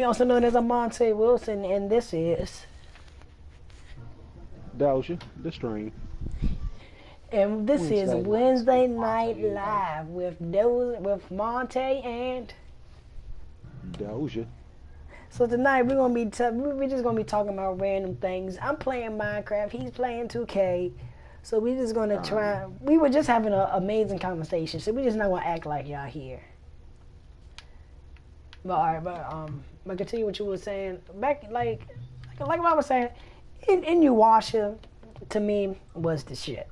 Also known as a Monte Wilson, and this is Doja, the string. Wednesday nights with Wednesday Night Monte and Live with Monte and. Doja. So tonight we're just gonna be talking about random things. I'm playing Minecraft. He's playing 2K. So we just gonna try. We were just having an amazing conversation. So we just not gonna act like y'all here. But all right, but continue what you were saying. Back like what I was saying. In Uwasha, to me was the shit.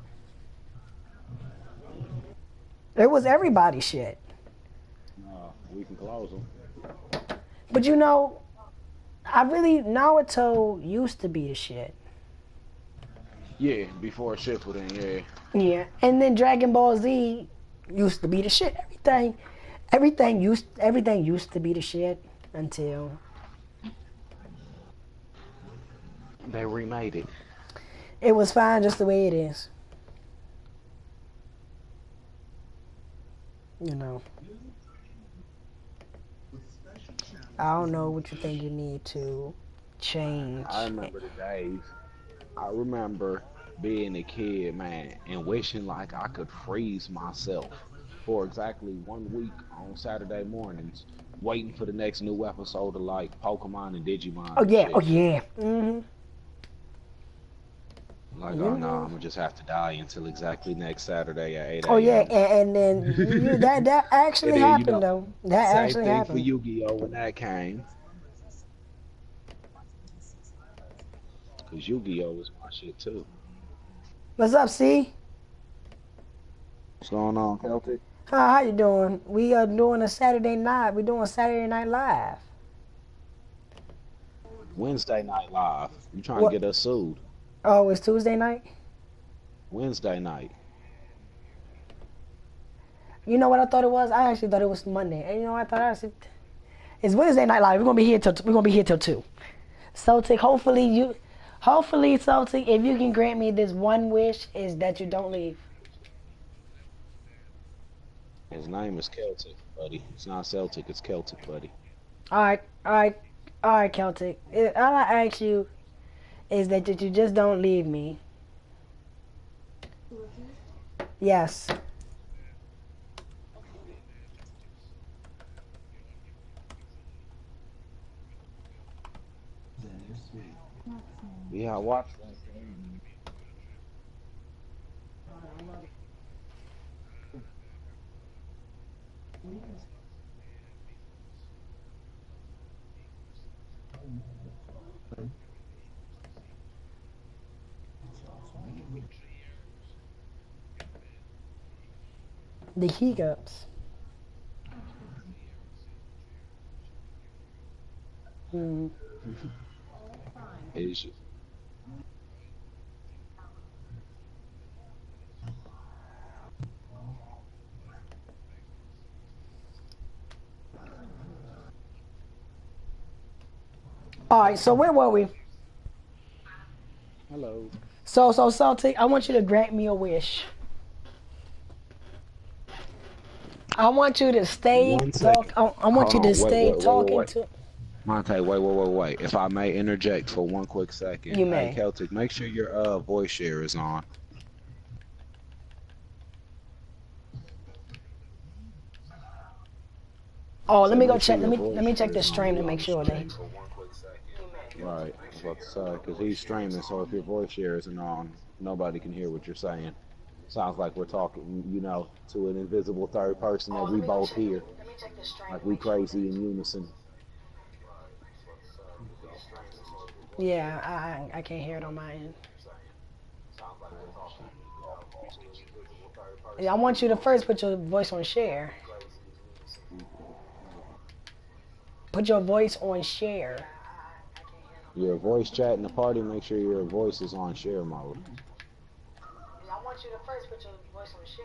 It was everybody's shit. We can close them. But I really Naruto used to be the shit. Yeah, before Shippuden, yeah. Yeah, and then Dragon Ball Z used to be the shit. Everything used to be the shit until They remade it. it was fine just the way it is. You know, I don't know what you think you need to I change. remember the days. I remember being a kid, man, and wishing like I could freeze myself for exactly 1 week on Saturday mornings, waiting for the next new episode of like Pokemon and Digimon Oh and yeah, oh shit. yeah. Like, You oh no, know. I'm gonna just have to die until exactly next Saturday at Oh 8 yeah, a.m. and then that And actually then, happened though. That same actually thing for happened. Yu-Gi-Oh when that came, because Yu-Gi-Oh was my shit too. What's up, C? What's going on, Celtic? How you doing? We are doing a Saturday night. We're doing Saturday Night Live. Wednesday night live. You trying to What? get us sued? Oh, it's Tuesday night. Wednesday night. You know what I thought it was? I actually thought it was Monday. And you know what I thought? It's Wednesday Night Live. We're gonna be here till 2. Celtic. Hopefully Celtic. If you can grant me this one wish, is that you don't leave. His name is Celtic, buddy. It's not Celtic. It's Celtic, buddy. All right, all right, all right, Celtic. All I ask you is that you just don't leave me. Yes. Yeah, I watched that game. The hiccups. Hmm. Is All right. So where were we? hello. So Celtic, I want you to grant me a wish. I want you to stay One talk. second. I want Hold you to on. Wait, stay wait, wait, wait, talking wait. to. Monte, wait. If I may interject for one quick second. You Hey, may. Celtic, make sure your voice share is on. Oh, I let said me go make sure check. your Let voice me check share the is on. stream to We make on the sure they. stream for one quick second. Right. I was about to say, because he's streaming, so if your voice share isn't on, nobody can hear what you're saying. Sounds like we're talking, to an invisible third person that we both hear. Like we crazy in unison. Yeah, I can't hear it on my end. Yeah, I want you to first put your voice on share. Put your voice on share. Your voice chat in the party, make sure your voice is on share mode. I want you to first put your voice on share.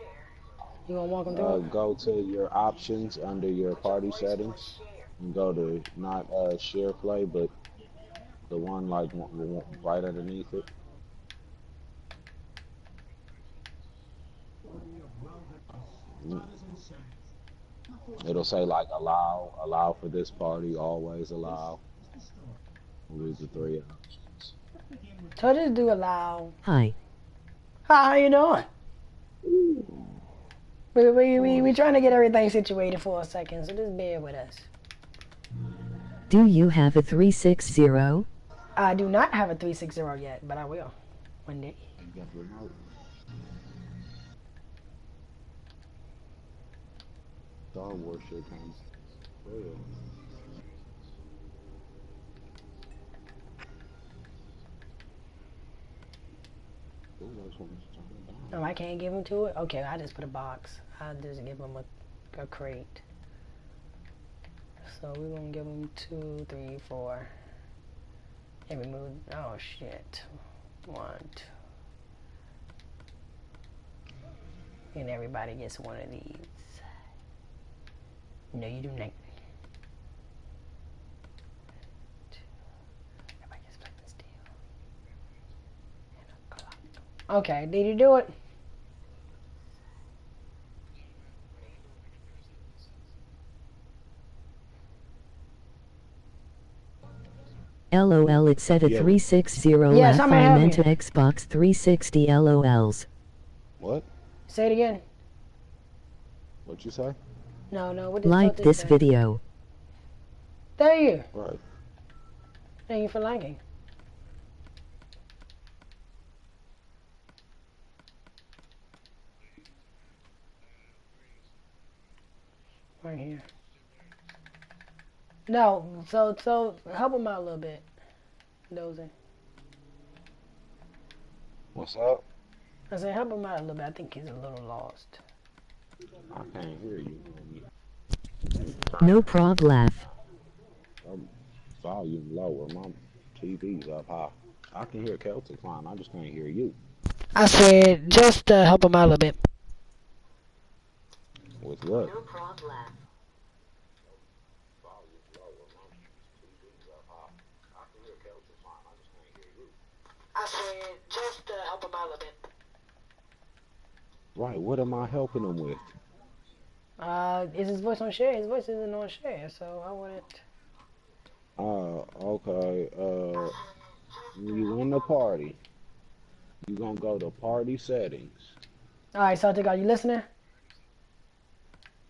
You gonna walk them through it? Go to your options under your party settings and go to not share play, but the one like right underneath it. It'll say like allow for this party, always allow. These are three options. So just do allow. Hi. Hi, how you doing? We trying to get everything situated for a second, so just bear with us. Do you have a 360? I do not have a 360 yet, but I will one day. You got the remote? Star Wars shit comes. Well. Ooh, those ones turn down. Oh, I can't give him to it? Okay, I just put a box. I'll just give him a crate. So we're gonna give him 2, 3, 4. And remove, oh shit. 1, 2. And everybody gets one of these. No, you do not. Everybody gets platinum steel. And a clock. Okay, did you do it? LOL, it said a Yeah. 360 Yes, I'm gonna have meant to you. Xbox 360 LOLs. What? Say it again. What you say? No, what did Like Celtic this say? video. Thank you. Right. Thank you for liking. Right here. No, so help him out a little bit, Dozer. What's up? I said help him out a little bit. I think he's a little lost. I can't hear you. No prog laugh. Volume lower. My TV's up high. I can hear Celtic fine. I just can't hear you. I said just help him out a little bit. With what? No prog laugh. Volume lower. My TV's up high. I can hear Celtic fine. I just can't hear you. I said just help him out a little bit. Right. What am I helping him with? Is his voice on share? His voice isn't on share, so I wouldn't. Okay. When you in the party, you gonna go to party settings. All right, Celtic, are you listening?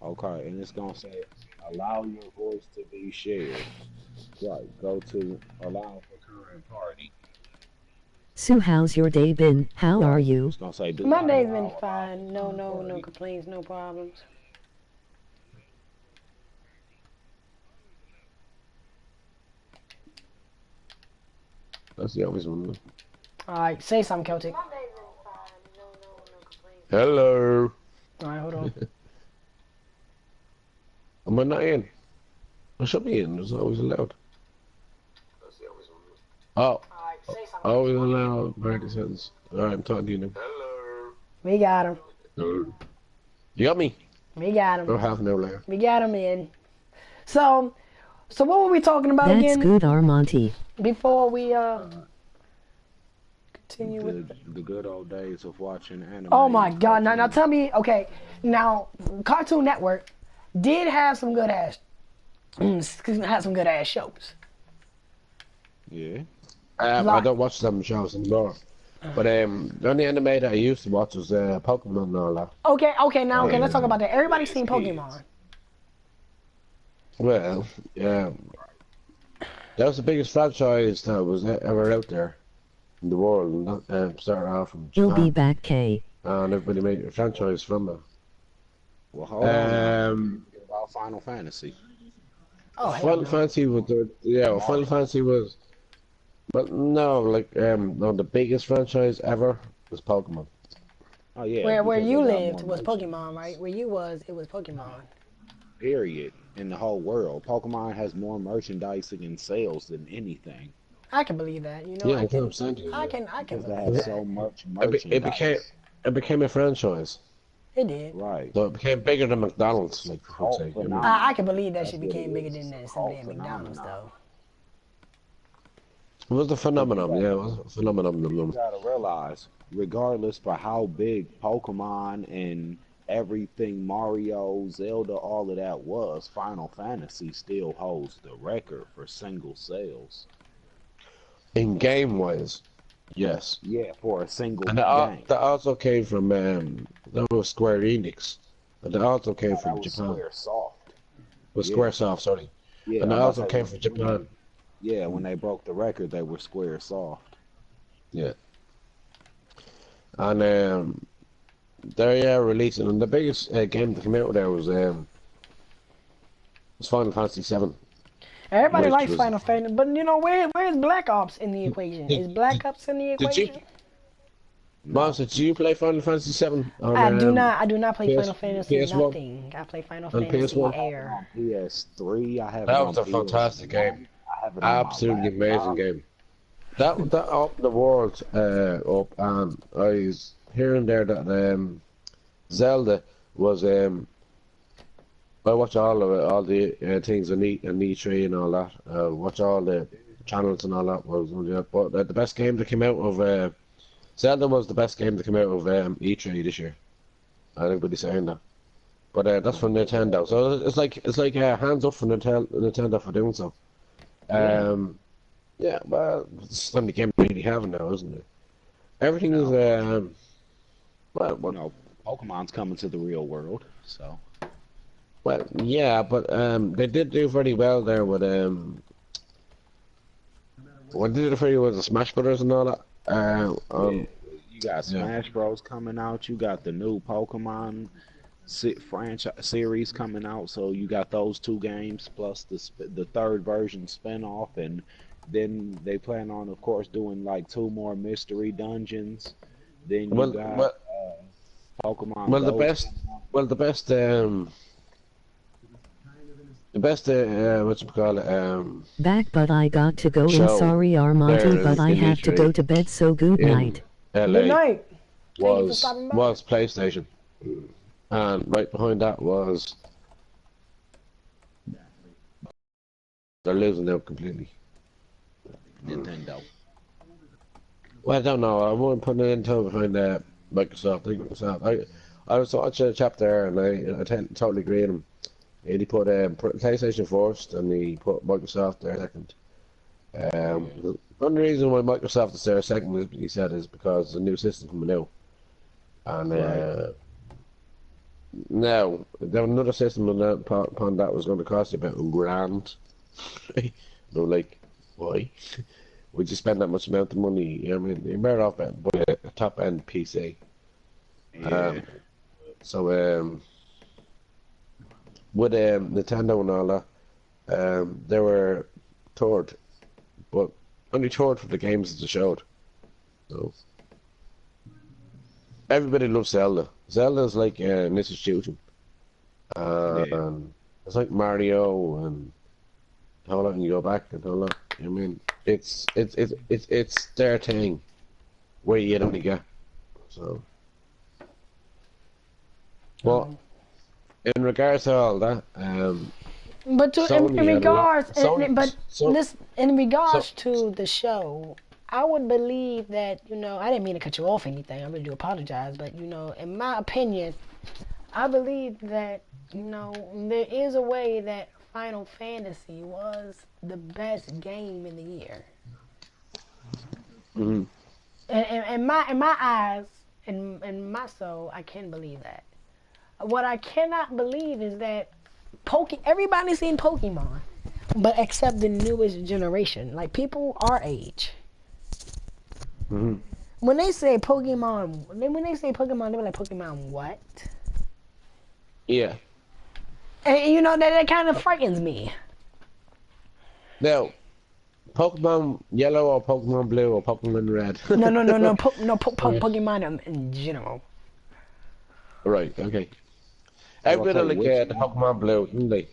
Okay, and it's gonna say allow your voice to be shared. Right. Go to allow for current party. Sue, how's your day been? How are Right. you? It's gonna say do My not day's been allow fine. No party. complaints, no problems. That's the obvious one. All right, say something, Celtic. Hello. All right, hold on. Am I not in? I should be in. It's always allowed. Oh, All right, say something. always allowed. Party sentence. All right, I'm talking to you now. We got him. Hello. You got me. We got him. Oh, half an hour later. We got him in. So what were we talking about That's again good, Monte. before we continue with? The good old days of watching anime. Oh my God! Now tell me, okay. Now Cartoon Network did have some good ass, shows. Yeah. I don't watch them shows anymore. But the only anime that I used to watch was Pokemon and all that. Okay. Now Yeah. let's talk about that. Everybody's seen Pokemon. Well, yeah. That was the biggest franchise that was ever out there in the world. And started off from He'll be Japan. back, K. And everybody made a franchise from it. Well, hold on. Um, What about Final Fantasy? Oh hell Final no. Fantasy was Final Fantasy was, but no, like no, the biggest franchise ever was Pokemon. Oh yeah. Where because you they got lived more was merchandise. Pokemon, right? Where you was, it was Pokemon. Period. In the whole world, Pokemon has more merchandising and sales than anything. I can believe that. You know, Yeah, I that's what can, I'm saying to you. I can Because they believe have that. so much It became merchandise. a franchise, It did. Right. so it became bigger than McDonald's, like for Cult fuck's sake. You know? phenomenon. I can believe that That's shit what became it bigger is. than It's a simply cult at McDonald's, phenomenon. though. It was a phenomenon. But Yeah, it was a phenomenon. you gotta realize, regardless for how big Pokemon and everything Mario, Zelda, all of that was, Final Fantasy still holds the record for single sales. In game wise, yes. Yeah, for a single And game. that also came from that was Square Enix, and that also came No, that from was Japan. Square Soft. Was Yeah, SquareSoft, sorry, yeah. and that I'm about to also say came from Japan. when they broke the record, they were Square Soft. Yeah, and they're releasing, and the biggest game that came out there was Final Fantasy VII, Everybody which likes was. Final Fantasy, but where's Black Ops in the equation? Did, Is Black did, Ops in the did you, equation? No. Monte, did you play Final Fantasy VII on I do not play PS Final Fantasy PS1 nothing. I play Final on Fantasy I PS1? have it Air. on PS3. I have it That on was a fantastic game. PS1. I have it on my Absolutely amazing laptop. game. That opened the world up, and I was hearing there that Zelda was I watch all of it, all the things on E3 and all that. Watch all the channels and all that. But the best game that came out of Zelda was the best game that came out of E3 this year. Everybody's saying that. But that's from Nintendo, so it's like hands up for Nintendo for doing so. Yeah. Yeah, well, it's the only game they really have now, isn't it? Everything is No. well, You know, Pokemon's coming to the real world, so well, yeah, but they did do very well there with when they did very well with the Smash Brothers and all that. yeah. You got Yeah. Smash Bros coming out. You got the new Pokemon franchise series coming out. So you got those two games plus the third version spinoff, and then they plan on, of course, doing like two more mystery dungeons. Then you Well, got well, Pokemon well, the Go. best, well, the best, what you call it, Back but I got to go in show sorry Armonte there but I in have to go E3 to bed so good in night. Good LA night. Thank you for stopping by. was PlayStation, and right behind that was they're losing out completely. Nintendo. Well, I don't know. I wouldn't put Nintendo behind Microsoft. I think Microsoft. I was watching a chap there, and I totally agree with him. And he put PlayStation first, and he put Microsoft there second. The only reason why Microsoft is there second, he said, is because the new system coming out. And Right. now, there was another system upon that was going to cost you about $1,000. And I'm like, why? Would you spend that much amount of money? You know what I mean, you're better off buying a top end PC. Yeah. So with Nintendo and all that, they were third, but only third for the games that they showed. So everybody loves Zelda. Zelda's like an institution. Yeah. It's like Mario and how long you go back and how long. I mean, it's their thing where you only get. So, well, in regards to all that, But Sony in had a lot. regards, in regards to the show, I would believe that I didn't mean to cut you off or anything. I really do apologize, but in my opinion, I believe that there is a way that Final Fantasy was the best game in the year. Mhm. In my eyes, in my soul, I can believe that. What I cannot believe is that everybody's seen Pokemon, but except the newest generation, like people our age. Mhm. When they say Pokemon, they be like, Pokemon what? Yeah. And that kind of frightens me. Now, Pokemon Yellow or Pokemon Blue or Pokemon Red. No. Pokemon in general. Right. Okay. I will Everybody say like which the one. Pokemon Blue, didn't they?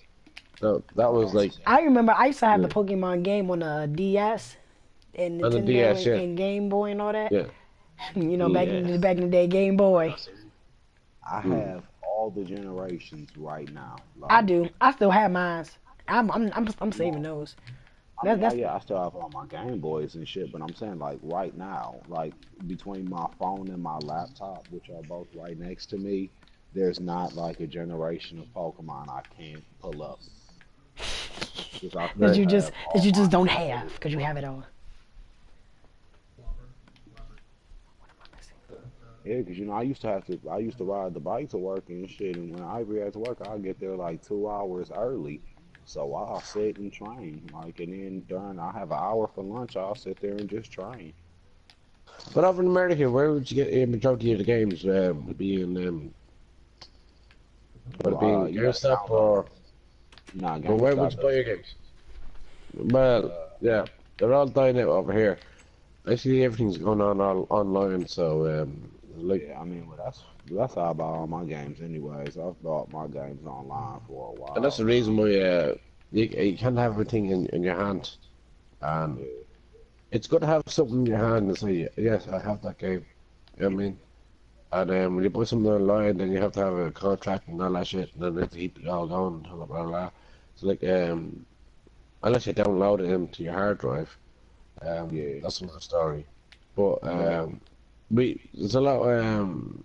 So that was like I remember I used to have the yeah. Pokemon game on the DS and On the Nintendo DS, yeah, and Game Boy and all that. yeah. Yeah. Back in the day, Game Boy. I Mm. have all the generations right now. I Like, do. I still have mine. I'm saving those. I mean, That's yeah, I still have all my Game Boys and shit, but I'm saying like right now, like between my phone and my laptop, which are both right next to me, there's not like a generation of Pokemon I can't pull up because I that still Right. you just have that all you my just don't have favorites. because you have it all. Yeah, because I used to I used to ride the bike to work and shit, and when I be at to work, I'll get there like 2 hours early. So I'll sit and train, like, and then during I have an hour for lunch, I'll sit there and just train. But over in America, where would you get a majority of the games? Would it be in You got to GameStop download them. or? Nah, Well, where would GameStop you buy your doesn't. games? Well, yeah, they're all dying out over here. I see everything's going on all online, so like, Yeah, I mean, well, that's how I buy all my games, anyways. I've bought my games online for a and that's while the now. reason why you can't have everything in your hand. And Yeah, it's good to have something in your hand and say, yes, I have that game. You know what I mean? And when you put something online, then you have to have a contract and all that shit, and then they have to keep it all going, blah, blah, blah. So, like, unless you download it into your hard drive, yeah, that's another story. But but there's a lot of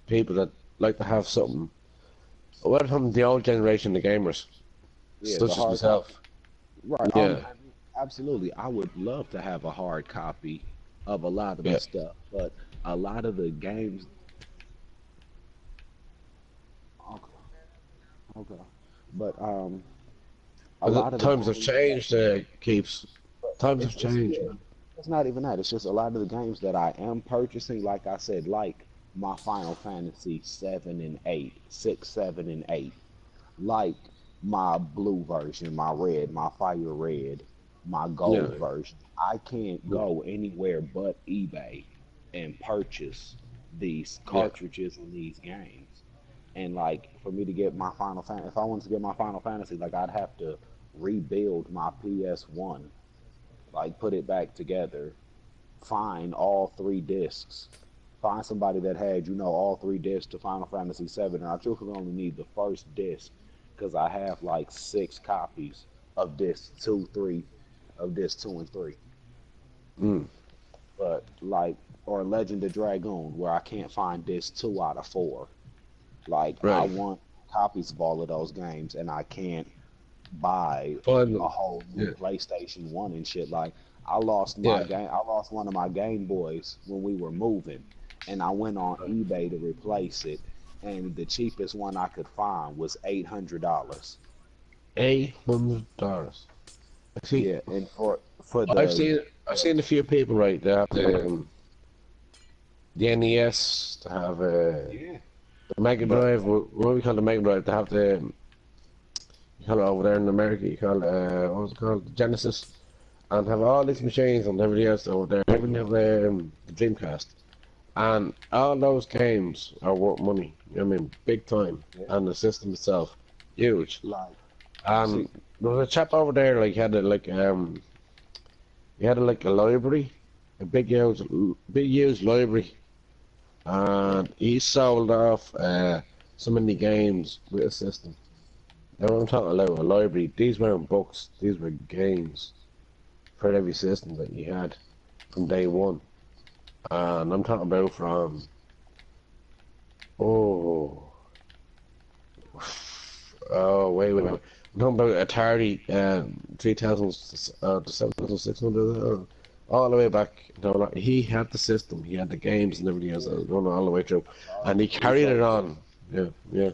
people that like to have something. Well, from the old generation of gamers, yeah, the such as hard copy. myself. Right. Yeah, I mean, absolutely. I would love to have a hard copy of a lot of the yeah. stuff, but a lot of the games. Okay, okay. But a But the lot of the times have games that changed, keeps. Times have it's changed, yeah, man. it's not even that. It's just a lot of the games that I am purchasing, like I said, like my Final Fantasy 7 and 8, 6, 7 and 8, like my blue version, my red, my fire red, my Yeah, gold version. I can't yeah, go anywhere but eBay and purchase these yeah. cartridges and these games. And like for me to get my Final Fantasy, if I wanted to get my Final Fantasy, like I'd have to rebuild my PS1, like put it back together, find all three discs, find somebody that had all three discs to Final Fantasy 7, and I truthfully only need the first disc because I have like 6 copies of disc 2, 3, of disc 2 and 3. Mm, But like, or Legend of Dragoon, where I can't find disc 2 out of 4. Like I right. want copies of all of those games, and I can't buy Find a them. whole new Yeah, PlayStation 1 and shit. Like I lost my yeah. game. I lost one of my Game Boys when we were moving, and I went on eBay to replace it, and the cheapest one I could find was $800. $800. See, Yeah, and for I've the seen I've seen a few people right. They have the NES to have yeah, the Mega but Drive. What we call the Mega Drive? They have the you call it over there in America. You call it what was it called? The Genesis, and have all these machines and everything else over there. Even have the Dreamcast, and all those games are worth money. I mean, big time, yeah, and the system itself, huge. like And see, there was a chap over there like had a he had like a library, a big used library, yeah, and he sold off so many games with a system. Now I'm talking about a library. These weren't books; these were games for every system that he had from day one. And I'm talking about from oh wait. I'm talking about Atari 3000 to 7600 all the way back. No, like, he had the system, he had the games and everything else that yeah. was going all the way through, and he He carried it sold it. on. Yeah, yeah.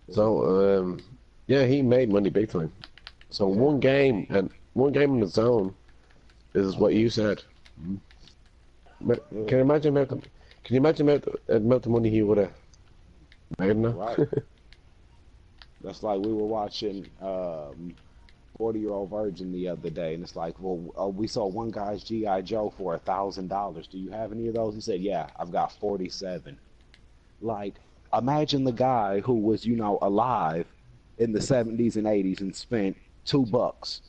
So yeah, he made money big time. So Yeah, one game on its own is what you said. yeah, Can you imagine can you imagine amount of money he would have made now? right. That's like we were watching 40-Year-Old Virgin the other day, and it's like, well, we saw one guy's GI Joe for $1,000. Do you have any of those? He said, yeah, I've got 47. Like, imagine the guy who was, alive in the 70s and 80s and spent $2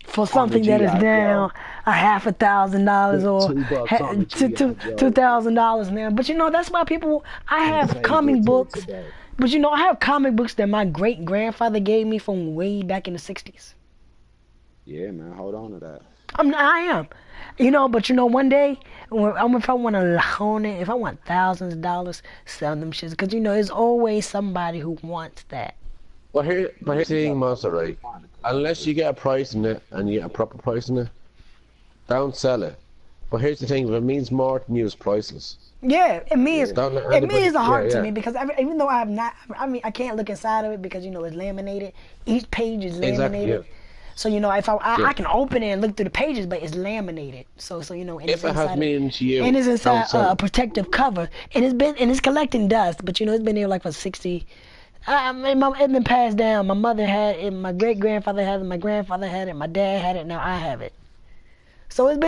For on a something that is GI now Joe. a half $1,000 Spent or $2 on a GI two Joe thousand dollars now. But that's why people. I and have saved it comic till books, today. but I have comic books that my great grandfather gave me from way back in the '60s. Yeah, man, hold on to that. I am. But one day, if I want to loan it, if I want thousands of dollars, sell them shits. Because, there's always somebody who wants that. But here's the thing, Monster, right? Unless you get a price in it and you get a proper price in it, don't sell it. But here's the thing: if it means more than you, it's priceless. Yeah, it means Don't let it anybody. means a Yeah, heart to yeah. me because even though I have not, I can't look inside of it because it's laminated. Each page is Exactly. Yeah. laminated. So if I Yeah. can open it and look through the pages, but it's laminated. So and it's If it has inside, meaning to and you, it's don't inside sell a it. protective cover, and it's collecting dust. But it's been there like for 60. I mean, it's been passed down. My mother had it, my great grandfather had it, my grandfather had it, my dad had it. Now I have it. So it's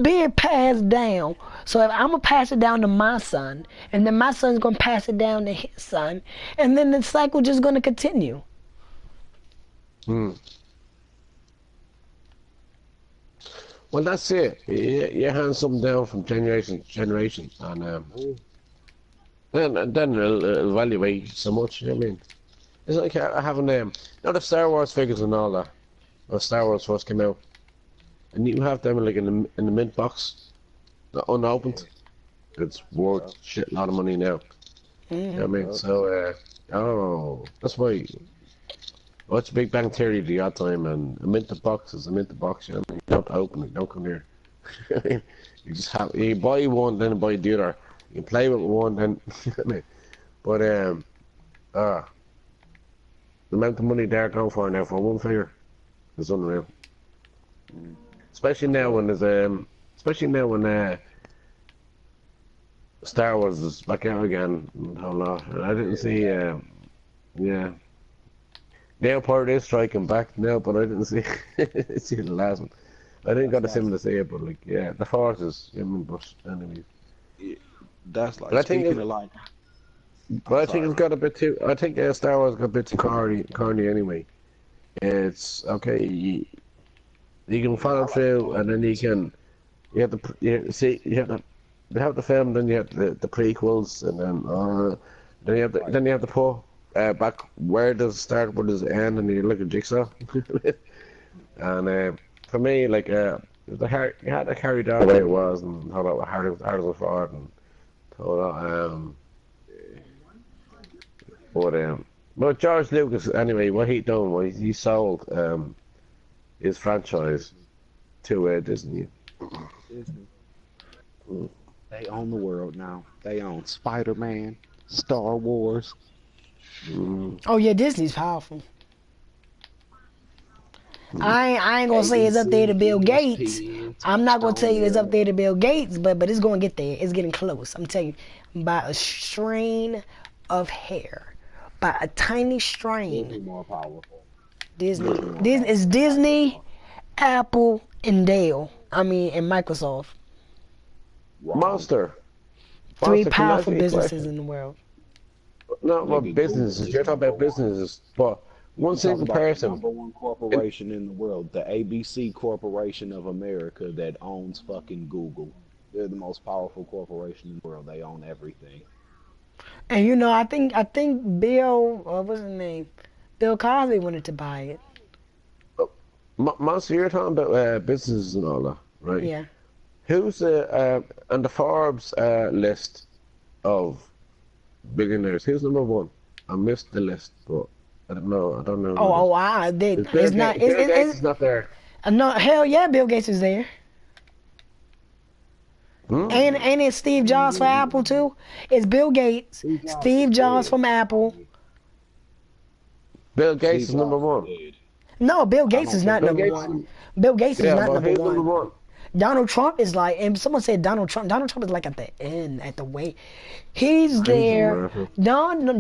being passed down. So if I'm gonna pass it down to my son, and then my son's gonna pass it down to his son, and then the cycle just gonna continue. Hmm. Well, that's it. You hand something down from generation to generation, and then it'll evaluate so much. You know what I mean? It's like having the Star Wars figures and all that. When Star Wars first came out, and you have them like in the mint box, unopened. It's worth shit lot of money now. You know what I mean? So, that's why. Watch Big Bang Theory the odd time, and a mint box is a mint box. You know what I mean? You don't have to open it. Don't come here. You just you buy one, then buy the other. You can play with one, then. You know what I mean? But the amount of money they're going for now for one figure is unreal. Especially now when Star Wars is back out again and a whole lot. I didn't see yeah. The Empire is striking back now, but I didn't see see the last one. I didn't got That's a like cinema to see it, but like yeah, the Force is but anyways. that's But like I think speaking it, of like. but I'm I think sorry, it's bro. got a bit too. I think Star Wars got a bit too corny anyway. It's okay. You can Yeah, I follow like through, and then Clone Wars. you have to see you have the film, then you have the prequels, and Right. then you have to pull back where does it start, where does it end, and you look at Jigsaw. And for me, like you had to carry down the way it was, and how that hard was fought, and how that but but George Lucas anyway, what he done was he sold his franchise to Disney. Disney. They own the world now. They own Spider-Man, Star Wars. Mm, Oh yeah, Disney's powerful. mm. I ain't gonna say it's up there to ABC, Bill Gates. ESPN, I'm not gonna tell Touchstone, you it's up yeah. there to Bill Gates, but it's gonna get there. It's getting close. I'm telling you, by a strain of hair, by a tiny strain. Disney more powerful. Disney, Disney more Disney is powerful than Disney, Microsoft. Apple, and Dell. I mean, and Microsoft. Wrong. Monster, Three Monster, can I ask powerful you a businesses question? in the world. Not about Nigga, Google businesses. is You're talking number about one. businesses, but one You talk single about the person. number one In, corporation in the world, the ABC Corporation of America that owns fucking Google. They're the most powerful corporation in the world. They own everything. And I think Bill, what's his name? Bill Cosby wanted to buy it. Monster, you're talking about businesses and all that, right? Yeah. Who's on the Forbes list of billionaires? Who's number one? I missed the list, but I don't know. I don't know who Oh, it is. they, Is it's not. Bill Gates is not there. No, hell yeah, Bill Gates is there, Hmm? and it's Steve Jobs for Apple too. It's Bill Gates, Steve Jobs is Steve Jobs dead. from Apple. Bill Gates Steve is number Jobs is one. dead. No, Bill I Gates don't is think not Bill number Steve Gates. one. Jobs. Bill Gates is Yeah, not but number who's number one. one? Donald Trump is like, and someone said Donald Trump. Donald Trump is like at the end, at the way. He's He's in there. America.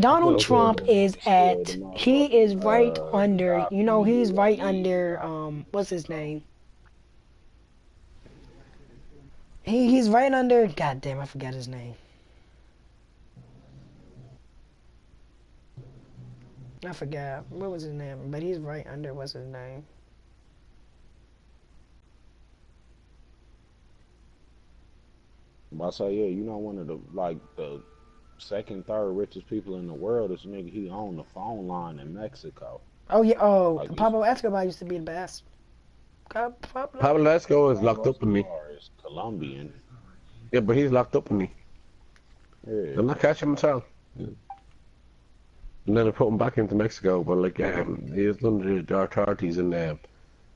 I Donald think Bill Trump Gates is is still the at. He is motherfucking right under. guy from the He's right UAE under. guy. What's his name? He's right under. God damn, I forgot his name. I forgot what was his name, but he's right under. What's his name? I say, yeah, you know, one of the like the second, third richest people in the world is a nigga. He owned the phone line in Mexico. Oh yeah. Oh, Like, it's, Pablo Escobar used to be the best. Pablo Escobar is locked up in me. Escobar is Colombian. Yeah, but he's locked up in me. Yeah. I'm not catching him at all. And then I put him back into Mexico, but like he was under the authorities in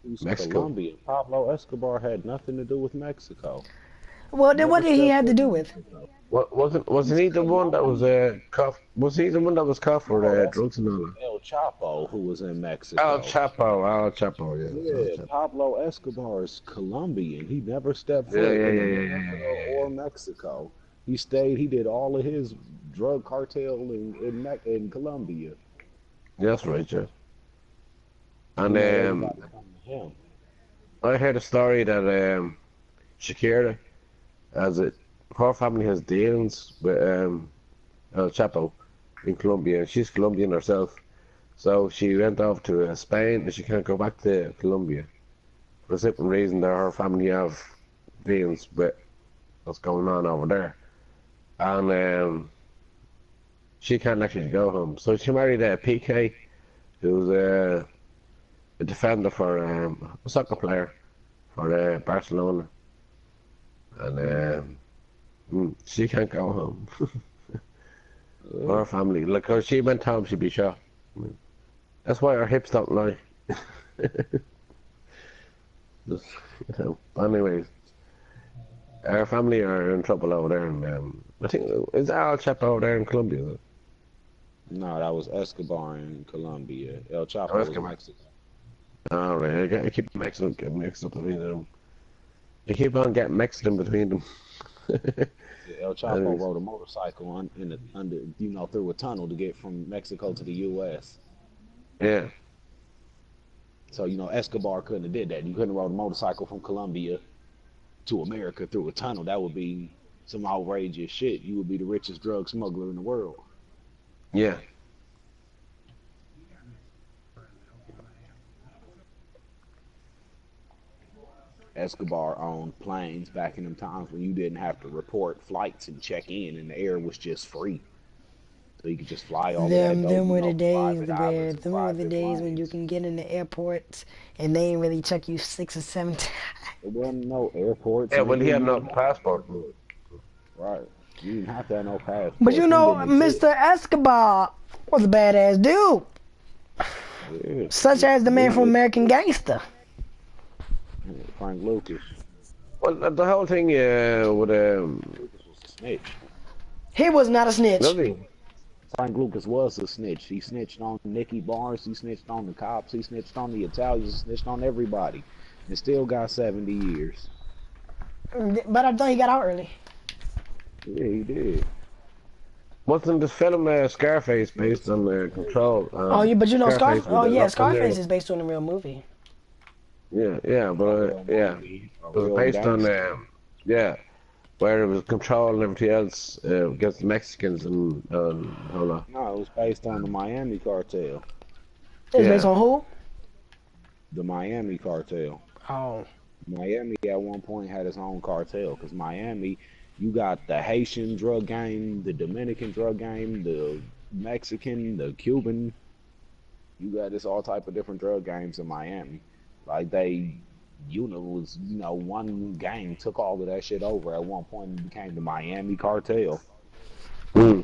He's Mexico. Colombian. Pablo Escobar had nothing to do with Mexico. Well, then what Never did he stepped have to foot do in with? Mexico. Wasn't he the one that was caught? Was he the one that was caught for No, that's drugs and all that? El Chapo who was in Al Mexico. Chapo, yeah. Al Yeah, Chapo. Pablo Escobar is Colombian. He never stepped Yeah, foot yeah, in yeah, America or Mexico. He stayed. He did all of his drug cartel in Colombia. Yeah, that's right, yeah. You And know, everybody come to him. I heard a story that Shakira her family has dealings with El Chapo in Colombia. She's Colombian herself, so she went off to Spain, and she can't go back to Colombia for the simple reason that her family have dealings with what's going on over there, and she can't actually go home. So she married PK, who's a defender for a soccer player for Barcelona, and she can't go home. Her family, like, if she went home, she'd be shot. That's why her hips don't lie. Just, anyways, our family are in trouble over there, and I think is Al Chapo over there in Colombia. Is it? No, that was Escobar in Colombia. El Chapo Oh, was Escobar. Mexico. All right, I keep getting mixed up between them. I keep on getting mixed in between them. Yeah, El Chapo Anyways. rode a motorcycle through a tunnel to get from Mexico to the U.S. Yeah. So Escobar couldn't have did that. You couldn't have rode a motorcycle from Colombia to America through a tunnel. That would be some outrageous shit. You would be the richest drug smuggler in the world. Yeah. Escobar owned planes back in them times when you didn't have to report flights and check in, and the air was just free. So you could just fly over that Them were the days private where islands and them were the private days when you planes. can get in the airports and they ain't really check you 6 or 7 times. There wasn't no airports. Yeah, Nigga. well, he had You no didn't have passport. Right. You didn't have to have no passport. But you Them know, didn't exist. Mr. Escobar was a badass dude, Yeah. such as the man from American Gangster. Frank Lucas. Well, the whole thing with Lucas was a snitch. He was not a snitch. really. Frank Lucas was a snitch. He snitched on Nicky Barnes. He snitched on the cops. He snitched on the Italians. He snitched on everybody. And still got 70 years. But I thought he got out early. Yeah, he did. Wasn't this film Scarface based on Control? Oh, yeah, but you know, Scarface Scarface. Oh, with the yeah, Rock Scarface Nero. is based on a real movie. Yeah, but yeah, it was based on where it was Control and everything else against the Mexicans and hold on. No, it was based on the Miami cartel. It's Yeah. based on who? The Miami cartel. Oh. Miami at one point had its own cartel because Miami, you got the Haitian drug game, the Dominican drug game, the Mexican, the Cuban. You got this all type of different drug games in Miami. Like one gang took all of that shit over at one point and became the Miami cartel. Mm.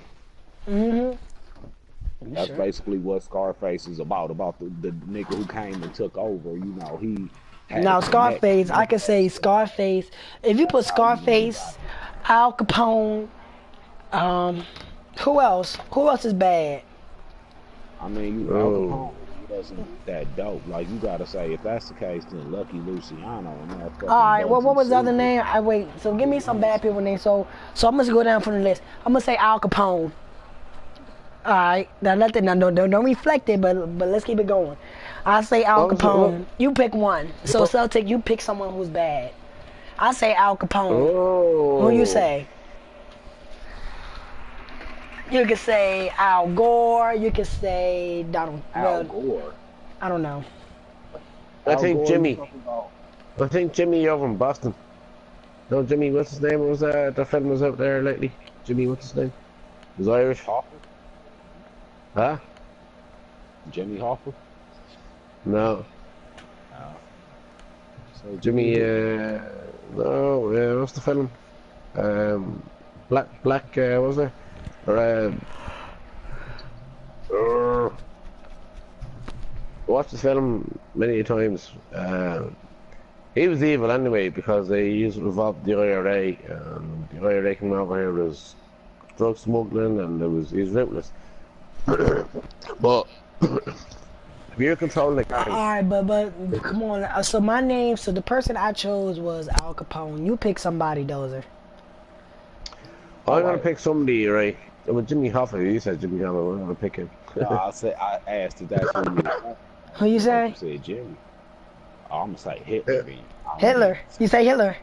That's basically what Scarface is about the nigga who came and took over. He had Now, a Scarface, connection. I could say Scarface. If you put Scarface, Al Capone, who else? Who else is bad? I mean, Al Capone wasn't that dope. Like, you gotta say, if that's the case, then Lucky Luciano and that fucking. All right. Well, what was the other Bugsy name? I wait. So give me some bad people names. So I'm gonna go down from the list. I'm gonna say Al Capone. All right. Now don't reflect it, but let's keep it going. I say Al What was it? Capone. You pick one. So Celtic, you pick someone who's bad. I say Al Capone. Oh. Who you say? You could say Al Gore. You could say Donald. Al Gore. I don't know. I Al think Gore, Jimmy. you talking about? I think Jimmy over in Boston. No, Jimmy, what's his name? What was the film was out there lately? Jimmy, what's his name? He was Irish. Hoffa? Huh? Jimmy Hoffa? No. So Jimmy, no, what's the film? Black, was there? Or, watched the film many times. He was evil anyway because they used to involve the IRA, and the IRA came over here was drug smuggling, and he was ruthless. But if you're controlling the gang, Alright, but come on. So my name, so the person I chose was Al Capone. You pick somebody, Dozer. I'm gonna pick somebody, right? With Jimmy Hoffa, you said Jimmy Hoffa. I'm gonna pick him. no, I asked if that's who you. Who you say? You said Jimmy. Oh, I'm gonna say Hitler. Hitler. You say Hitler.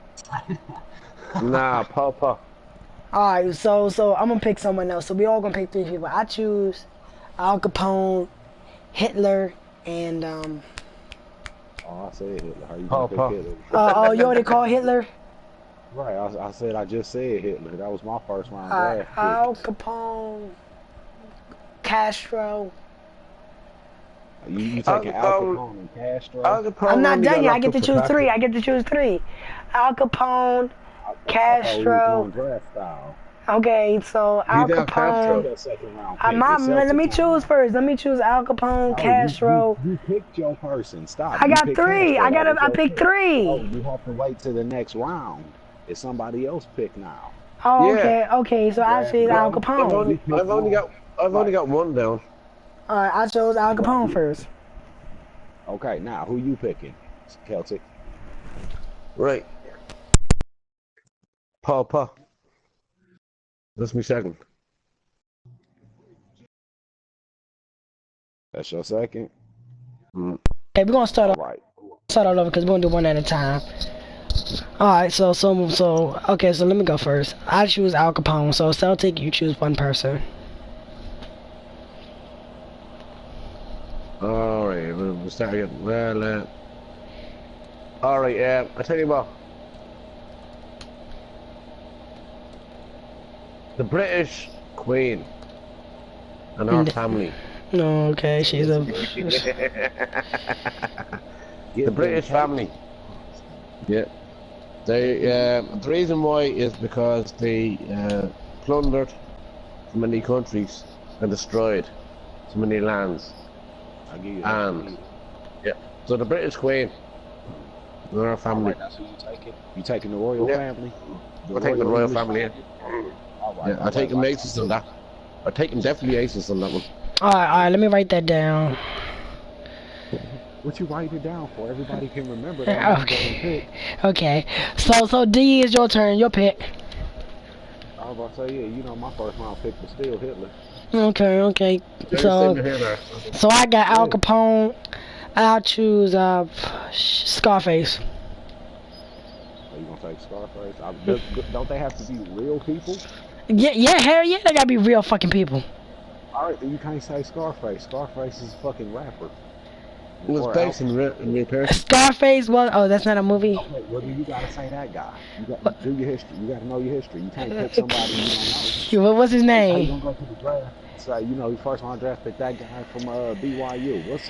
Nah, Papa. Alright, so I'm gonna pick someone else. So we all gonna pick 3 people. I choose Al Capone, Hitler, and Oh, I said Hitler. How you Paul, gonna pick Hitler? oh, you already called Hitler? Right. I said I just said Hitler. That was my first round Alright, draft Al pick. Capone, Castro. You taking Al Capone and Castro? Al Capone I'm not only done got yet. I locked get up to for choose 3. traffic. I get to choose 3. Al Capone, I thought we Castro. was going draft style. Okay, so Al down Castro. Capone. That second round pick. Let me choose first. Let me choose Al Capone, Castro. You picked your person. Stop. I You got picked 3. Castro. That was I your picked pick. 3. Oh, you have to wait to the next round. It's somebody else pick now. Oh, Yeah. okay. So I choose Al I've Capone. only got one down. All right, I chose Al Capone first. Okay, now who you picking? Celtic. Right. Papa. That's me second. That's your second. Mm. Okay, we're gonna start All right. all over because we're gonna do one at a time. All right, so okay, so let me go first. I choose Al Capone. So Celtic, you choose one person. Alright, we'll start again. Well, alright, I tell you what. The British Queen and our family. No, okay, she's a. The British family. Yeah. They, the reason why is because they plundered many countries and destroyed so many lands. I'll give you And yeah, so the British Queen and our family. Right, that's who you taking. You taking the royal family? We're taking the royal family in. All right. Yeah, I take him aces on that. I take him definitely aces on that one. All right, let me write that down. What you write it down for? Everybody can remember that. Okay. So D is your turn. Your pick. I was about to say, yeah, you know, my first round pick was still Hitler. Okay. So I got Al Capone. I'll choose Scarface. Are you gonna take Scarface? Don't they have to be real people? Yeah, hell yeah, they gotta be real fucking people. All right, then you can't say Scarface. Scarface is a fucking rapper. It was based in real person. Scarface was. Oh, that's not a movie. Okay, well, then you gotta say that guy. You got to do your history. You gotta know your history. You can't pick somebody you don't know. What's his How you name? gonna go to the draft? So you know, first round draft pick that guy from BYU. What's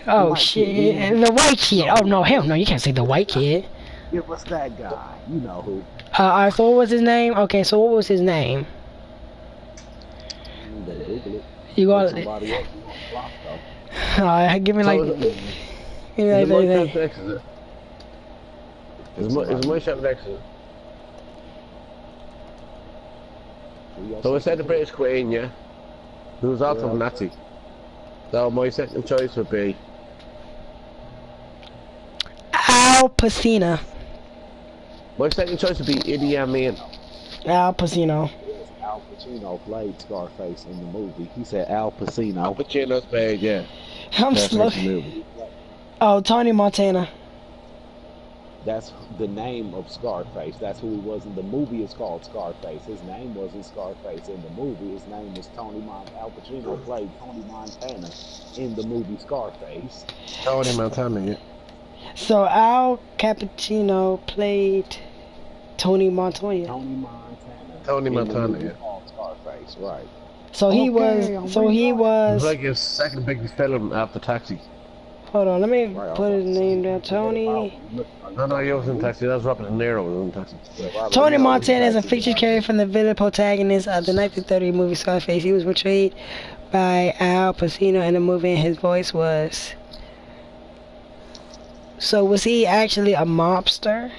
Oh shit, the white kid. Oh no, hell no, you can't say the white kid. Yeah, what's that guy? You know who? Alright, so what was his name? Okay, so what was his name? You better Google it. You got somebody else. You gonna flop though. Alright, give me like. Give me like Is my shot next to it? So I said the British Queen, yeah? Who was also a Nazi. So my second choice would be Al Pacino. my second choice would be Idi Amin. Al Pacino. Al Pacino played Scarface in the movie. He said Al Pacino. Al Pacino's played, yeah. I'm slow. Oh, Tony Montana. That's the name of Scarface. That's who he was in the movie. It's called Scarface. His name wasn't Scarface in the movie. His name was Tony Montana. Al Pacino played Tony Montana in the movie Scarface. Tony Montana, yeah. So Al Cappuccino played Tony Montoya. Tony Montana, yeah. Called Scarface, right? So he was. It was like his second biggest film after Taxi. Hold on, let me Right, put his name down. about- Tony. No, he was in Texas. That was Robert De Niro was in Texas. Robert Tony De Niro was Montana is a Texas, featured yeah. character from the villain protagonist of the 1930 movie Scarface. He was portrayed by Al Pacino in the movie, and his voice was. So was he actually a mobster?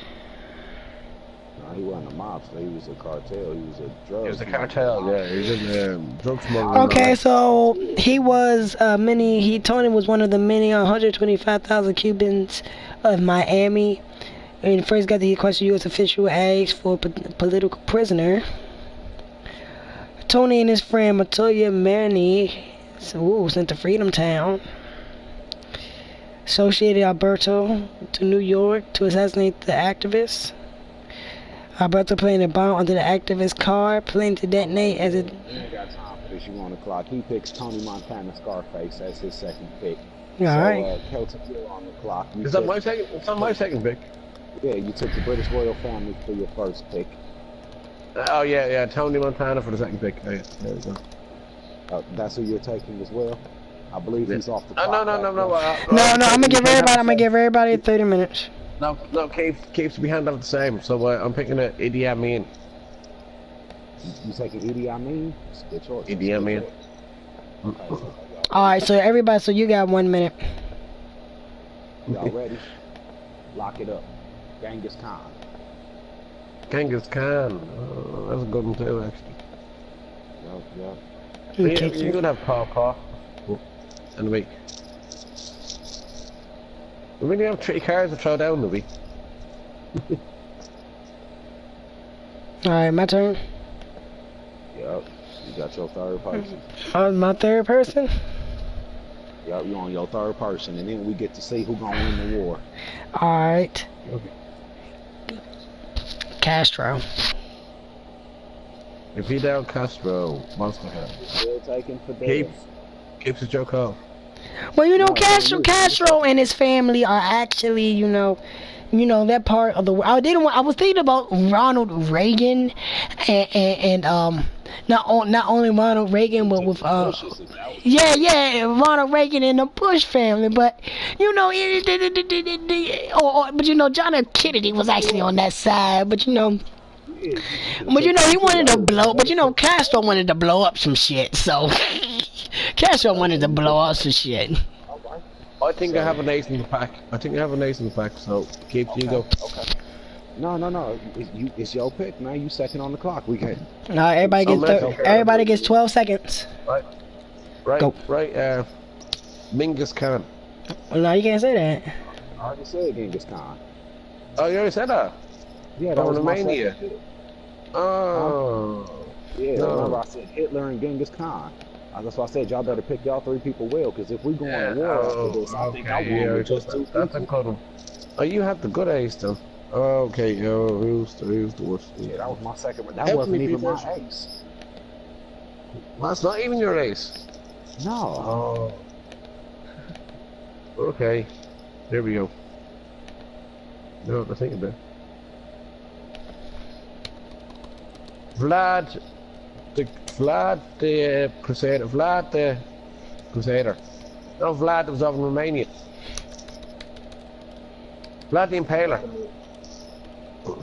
No, he wasn't a mobster. He was a cartel. He was a drug. He was a smuggler. cartel, yeah. He was in drug smuggling. Okay, so he was Tony was one of the many 125,000 Cubans of Miami. And first got the question U.S. official asked for political prisoner. Tony and his friend Matoya Manny sent to Freedom Town. Associated Alberto to New York to assassinate the activist. Alberto planted a bomb under the activist's car, planning to detonate as it. You ain't got time for this. You on the clock. He picks Tony Montana Scarface as his second pick. Alright. Celtic, you're on the clock. Is that my second? It's not my second pick. Yeah, you took the British royal family for your first pick. Oh yeah. Tony Montana for the second pick. Oh, yeah. There we go. That's who you're taking as well. I believe he's off the No. clock. No, I'm gonna give everybody 30 minutes. No, keeps to be handled the same. So I'm picking a Idi Amin. You taking Idi Amin? It's a good choice. Idi Amin. Alright, so everybody, so you got 1 minute. Y'all ready? Lock it up. Genghis Khan. Genghis Khan. Oh, that's a good one too, actually. Yep. Okay, You could have Paw. And we really have 3 cards to throw down, do we? Alright, my turn. Yep. You got your third person. My third person. Yep, you on your third person, and then we get to see who gonna win the war. Alright. Okay. Castro. If Fidel Castro wants to have, Still taking Fidel. keeps his joke home. Well, you know, No, Castro and his family are actually, you know, that part of the world. I was thinking about Ronald Reagan, and not only Ronald Reagan, but with Ronald Reagan and the Bush family. But you know, but you know, John F. Kennedy was actually on that side. But you know. But you know, he wanted to blow. But you know, Castro wanted to blow up some shit. So Castro wanted to blow up some shit. I think I have an ace in the pack. So keep you go. Okay. No. It's your pick, man. You second on the clock. We can. Everybody gets 12 seconds. Right. Go. Right. Genghis Khan. Well, no, you can't say that. I already said Genghis Khan. Oh, you already said that. Yeah, that was Romania. my second pick. Oh. Yeah, No. remember I said Hitler and Genghis Khan. That's why I said y'all better pick y'all 3 people well, because if we go on a war after this, I think I won with just 2 That's a people. good one. Oh, you have the good ace then. Okay, who's the worst? Yeah, that was my second one. That Help wasn't me, even people. my ace. That's not even your ace. No. Oh. Okay. There we go. No, I think about. Vlad the Crusader. Vlad the Crusader. No, Vlad was over in Romania. Vlad the Impaler.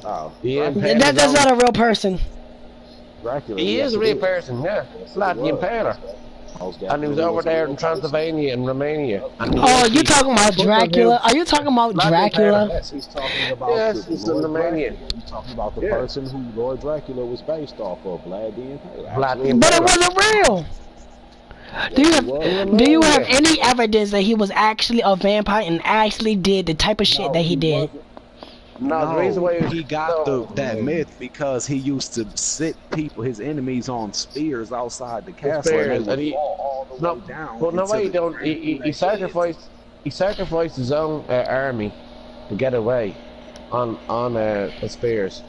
Oh. The Impaler That's not a real person. Dracula. He is a real person, yeah. Vlad the Impaler. And he was over there in Transylvania and Romania. Oh, you talking about Dracula? Are you talking about Dracula? Yes, he's talking about Yes, he's in Romania. He's talking about the person who Lord Dracula was based off of, Vlad the Impaler. Vlad the But it Impaler. wasn't real. Do you have any evidence that he was actually a vampire and actually did the type of shit that he did? No, the reason why he got that myth because he used to sit his enemies on spears outside the castle, Spears, and and they he- would fall all the way down. But no into way he the don't. grave He and they sacrificed. He sacrificed his own army to get away on the spears.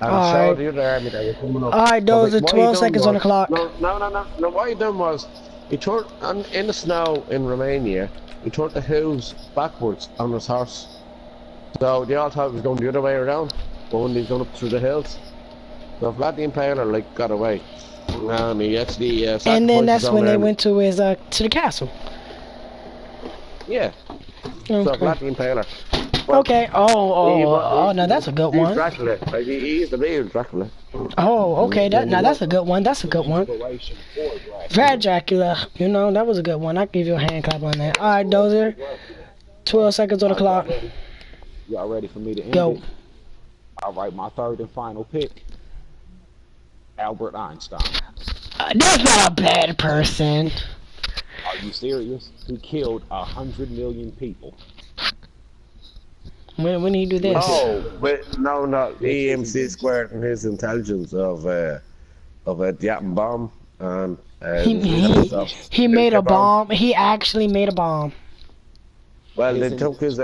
And Alright. showed the other army that were coming up. Alright, those So, are what he 12 done seconds on the was- clock. No. What he done was he turned in the snow in Romania. He turned the hooves backwards on his horse. So they all thought he was going the other way around, but when he was going up through the hills, so Vlad the Impaler got away, and he actually sacrificed And then that's his own when they army. went to his to the castle. Yeah, So Vlad the Impaler. Okay. Now that's a good He's one. Dracula. Like, he's the real Dracula. Oh, okay. Now that's a good one. That's a good one. Inspiration for Dracula. Brad Dracula. You know, that was a good one. I give you a hand clap on that. All right, Dozer. 12 seconds on the clock. Y'all ready for me to end Go. it? All right, my third and final pick. Albert Einstein. That's not a bad person. Are you serious? He killed 100 million people. When did he do this? Oh, but no, EMC squared and his intelligence of the atom bomb and He made a bomb. He actually made a bomb. Well, they took his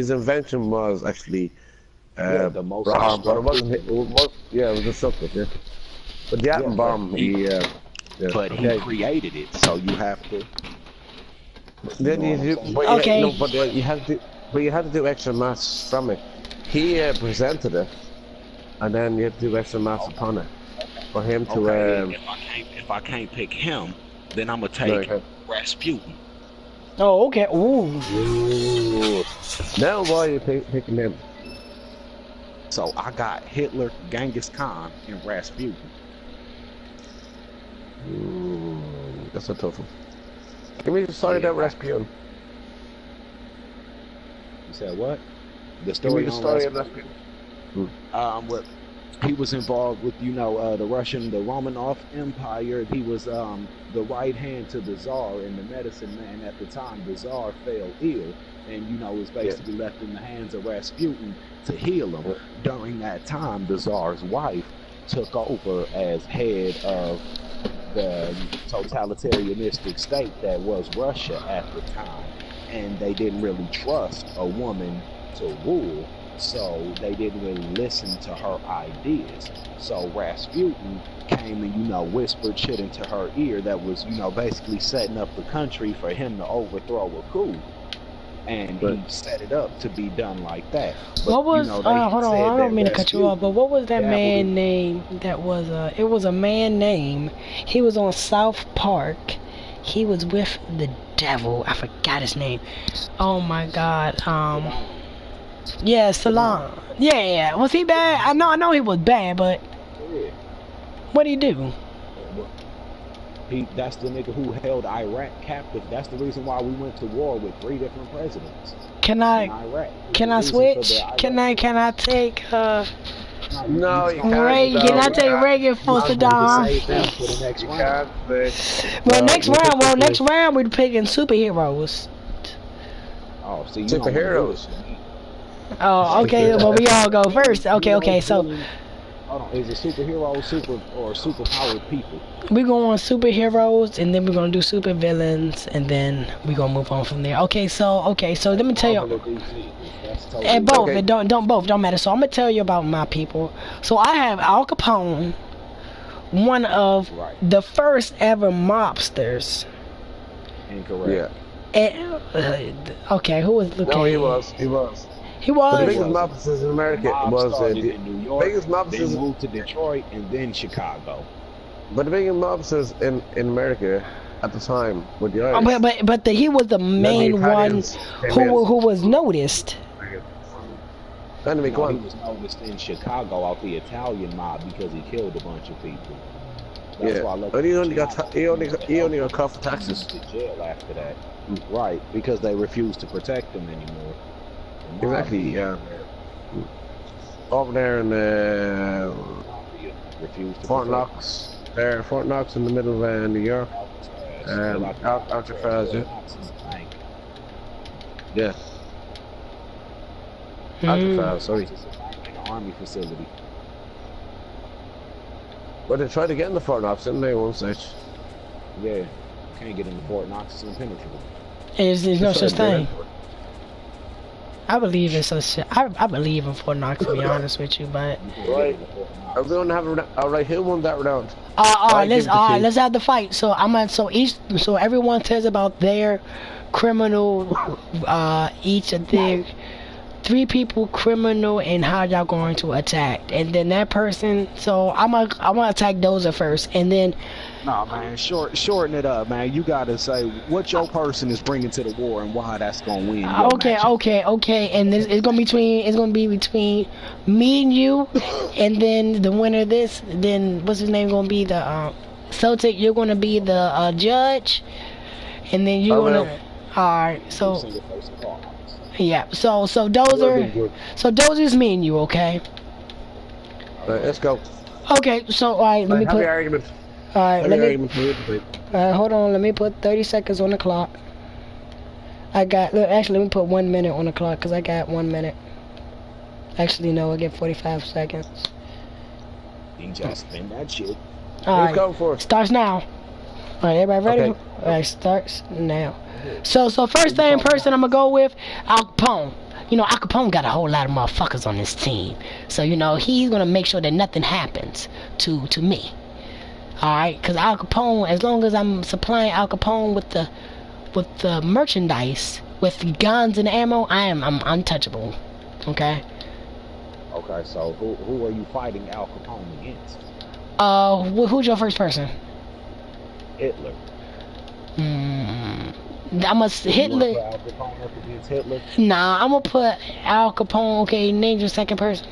invention was actually the most bomb, but it wasn't. It was destructive. Yeah, but the atom bomb, but he created it, so you have to. Then you had to do extra maths from it. He presented it, and then you had to do extra maths upon it for him to. If I can't pick him, then I'm gonna take Rasputin. Oh, okay. Ooh. Now why are you picking him? So I got Hitler, Genghis Khan, and Rasputin. That's a tough one. Give me the story about Rasputin. You said what? The Give me story the on story of Rasputin. Rasputin. He was involved with, the Romanov Empire. He was the right hand to the Tsar and the medicine man at the time. The Tsar fell ill and, was basically left in the hands of Rasputin to heal him. During that time, the Tsar's wife took over as head of the totalitarianistic state that was Russia at the time. And they didn't really trust a woman to rule. So they didn't really listen to her ideas. So Rasputin came and, whispered shit into her ear that was, basically setting up the country for him to overthrow a coup. And he set it up to be done like that. But, what was, hold on, I don't mean to cut you off, but what was that man name that was, it was a man name. He was on South Park. He was with the devil. I forgot his name. Oh my God. Yeah, Salam. Yeah. Was he bad? I know he was bad, but what did he do? That's the nigga who held Iraq captive. That's the reason why we went to war with 3 different presidents. Can I switch? Can I take No, you can't. Reagan? Can I take Reagan for Saddam? Next round we're picking superheroes. Oh, see, superheroes. Oh, okay, but we all go first. Okay, so hold on, is it superheroes, superpowered people? We go on superheroes, and then we're gonna do super villains, and then we gonna move on from there. Okay, so let me tell you. And both, it don't matter. So I'm gonna tell you about my people. So I have Al Capone, one of the first ever mobsters. Incorrect. Yeah. Okay, who was? Okay. No, he was. He was. The biggest mobsters in America was in New York. Biggest mobsters then moved to Detroit and then Chicago. But the biggest mobsters in America at the time were the Irish. But he was the main one who was noticed. He was noticed in Chicago out the Italian mob because he killed a bunch of people. That's why but he only got caught for taxes. To jail after that. Right, because they refused to protect him anymore. Exactly, yeah. Over there in Fort Knox, Fort Knox in the middle of New York. Alcatraz, yeah. Alcatraz, sorry. An army facility. But they tried to get in the Fort Knox, didn't they, one stage? Yeah, can't get into Fort Knox, it's impenetrable. There's no such thing. I believe in I believe in Fort Knox, to be honest with you, but. Right. Are we gonna have alright? Who won that round? Let's have the fight. So so everyone says about their criminal, each of their 3 people criminal and how y'all going to attack, and then that person. So I'm gonna attack Dozer first, and then. Nah, man, shorten it up, man. You gotta say what your person is bringing to the war and why that's gonna win. Okay. And it's gonna be between me and you, and then the winner of this. Then what's his name gonna be the Celtic. You're gonna be the judge, and then you're gonna. Alright, so. Yeah, so Dozer's me and you, okay? Let's go. Okay, so alright, let me put. Argument. Alright, hold on, let me put 30 seconds on the clock. Actually, let me put 1 minute on the clock, because I got 1 minute. Actually, no, I get 45 seconds. You just spin that shit. Alright, go for it. Starts now. Alright, everybody ready? Okay. Alright, starts now. So first thing person I'm gonna go with, Al Capone. You know, Al Capone got a whole lot of motherfuckers on this team. So, you know, he's gonna make sure that nothing happens to me. Alright, because Al Capone, as long as I'm supplying Al Capone with the merchandise, with guns and ammo, I'm untouchable. Okay? Okay, so who are you fighting Al Capone against? Who's your first person? Hitler. Hitler. Put Al Capone up against Hitler? Nah, I'm gonna put Al Capone. Okay, name your second person.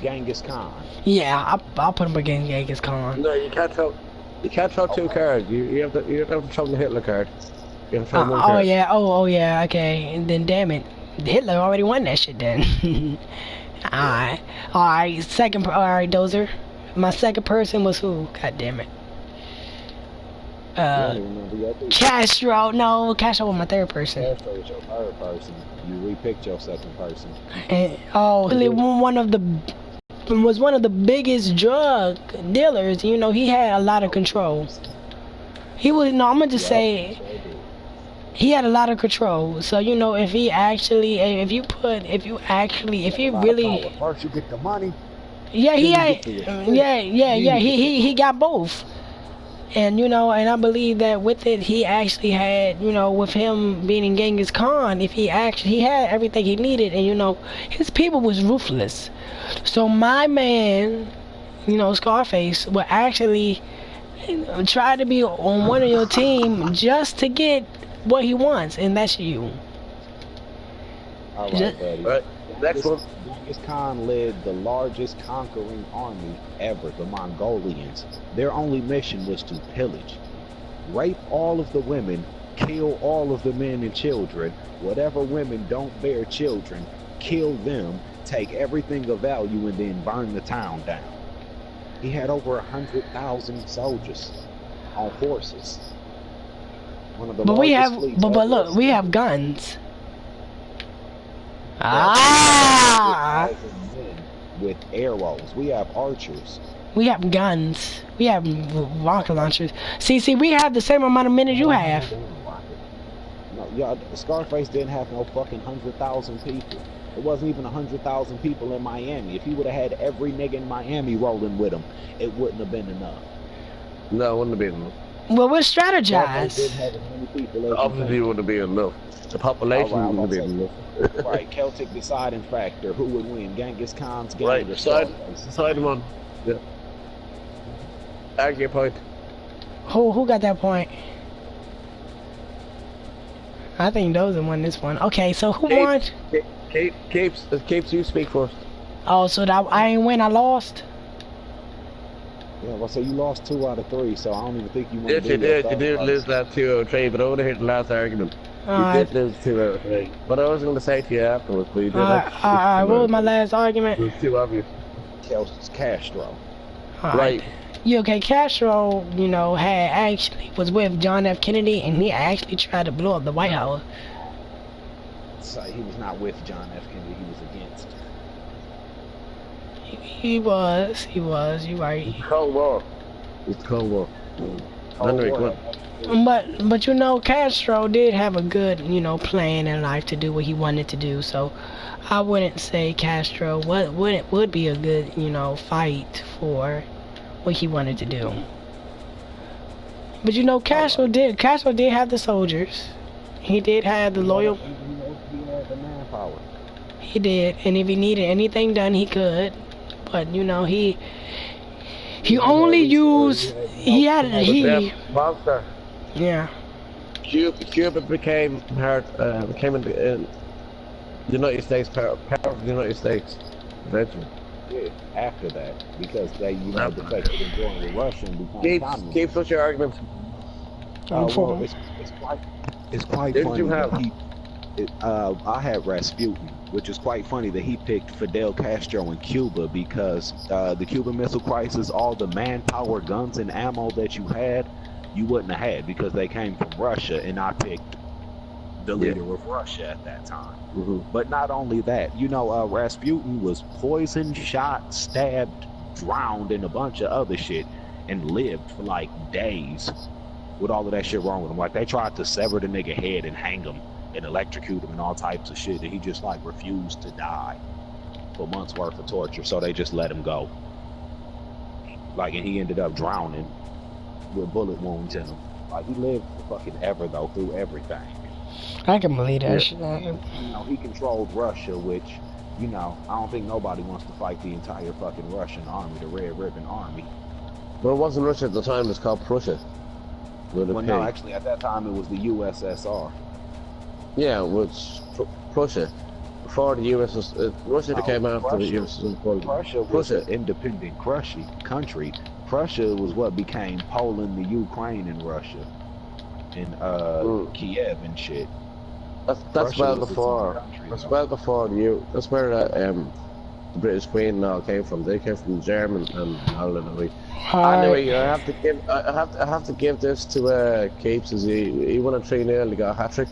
Genghis Khan. Yeah, I'll put him against Genghis Khan. No, you can't throw. You can't throw 2 cards. You have to throw the Hitler card. You have to throw 1 card. Oh yeah. Okay, and then damn it, Hitler already won that shit. Then. Alright, alright, Dozer. My second person was who? God damn it. Castro. No, Castro was my third person. Castro was your third person. You repicked your second person. And, really one of the biggest drug dealers. You know, he had a lot of control. He was I'm gonna just say he had a lot of control. So you know, if you really first you get the money. Yeah, he got both. And you know, and I believe that with it, he actually had, you know, with him being in Genghis Khan, he had everything he needed, and you know, his people was ruthless. So my man, you know, Scarface, would actually try to be on one of your team just to get what he wants, and that's you. All right, buddy. Right. Next one. Genghis Khan led the largest conquering army ever, the Mongolians. Their only mission was to pillage, rape all of the women, kill all of the men and children. Whatever women don't bear children, kill them, take everything of value, and then burn the town down. He had over 100,000 soldiers on horses. One of the but look, we have guns. With arrows. We have archers. We have guns. We have rocket launchers. See, we have the same amount of men as you have. No, y'all, Scarface didn't have no fucking 100,000 people. It wasn't even 100,000 people in Miami. If he would have had every nigga in Miami rolling with him, it wouldn't have been enough. No, it wouldn't have been enough. Well, we'll strategize. Obviously, it wouldn't have been enough. The population wouldn't have been enough. Right, Celtic deciding factor. Who would win? Genghis Khan's gang right, or decide one. Yeah. Argue point. Who got that point? I think those won this one. Okay, so who won? Capes, you speak first. Oh, so that I ain't win, I lost? Yeah, well, so you lost 2 out of 3, so I don't even think you won. Yes, you did. You did lose that 2 out of 3, but I would have hit the last argument. You did lose 2 out of 3. But I was going to say to you afterwards, but you did. Alright, what was my last argument? It was too obvious. Castro. Right. Yeah, okay, Castro, you know, was with John F. Kennedy, and he actually tried to blow up the White House. So he was not with John F. Kennedy, he was against. He was, you're right. It's Cold War. It's Cold War. But you know, Castro did have a good, you know, plan in life to do what he wanted to do, so I wouldn't say Castro would be a good, you know, fight for what he wanted to do. But you know, Castro did have the soldiers. He did have the loyal. He had the manpower. He did, and if he needed anything done, he could. But you know, he only used he Monster. yeah. Cuba became in the United States part of the United States eventually. Yeah, after that, because they, defected and joined with Russia and became communists. Keep such your arguments. Well, it's quite Didn't funny you have? that I had Rasputin, which is quite funny that he picked Fidel Castro in Cuba because the Cuban Missile Crisis, all the manpower, guns, and ammo that you had, you wouldn't have had because they came from Russia, and I picked the leader of Russia at that time. But not only that, Rasputin was poisoned, shot, stabbed, drowned, and a bunch of other shit, and lived for like days with all of that shit wrong with him. Like, they tried to sever the nigga head and hang him and electrocute him and all types of shit, and he just like refused to die for months worth of torture, so they just let him go. Like, and he ended up drowning with bullet wounds in him. Like, he lived for fucking ever though, through everything. I can believe that shit. He controlled Russia, which, I don't think nobody wants to fight the entire fucking Russian army, the Red Ribbon Army. But it wasn't Russia at the time, it was called Prussia. Well, no, actually, at that time it was the USSR. Yeah, which Prussia. Before the USSR, Russia came after the USSR. Prussia was an independent country. Prussia was what became Poland, the Ukraine, and Russia. And Kiev and shit. That's well before. That's well before that's where the British Queen and all came from. They came from German and all of it. Anyway, I have to give this to Capes as he won a 3-0. He got a hat-trick.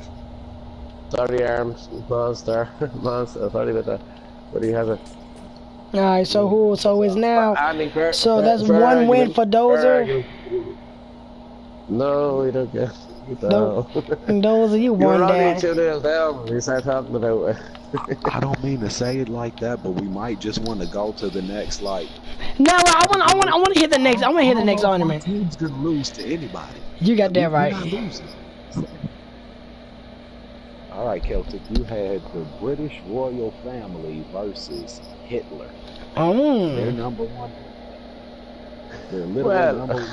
Sorry, Arms, monster, sorry about that, but he has it. Alright, so it's now, so that's one win for Dozer. No, we don't get. No. Dozer, you won that. You're only 2-0 down. We start talking about it. I don't mean to say it like that, but we might just want to go to the next, like. No, I want to hit the next. I want to hit the next ornament. Teams could lose to anybody. You got that right. We're not losing. All right, Celtic, you had the British royal family versus Hitler. They're number one. They're literally number one.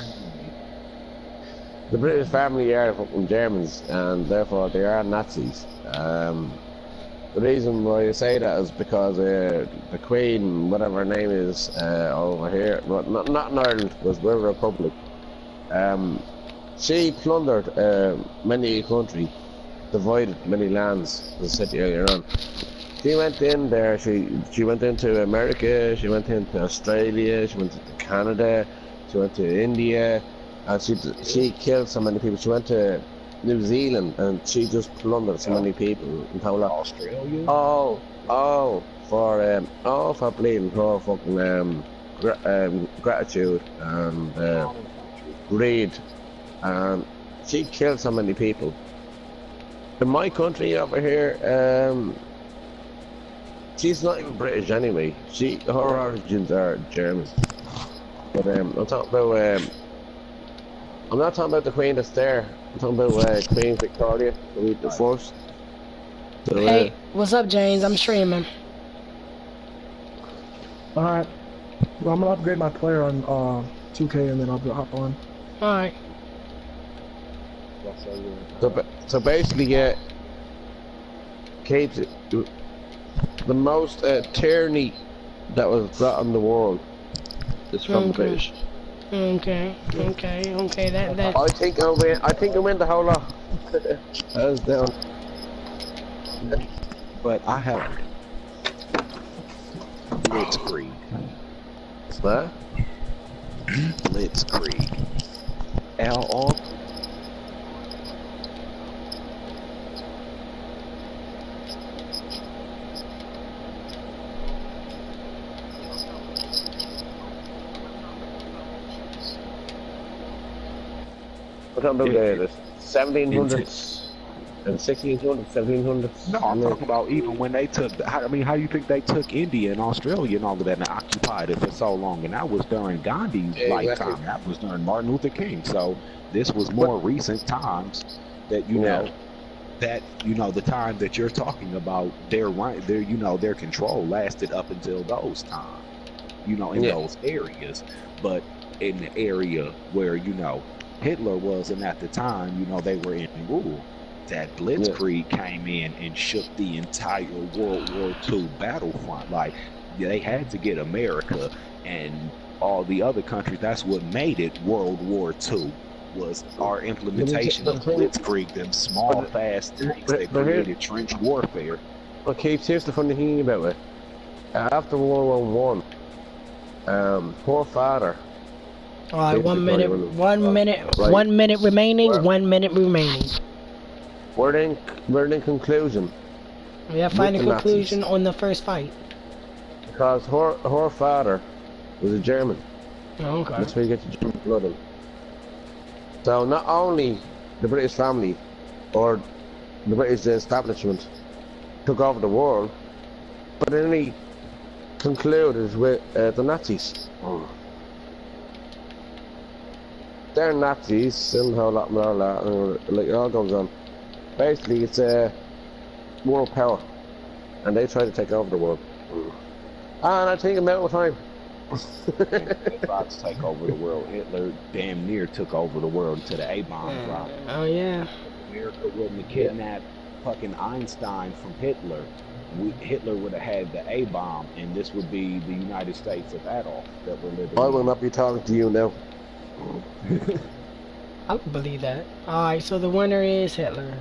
The British family are fucking Germans, and therefore they are Nazis. The reason why I say that is because the Queen, whatever her name is, over here, not in Ireland, because we're a republic. She plundered many countries, divided many lands, as I said earlier on. She went in there. She went into America. She went into Australia. She went into Canada. She went to India, and she killed so many people. She went to New Zealand, and she just plundered so many people in total. Australia? For bleeding her fucking gratitude and greed, and she killed so many people. In my country over here, she's not even British anyway. Her origins are German. But I'm talking about I'm not talking about the Queen that's there. I'm talking about Queen Victoria, the first. So, hey, what's up, James? I'm streaming. Alright. Well, I'm gonna upgrade my player on 2K and then I'll hop on. Alright. So basically, Kate, the most tyranny that was brought in the world is from the British. Okay. That. I think I win the whole lot. Hands down. But I have Blitzkrieg. What? Blitzkrieg. L-R. What about the 1700s and 1600s, 1700s? No, I'm talking about even when they took. How you think they took India and Australia and all of that and occupied it for so long? And that was during Gandhi's lifetime. That was during Martin Luther King. So this was more recent times that that, you know, the time that you're talking about, their control lasted up until those times, you know, in those areas. But in the area where, you know, Hitler wasn't at the time, you know, they were in rule. That blitzkrieg came in and shook the entire World War II battlefront. Like, they had to get America and all the other countries. That's what made it World War II, was our implementation of blitzkrieg, them small, fast tanks. They created trench warfare. Okay, here's the funny thing about it. After World War One, poor father. All right, 1 minute, 1 minute, right. 1 minute remaining. 1 minute remaining. We're in conclusion. We have final conclusion Nazis. On the first fight. Because her father was a German. Oh, okay. That's where you get the German blood in. So not only the British family or the British establishment took over the world, but then he concluded with the Nazis. They're Nazis and a whole lot more like it all goes on. Basically, it's a world power, and they try to take over the world. And I think about time. They tried to take over the world. Hitler damn near took over the world until the A-bomb dropped. Oh yeah. America wouldn't have kidnapped fucking Einstein from Hitler. Hitler would have had the A-bomb, and this would be the United States of Adolf that we're living I will not be talking to you now. I don't believe that. Alright, so the winner is Hitler.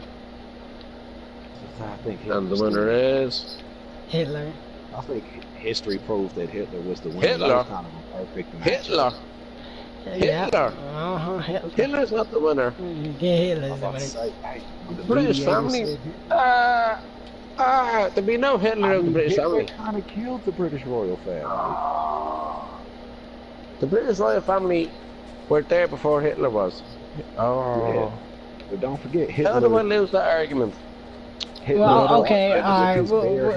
I think and the winner is Hitler. I think history proves that Hitler was the winner. Hitler. Kind of a perfect match. Hitler. Yeah. Hitler. Hitler. Hitler's not the winner. Yeah, Hitler's the winner. The British family. There'd be no Hitler in the British family. Hitler kind of killed the British royal family. The British royal family were there before Hitler was. Yeah. But don't forget, Hitler. How do I lose that argument? Hitler, well, okay, alright.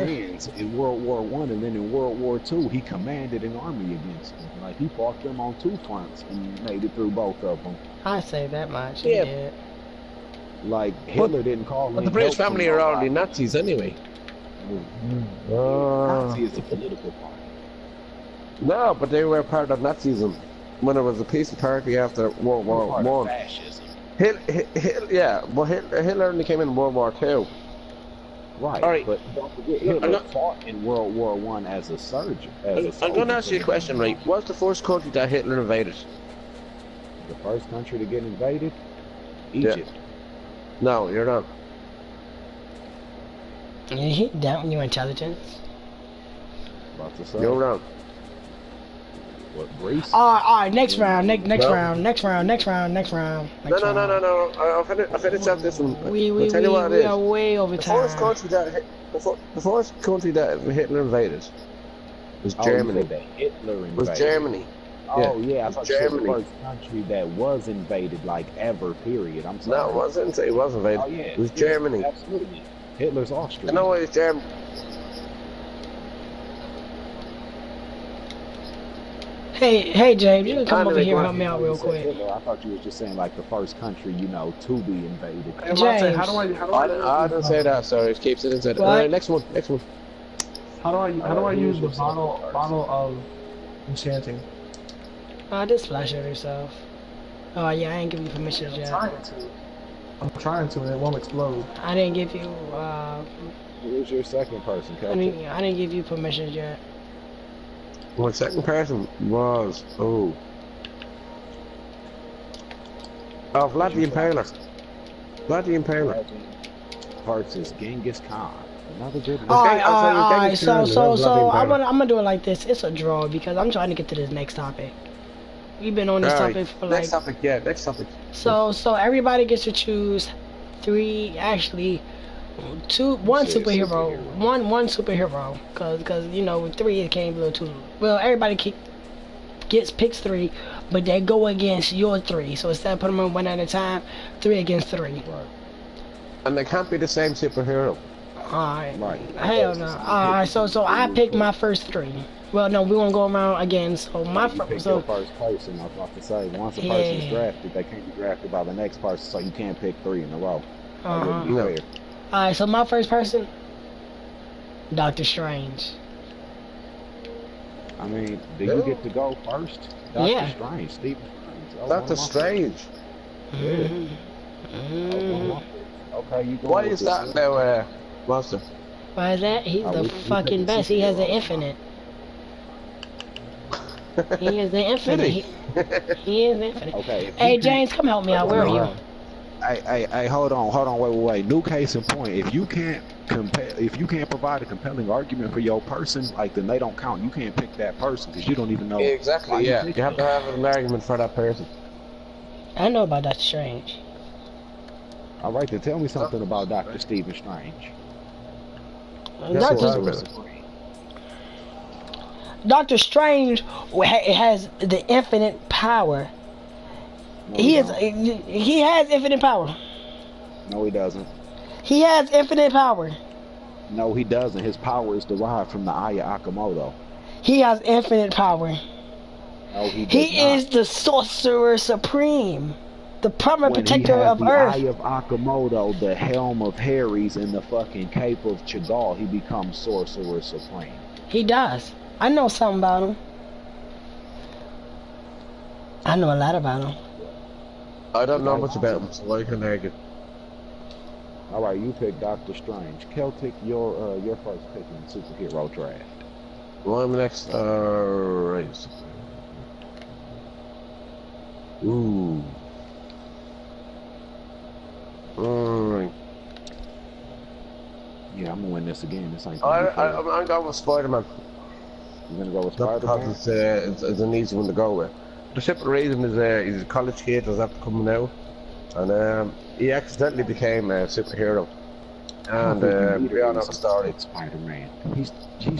Hands in World War I, and then in World War II, he commanded an army against them. Like, he fought them on 2 fronts and made it through both of them. I say that much. Yeah. Yeah. Like, Hitler didn't call them. But the British family are already Nazis anyway. Nazi is a political party. No, but they were part of Nazism when it was a peace party after World War One. Fascism. Hitler only came in World War II. Right. All right, but don't forget, Hitler fought in World War I as a surgeon. I'm going to ask you a question, right? What's the first country that Hitler invaded? The first country to get invaded? Egypt. Yeah. No, you're not. You down your intelligence? About to say. You're wrong. What, Greece? Alright, next round, next round. No. I'll finish up this one. We are way over time. The first country that Hitler invaded was Germany. Hitler invaded. Was Germany. Oh yeah, I thought it was the first country that was invaded, like ever. Period. I'm sorry. No, it wasn't. It was invaded. Oh yeah, it was Germany. Absolutely. Hitler's Austria. I know it was Germany. Hey, James, you can come over here and help me out real quick. I thought you were just saying like the first country, you know, to be invaded. James, I didn't say that. Sorry, it keeps it inside. All right, next one. How do I use the bottle of enchanting? Just flash it yourself. Oh yeah, I ain't giving you permission yet. I'm trying to, and it won't explode. I didn't give you. Who's your second person, Captain? I didn't give you permission yet. My second person was Vlad the Impaler. Vlad the Impaler. Versus Genghis Khan. Another good one. Alright, so I'm gonna do it like this. It's a draw because I'm trying to get to this next topic. We've been on this topic for like. Next topic. So everybody gets to choose 3, actually, 1 superhero, one superhero, cause you know with 3 it came a little too. Well, everybody picks 3, but they go against your 3. So instead of putting them on 1 at a time, 3 against 3. Right. And they can't be the same superhero. Alright. Right. Hell no. Alright, so I picked my first 3. Well, no, we're gonna go around again. So my first. Your first person. I was about to say, once a person is drafted, they can't be drafted by the next person, so you can't pick 3 in a row. Uh-huh. Fair. Alright, so my first person, Doctor Strange. I mean, do you get to go first? Yeah. Doctor Strange, Stephen Strange. Oh, Doctor Strange. Mm-hmm. Mm-hmm. Okay, you go. Why is that now, Monster? Why is that? He's the we fucking picking best. He has the superheroes now. infinite. He is the infinite. Did He is infinite. Okay. If Hey, you can't- James, come help me out. Where are you? Hey, hold on, wait. New case in point. If you can't provide a compelling argument for your person, like then they don't count. You can't pick that person because you don't even know. Exactly, yeah. You have to have an argument for that person. I know about Doctor Strange. All right, then tell me something about Dr. Stephen Strange. Doctor Strange has the infinite power. No, He don't. has infinite power. No, he doesn't. He has infinite power. No, he doesn't. His power is derived from the Eye of Akamoto. He has infinite power. No, he does He not. is the Sorcerer Supreme, the permanent When protector he has of the Earth. Eye of Akamoto, the helm of Harry's, and the fucking cape of Chagall, he becomes Sorcerer Supreme. He does. I know something about him. I know a lot about him. I don't know much about him, so I can argue. All right, you pick Doctor Strange. Celtic, your first pick in the superhero draft. Well, I'm next. Right. Ooh. Alright. Yeah, I'm gonna win this again. This ain't. I'm going with Spider-Man. You're gonna go with Not Spider-Man? because it's an easy one to go with. The simple reason is he's a college kid that's after coming out, and he accidentally became a superhero. And we all know the story. Spider-Man. He's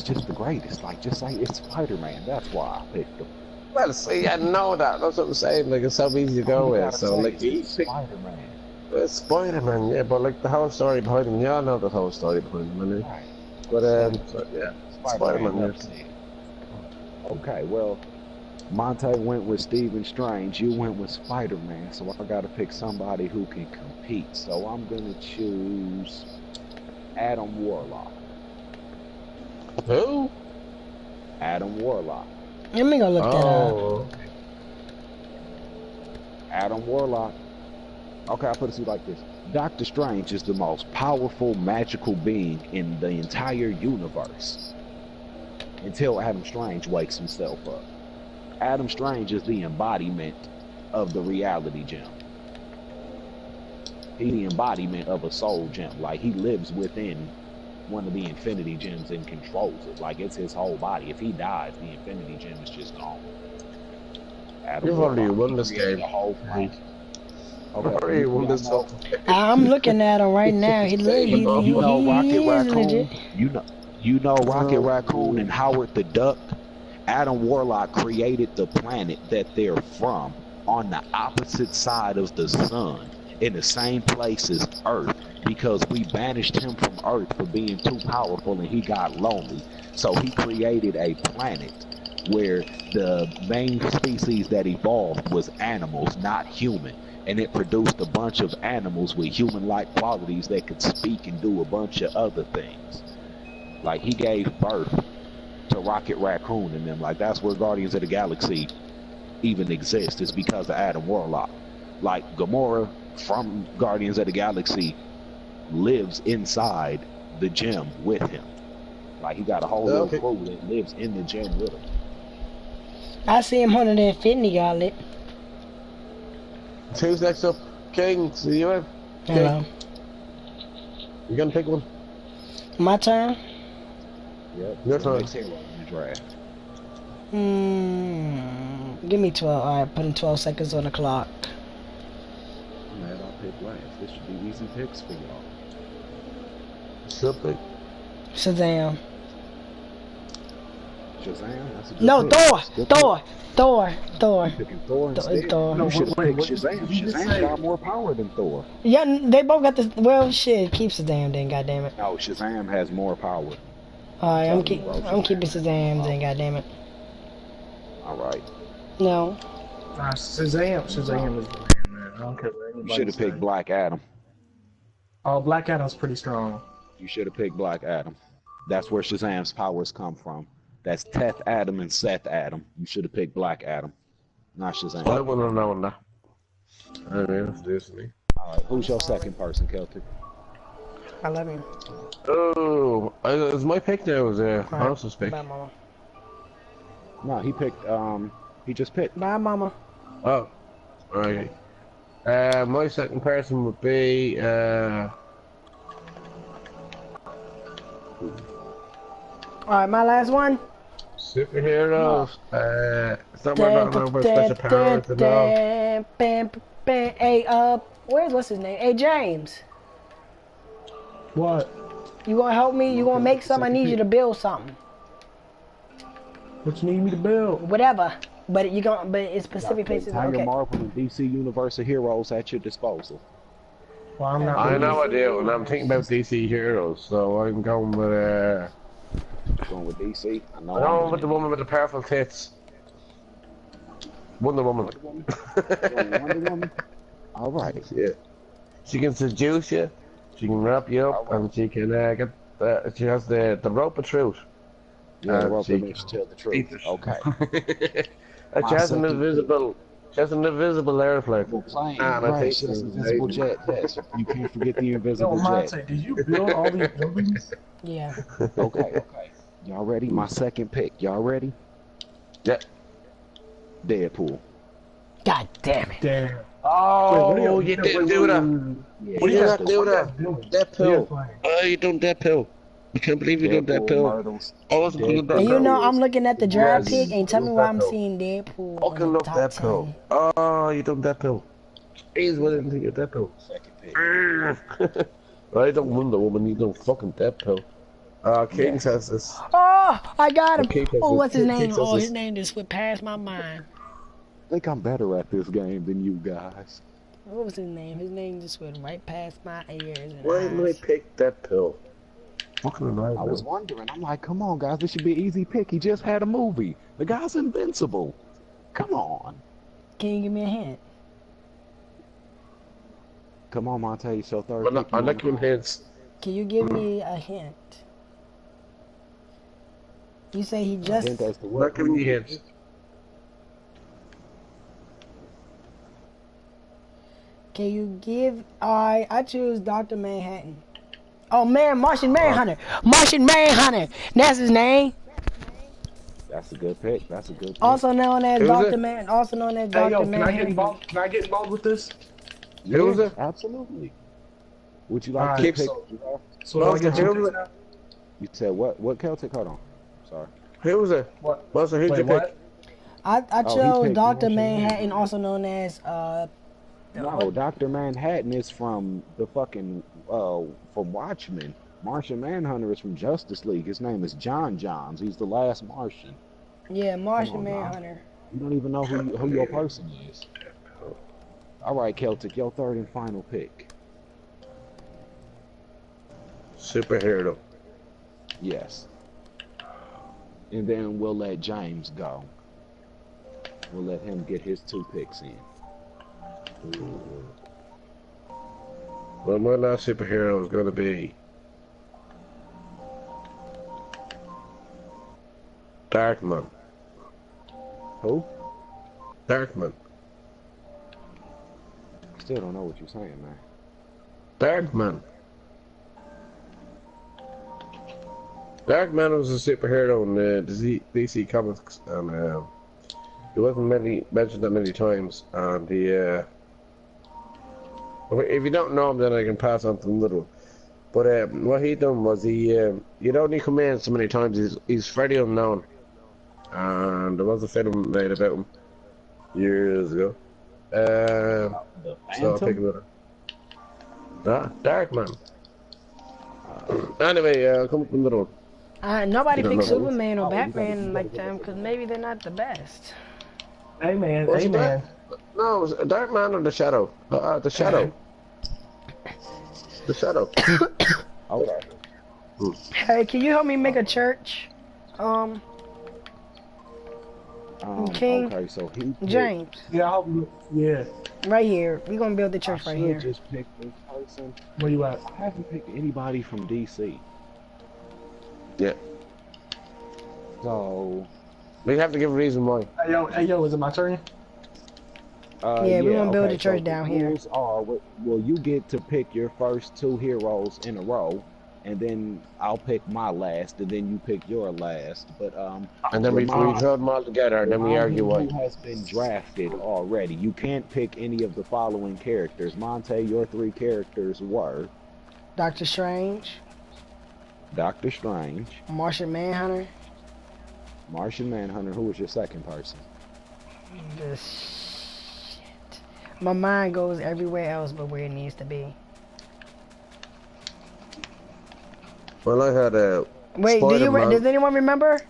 just the greatest. Like, just say it's Spider-Man. That's why I picked him. Well, see, I know that. That's what I'm saying. Like, it's so easy to go with. So, like, Spider-Man. It's Spider-Man, yeah, but like the whole story behind him, y'all know the whole story behind him, anyway. Right. But yeah, Spider-Man. Okay, well, Monte went with Stephen Strange. You went with Spider-Man, so I got to pick somebody who can compete. So I'm gonna choose Adam Warlock. Who? Adam Warlock. Let me go look that up. Adam Warlock. Okay, I'll put it to you like this. Doctor Strange is the most powerful magical being in the entire universe. Until Adam Strange wakes himself up. Adam Strange is the embodiment of the reality gem. He's the embodiment of a soul gem. Like, he lives within one of the infinity gems and controls it. Like, it's his whole body. If he dies, the infinity gem is just gone. You've already won this game. The whole fight. Okay, I'm looking at him right now. He Rocket Raccoon. legit. You know Rocket Raccoon and Howard the Duck. Adam Warlock created the planet that they're from on the opposite side of the sun, in the same place as Earth, because we banished him from Earth for being too powerful and he got lonely. So he created a planet where the main species that evolved was animals, not human. And it produced a bunch of animals with human-like qualities that could speak and do a bunch of other things. Like, he gave birth to Rocket Raccoon and them. Like, that's where Guardians of the Galaxy even exists, is because of Adam Warlock. Like, Gamora from Guardians of the Galaxy lives inside the gem with him. Like, he got a whole little crew that lives in the gem with him. I see him under the Infinity Gauntlet. Who's next up? King, see you in? Hello. You gonna pick one? My turn? Yep. Your turn. Next hero in the draft. Give me 12. Alright, putting 12 seconds on the clock. I'm mad I'll pick last. This should be easy picks for y'all. Should be. Shazam. Shazam? That's a good No, pick. Thor. You picking Thor instead? Thor. No, you should have wait, picked what Shazam. did you just Shazam's say? got more power than Thor. Yeah, they both got this. Well, shit, keep Shazam then, goddammit. No, Shazam has more power. Alright, I'm keeping Shazam then, goddammit. Alright. No. Shazam is the man, man. I don't care what You anybody should have picked says. Black Adam. Oh, Black Adam's pretty strong. You should have picked Black Adam. That's where Shazam's powers come from. That's Teth Adam and Seth Adam. You should have picked Black Adam, not Shazam. I wouldn't have known that. I mean, it's Disney. All right, who's your second person, Celtic? I love him. Oh, it's my pick now. Was Honest's pick. Bye, mama. No, he picked. He just picked. Bye, mama. Oh, okay. My second person would be Alright, my last one. superheroes. It's not about special powers and all. Hey, what's his name? Hey, James. What? You gonna help me? You gonna make something? I need you to build something. What you need me to build? Whatever. But it's specific places. Entire Okay. Marvel and DC Universe of heroes at your disposal. Well, I'm not. I know I do, and I'm thinking about DC heroes, so I'm going with Going with DC. I know. I'm going with the woman with the powerful tits. Wonder Woman. Wonder Woman. All right. Yeah. She can seduce you. She can wrap you up, and she can get. She has the rope of truth. Yeah, the rope she makes you tell the truth. Okay. And she has an invisible. She has an invisible airplane. Plane. And I Right, think she has an invisible jet. Yes, you can't forget the invisible Yo, jet. Monte, did you build all these buildings? Yeah. Okay. Y'all ready? My second pick. Y'all ready? Yeah. Deadpool. God damn it. Damn. Oh, you didn't do that. Yeah, What do You you didn't guys do do? that. Deadpool. Oh, you done Deadpool. I can't believe you done Deadpool. Myrtles. I wasn't going to And you Deadpool. know, I'm looking at the draft Yes. pick and tell me why I'm Deadpool. seeing Deadpool. Fucking on the love top Deadpool. 10. Oh, you done Deadpool. Jeez, what didn't think of Deadpool? Second pick. I don't Wonder Woman, you don't fucking Deadpool. King says this. Oh, I got him. Okay, Oh, what's his okay, name? so Oh, this- his name just went past my mind. I think I'm better at this game than you guys. What was his name? His name just went right past my ears and Why didn't I eyes. pick Deadpool? Fucking annoying. I was wondering. I'm like, come on, guys. This should be an easy pick. He just had a movie. The guy's invincible. Come on. Can you give me a hint? Come on, Monte. It's your third I'm pick. not giving hints. Can you give me a hint? You say he just. Hint as to I'm what not giving you hints. Can you give? I choose Dr. Manhattan. Oh man, Martian Manhunter. Martian Manhunter. That's his name. That's a good pick. That's a good pick. Also known as Who's Dr. it? Man. Also known as Hey, Dr. yo, can I get Manhattan. involved? Can I get involved with this? Yeah, Who was it? Absolutely. Would you like Alright, to pick? So do I get Who two was picks now? You said what? What Celtic? Hold on. Sorry. Who was it? What? Who's it? Who'd you Wait, pick? what? I he chose picked Dr. Martian Manhattan, also known as No, Dr. Manhattan is from the fucking from Watchmen. Martian Manhunter is from Justice League. His name is John Johns. He's the last Martian. yeah, Martian Come on, now. Manhunter. You don't even know who your person is. All right, Celtic, your third and final pick. Superhero. Yes. And then we'll let James go. We'll let him get his 2 picks in. Well, my last superhero is going to be Darkman. Who? Darkman. Still don't know what you're saying, man. Darkman. Darkman was a superhero in the DC Comics, and he wasn't mentioned that many times. And he, if you don't know him, then I can pass on to the little. But what he done was he'd only come in so many times. He's fairly unknown, and there was a film made about him years ago. The So I'll take Phantom? another. Darkman. Anyway, I'll come up with another one. Nobody You don't picks know. Superman or Oh, you gotta- Batman like them because maybe they're not the best. Hey man, Was hey it man. No, it was Darkman or the Shadow? The Shadow. The Shadow. Okay. Hey, can you help me make a church? King Okay, so he picked. James, Yeah, I hope you. Yeah. right here. We gonna build the I church right should here. just pick this person. Where you at? I haven't picked anybody from DC. Yeah. So, We have to give a reason why. Hey yo, is it my turn? Yeah, we yeah, gonna build the okay. So church the down here. rules are, well, you get to pick your first two heroes in a row, and then I'll pick my last, and then you pick your last. But And then we remind throw them all together, and then we remind argue him why. who has been drafted already. You can't pick any of the following characters. Monte, your three characters were Doctor Strange, Doctor Strange, Martian Manhunter. Martian Manhunter. Who was your second person? Shit. My mind goes everywhere else but where it needs to be. Well, I had a Wait, Spider-Man. does anyone remember?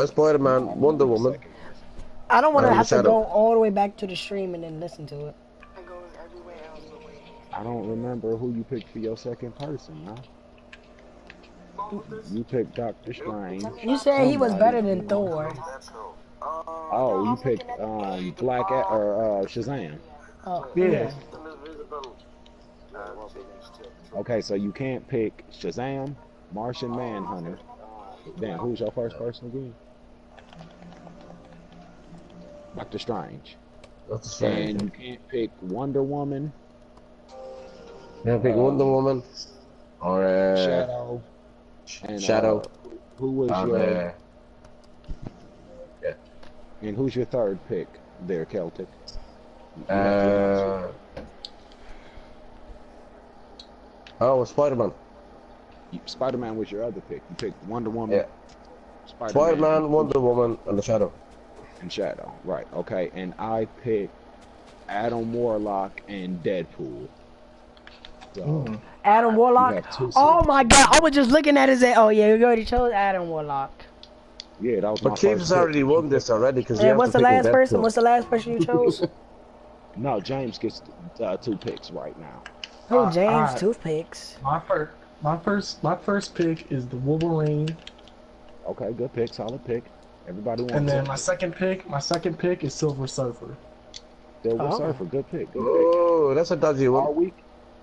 Spider-Man, Wonder Woman, I don't want to And have to Shadow. go all the way back to the stream and then listen to it. I don't remember who you picked for your second person, huh? You picked Doctor Strange. You said he was Somebody better than did. Thor. Oh, you picked Shazam. Oh, Yeah. Okay, so you can't pick Shazam, Martian Manhunter. Damn, who's your first person again? Doctor Strange. That's strange. And you can't pick Wonder Woman, Can I pick Wonder Woman or Shadow, and Shadow? who was And, your yeah. and who's your third pick there, Celtic? Spider-Man. Spider-Man was your other pick. You picked Wonder Woman, Yeah. Spider-Man, Wonder Woman, and the Shadow. and Shadow. Right. Okay. And I picked Adam Warlock and Deadpool. So Adam you Warlock. have two Oh seats. my God! I was just looking at his. Oh yeah, you already chose Adam Warlock. Yeah, that was my But Keith first has pick. already won this already because And what's the last person? What's the last person you chose? No, James gets two picks right now. Who? James alright. Toothpicks. My first pick is the Wolverine, Okay, good pick, solid pick. Everybody wants and then it. my second pick is Silver Surfer. Silver Oh. Surfer, good pick, good pick. Oh, that's a dodgy Are one. we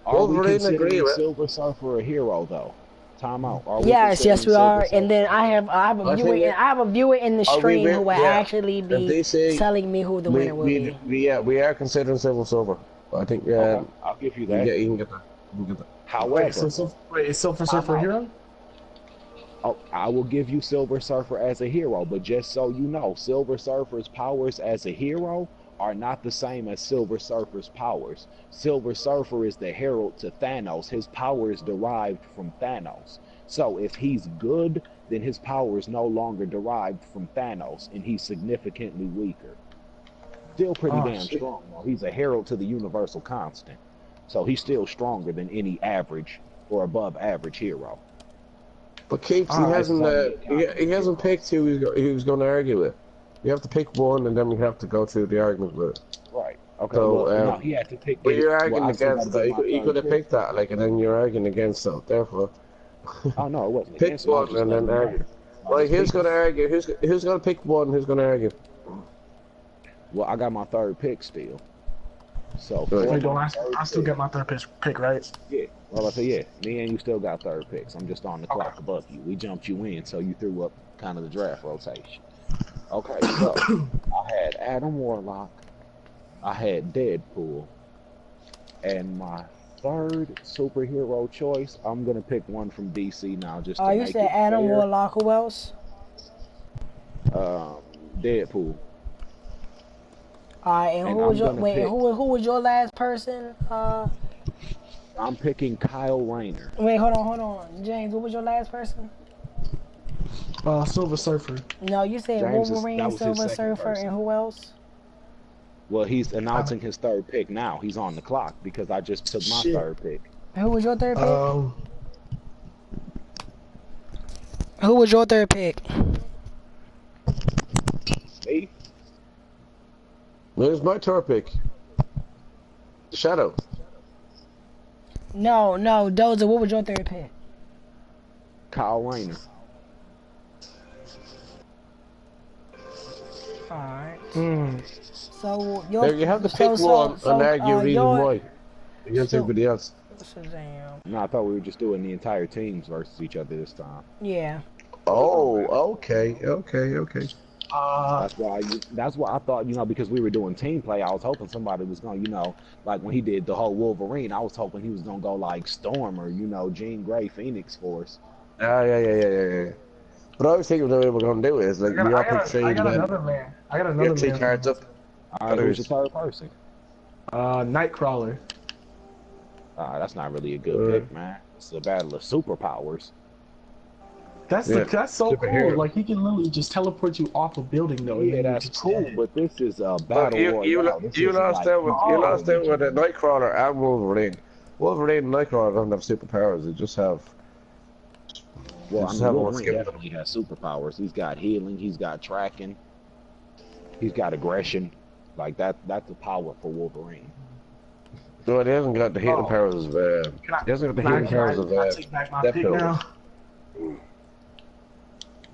Wolverine agree considering with. Silver Surfer a hero though? Time out. Are we Yes, considering we are. Silver And then Surfer? I have I think that- a viewer in the Are we stream re- who will yeah. actually If they be say telling me who the winner will be. we are considering Silver Surfer. I think Okay, I'll give you you that. can get that. You can get that. However, Is Silver Surfer a hero? I will give you Silver Surfer as a hero, but just so you know, Silver Surfer's powers as a hero are not the same as Silver Surfer's powers. Silver Surfer is the herald to Thanos. His power is derived from Thanos. So if he's good, then his power is no longer derived from Thanos, and he's significantly weaker. Still pretty damn strong, though. He's a herald to the universal constant. So he's still stronger than any average or above average hero. But Keith, he hasn't picked who he was going to argue with. You have to pick one, and then we have to go through the argument with it. Right. Okay. So, Well, no, he had to pick. But you're arguing I still against gotta that. get my You could have third picked that, like, and then you're arguing against that. Therefore, pick. Oh no, it wasn't. pick against him. I was one just and then letting him argue. know. Like, who's going to argue? Who's going to pick one? Who's going to argue? Well, I got my third pick still. So. Good. Wait, don't I still get my third pick, right? Yeah. Well, I say yeah. Me and you still got third picks. I'm just on the clock above you. We jumped you in, so you threw up kind of the draft rotation. Okay. So I had Adam Warlock. I had Deadpool, and my third superhero choice, I'm gonna pick one from DC now. Just to You make said it Adam fair. Warlock. Who else? Deadpool. And And who was I'm your gonna pick- who was your last person? I'm picking Kyle Rayner. Wait, hold on. James, what was your last person? Silver Surfer. No, you said James Wolverine, that was his Silver second Surfer, person. and who else? Well, he's announcing his third pick now. He's on the clock because I just took my Shit. third pick. Who was your third pick? Who was your third pick? Me? There's my tour pick. Shadow. No, Dozer, what was your third pick? Kyle Rayner. Alright. Mm. So your There, you have to pick one and argue reason why against everybody else. Shazam. No, I thought we were just doing the entire teams versus each other this time. Yeah. Oh, okay. That's why I thought, because we were doing team play, I was hoping somebody was going to, like when he did the whole Wolverine, I was hoping he was going to go like Storm or, Jean Grey, Phoenix Force. Yeah. But I was thinking the way we're going to do it is like we all pick three. I got another man. I got another man. Get 3 cards up. All right, who's your third person? Nightcrawler. That's not really a good pick, man. It's a battle of superpowers. That's so cool. Like he can literally just teleport you off a building, though. Yeah, that's cool. But this is a battle royale. You lost that with a Nightcrawler and Wolverine. Wolverine and Nightcrawler don't have superpowers. They just have. Well, Wolverine definitely has superpowers. He's got healing. He's got tracking. He's got aggression. Like that's the power for Wolverine. No, he hasn't got the healing powers of. He hasn't got the healing powers of. Take back my pick now.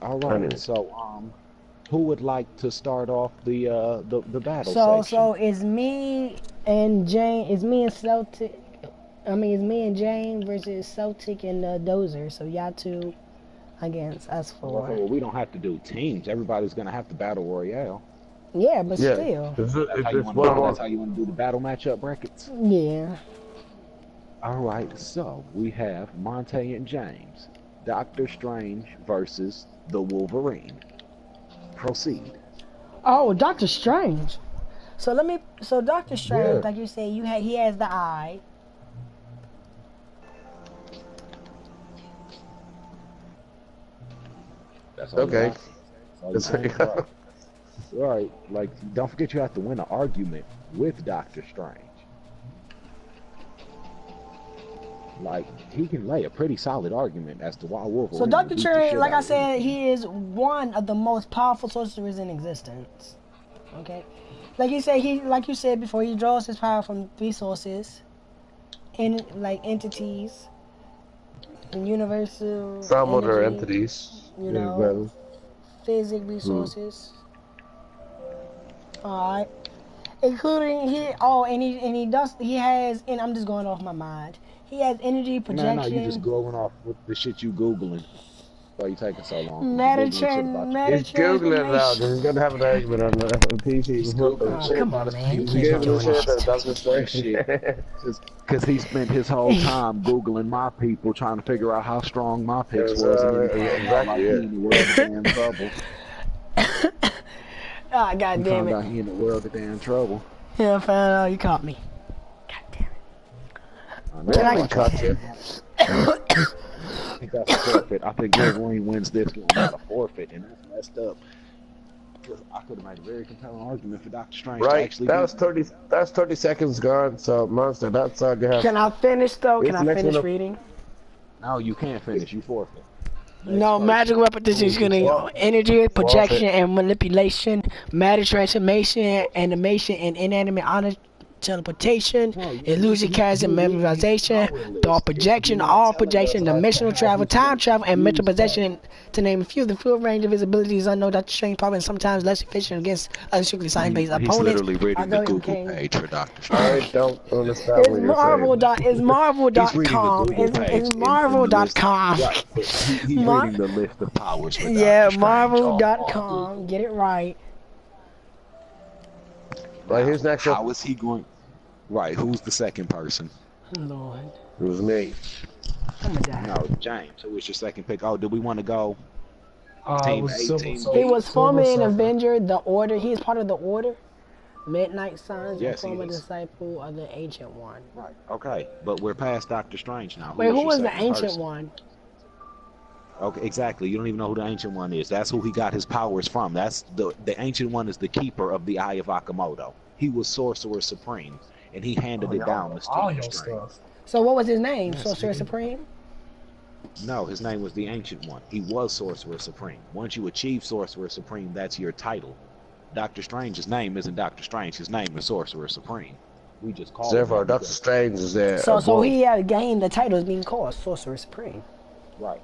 All right. So, who would like to start off the battle section? So it's me and Jane. It's me and Celtic. I mean, it's me and Jane versus Celtic and Dozer. So y'all two against us 4. Well, we don't have to do teams. Everybody's gonna have to battle royale. Yeah, but still. That's how you want to do the battle matchup brackets. Yeah. All right. So we have Monte and James, Doctor Strange versus the Wolverine. Proceed. Oh, Doctor Strange. So Doctor Strange, like you said, he has the eye. That's all okay. Right. Like, don't forget you have to win an argument with Doctor Strange. Like, he can lay a pretty solid argument as to why Wolverine. So Doctor Strange, like I said, he is one of the most powerful sorcerers in existence. Okay, like you said before, he draws his power from 3 sources, entities, and universal. Some energy, other entities. Physic resources. Alright. Including he has, and I'm just going off my mind. He has energy projection. No, you just going off with the shit you Googling. Why you taking so long? He's Googling it now. He's gonna have an argument on the PC. He's Googling come on, man. Because he spent his whole time Googling my people, trying to figure out how strong my picks was. And in the world of damn trouble. Ah, God damn it. He in the world of damn trouble. Yeah, I found out you caught me. God damn it. Can I cut you? I think that's a forfeit. I think Wolverine wins this game without a forfeit, and that's messed up. I could have made a very compelling argument for Doctor Strange. Right, that's 30 seconds gone. So, Monster, that's all you have. Can I finish though? Can I finish reading? No, you can't finish. You forfeit. No, magical repetition is gonna energy, projection, and manipulation, matter transformation, animation, and inanimate honor. Teleportation, illusion, chasm, memorization, thought projection, all projection, dimensional travel, time travel, and mental possession, to name a few. The full range of his abilities unknown. Doctor Strange probably and sometimes less efficient against unstrictly science-based opponents. He's literally reading the Google page for Doctor Strange. I don't understand what you're saying. It's Marvel.com. It's Marvel.com. He's reading the list of powers for yeah, Doctor Marvel.com. Get it right. Right, who's next up? How is he going? Right, who's the second person? Lord. It was me. I'm gonna die. No, James. Who was your second pick? Oh, do we want to go? Team A, Team B? He was formerly an Avenger, the Order. He is part of the Order. Midnight Suns, yes, former disciple of the Ancient One. Right. Okay, but we're past Doctor Strange now. Wait, who was the Ancient One? Okay, exactly. You don't even know who the Ancient One is. That's who he got his powers from. That's the Ancient One is the keeper of the Eye of Agamotto. He was Sorcerer Supreme, and he handed it down to Doctor Strange. So what was his name? Sorcerer Supreme? No, his name was the Ancient One. He was Sorcerer Supreme. Once you achieve Sorcerer Supreme, that's your title. Doctor Strange's name isn't Doctor Strange. His name is Sorcerer Supreme. We just call therefore, Doctor Strange is there. So he had gained the title as being called Sorcerer Supreme. Right.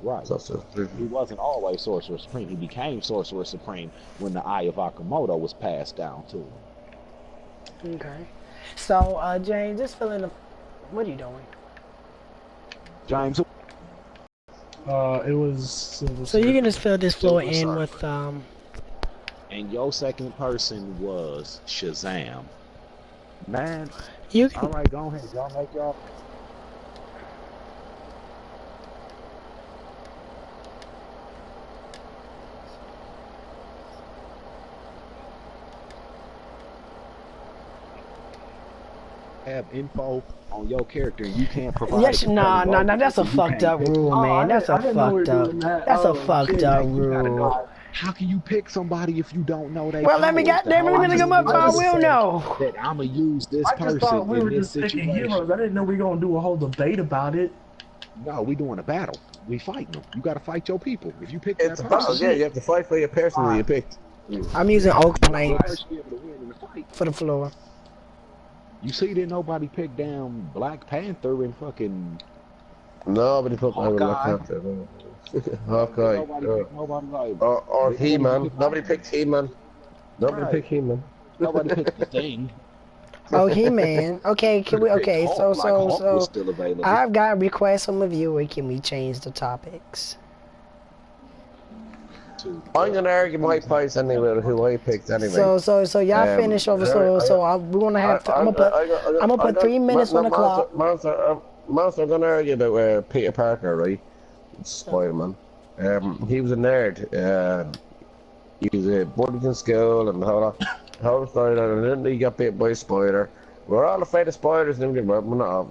Right. Sorcerer Supreme. He wasn't always Sorcerer Supreme. He became Sorcerer Supreme when the Eye of Akamoto was passed down to him. Okay. So, James, just fill in the. What are you doing? James, It was. So you can just fill this floor Silver in Surfer. with And your second person was Shazam. Man, You all can. right, go ahead. Y'all make y'all. Have info on your character, and you can't provide. Yes, it nah, compelling that's a argument, you fucked can't up pick. rule, man. That's a I didn't know we were fucked up. doing that. That's a Oh, fucked shit. up You gotta rule. know. How can you pick somebody if you don't know their Well, let me powers? goddamn it, let me look him up so I will know. That I'ma use this I just thought person we in were this just picking situation. heroes. I didn't know we were gonna do a whole debate about it. No, we doing a battle. We fighting them. You gotta fight your people. If you pick It's that a person, battle, yeah. You have to fight for your person that you picked. I'm using oak the planks person be able to win in the fight. for the floor. You see that nobody picked down Black Panther and fucking Nobody put my Black Hawkeye. Panther. Hawkeye. Nobody picked nobody like Or nobody He-Man. picked Nobody picked He-Man. Nobody Right. picked He-Man. Nobody picked the Thing. Oh, He-Man. Okay, can we? Could've picked Okay, Hulk, like Hulk was so still available. I've got requests from a viewer. Can we change the topics? I'm gonna argue my points anyway, who I picked anyway. So y'all finish over. We wanna have. I'm gonna put 3 minutes on the clock. Monster, I'm gonna argue about Peter Parker, right? Spider-Man. He was a nerd. He was a bullied in school and whole story, and then he got bit by a spider. We're all afraid of spiders and everything, but we're not.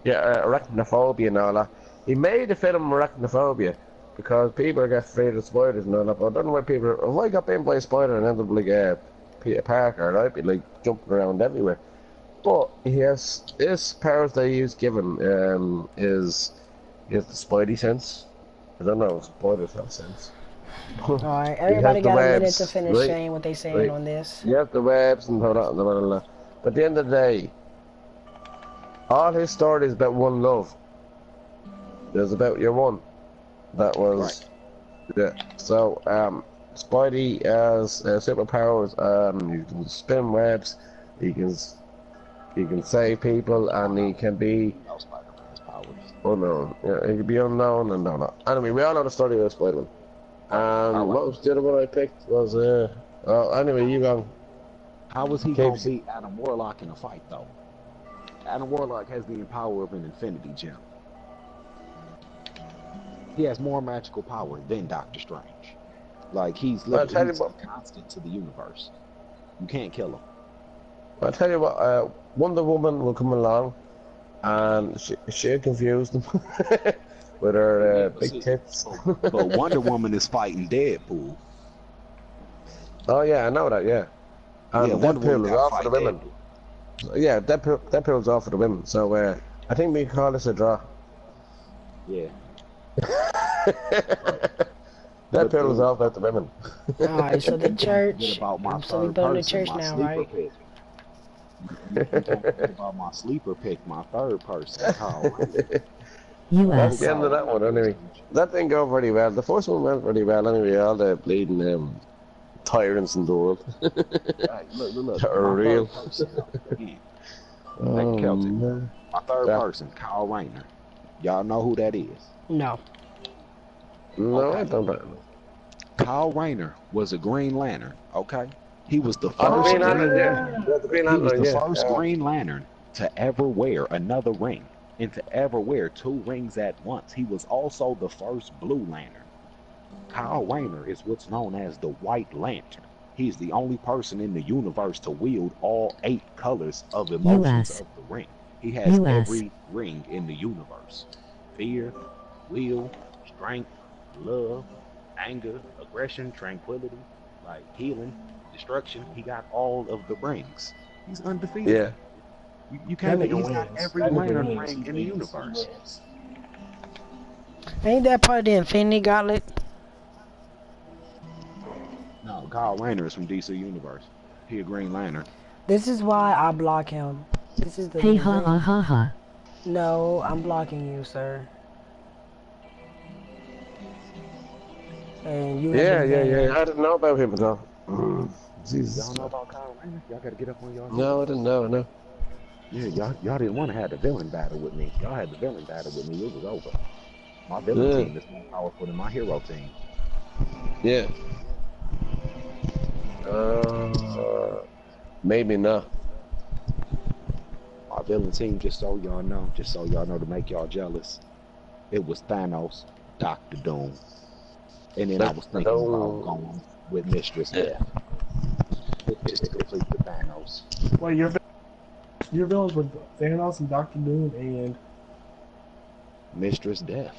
Arachnophobia and all that. He made the film Arachnophobia because people get afraid of spiders and all that. But I don't know why people. If I got bitten by a spider and ended up like Peter Parker, I'd be like jumping around everywhere. But he has his powers that he's given is the spidey sense. I don't know if spiders have sense. Alright, everybody got a minute to finish right, saying what they saying on this. You have the webs and all that and blah, blah, blah. But at the end of the day, all his story is about one love. There's about your one. That was yeah. So Spidey has superpowers. He can spin webs. He can save people, and he can be unknown. Yeah, he can be unknown and all that. Anyway, we all know the story of Spider-Man. What was the other one I picked? Was anyway, you go. How was he gonna beat Adam Warlock in a fight though? Adam Warlock has the power of an Infinity Gem. He has more magical power than Doctor Strange. Like he's constant to the universe. You can't kill him. I'll tell you what. Wonder Woman will come along, and she'll confuse them with her big tits. But Wonder Woman is fighting Deadpool. Oh yeah, I know that. Yeah. And Deadpool is off for the women. Yeah, Deadpool's off for the women. So I think we can call this a draw. Yeah. Deadpool is off at the women. Alright, so the church. About my So we go to church now, right? Pick. You about my sleeper pick, my third person. U.S. The end of that one, anyway. That didn't go very well. The first one went very well, anyway. All the bleeding tyrants in the world. Right, look. Are real. Celtic. My third person, Kyle Rayner. Y'all know who that is? No. No, Okay. I don't know. Kyle Rayner was a Green Lantern, okay? He was the first Green Lantern, Green Lantern to ever wear another ring and to ever wear 2 rings at once. He was also the first Blue Lantern. Kyle Rayner is what's known as the White Lantern. He's the only person in the universe to wield all 8 colors of emotions of the ring. He has every ring in the universe. Fear, will, strength, love, anger, aggression, tranquility, like healing, destruction. He got all of the rings. He's undefeated. Yeah. You can't. He's got every Lantern ring in the universe. Ain't that part of the Infinity Gauntlet? No, Kyle Rayner is from DC Universe. He a Green Lantern. This is why I block him. This is the. Hey ha ha ha ha. No, I'm blocking you, sir. and you have Yeah, been yeah, banned. yeah. I didn't know about him at all. Jesus. Y'all know about Kyle Rayner? Y'all gotta get up on y'all No, I shit. didn't know. No. Yeah, y'all didn't want to have the villain battle with me. Y'all had the villain battle with me. It was over. My villain Yeah. team is more powerful than my hero team. Yeah. Maybe not. My villain team, just so y'all know, to make y'all jealous, it was Thanos, Doctor Doom, and then I was I thinking about don't. going with Mistress Yeah. Death just to complete the Thanos. Well, your villains were Thanos and Doctor Doom and Mistress Death.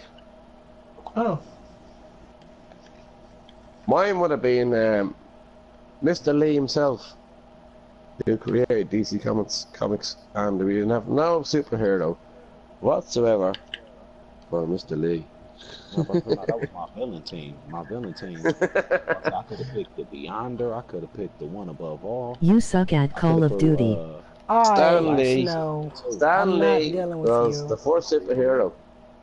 oh, Mine would have been Mr. Lee himself, who created DC Comics, and we didn't have no superhero whatsoever for Mr. Lee. No, that was my villain team. My villain team. I could have picked the Beyonder. I could have picked the one above all. You suck at I Call could have of put Duty. Alright, Stanley. Snow. I'm not Stanley dealing with was you. the first superhero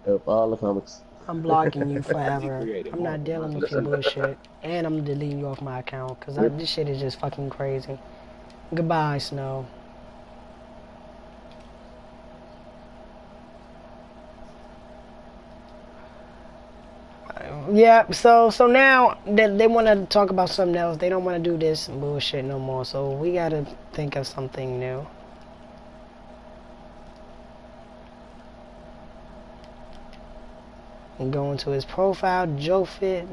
of all the comics. I'm blocking you He forever. created I'm not Marvel, dealing not with your DC. bullshit. And I'm deleting you off my account because this shit is just fucking crazy. Goodbye, Snow. Yeah, so now that they want to talk about something else, they don't want to do this bullshit no more. So we gotta think of something new. And go into his profile, Joseph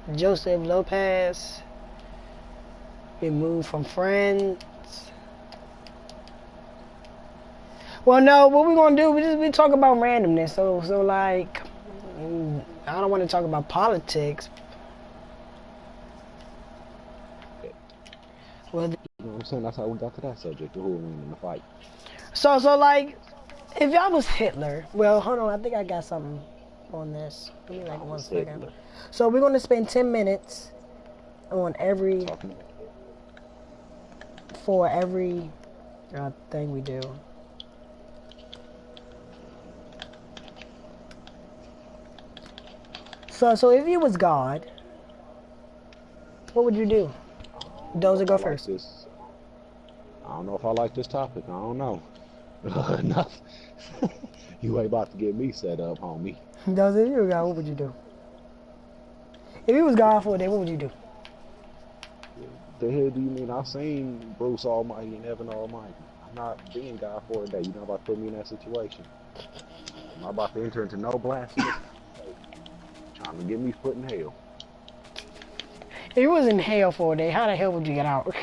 Lopez. Removed from friends. Well, no, what we gonna do? We talk about randomness. So like, I don't want to talk about politics. Well, You know what I'm saying? That's how we got to that subject. Who will win in the fight? so like, if y'all was Hitler, well, hold on, I think I got something on this. Give me like 1 second. Hitler. So we're gonna spend 10 minutes on every thing we do. So if you was God, what would you do? Dozer, go first. I don't know if I like this topic. I don't know. Enough. You ain't about to get me set up, homie. Dozer, if you were God, what would you do? If you was God for a day, what would you do? The hell do you mean? I've seen Bruce Almighty and Evan Almighty. I'm not being God for a day. You're not about to put me in that situation. I'm not about to enter into no blasphemous trying to get me put in hell. If you was in hell for a day, how the hell would you get out?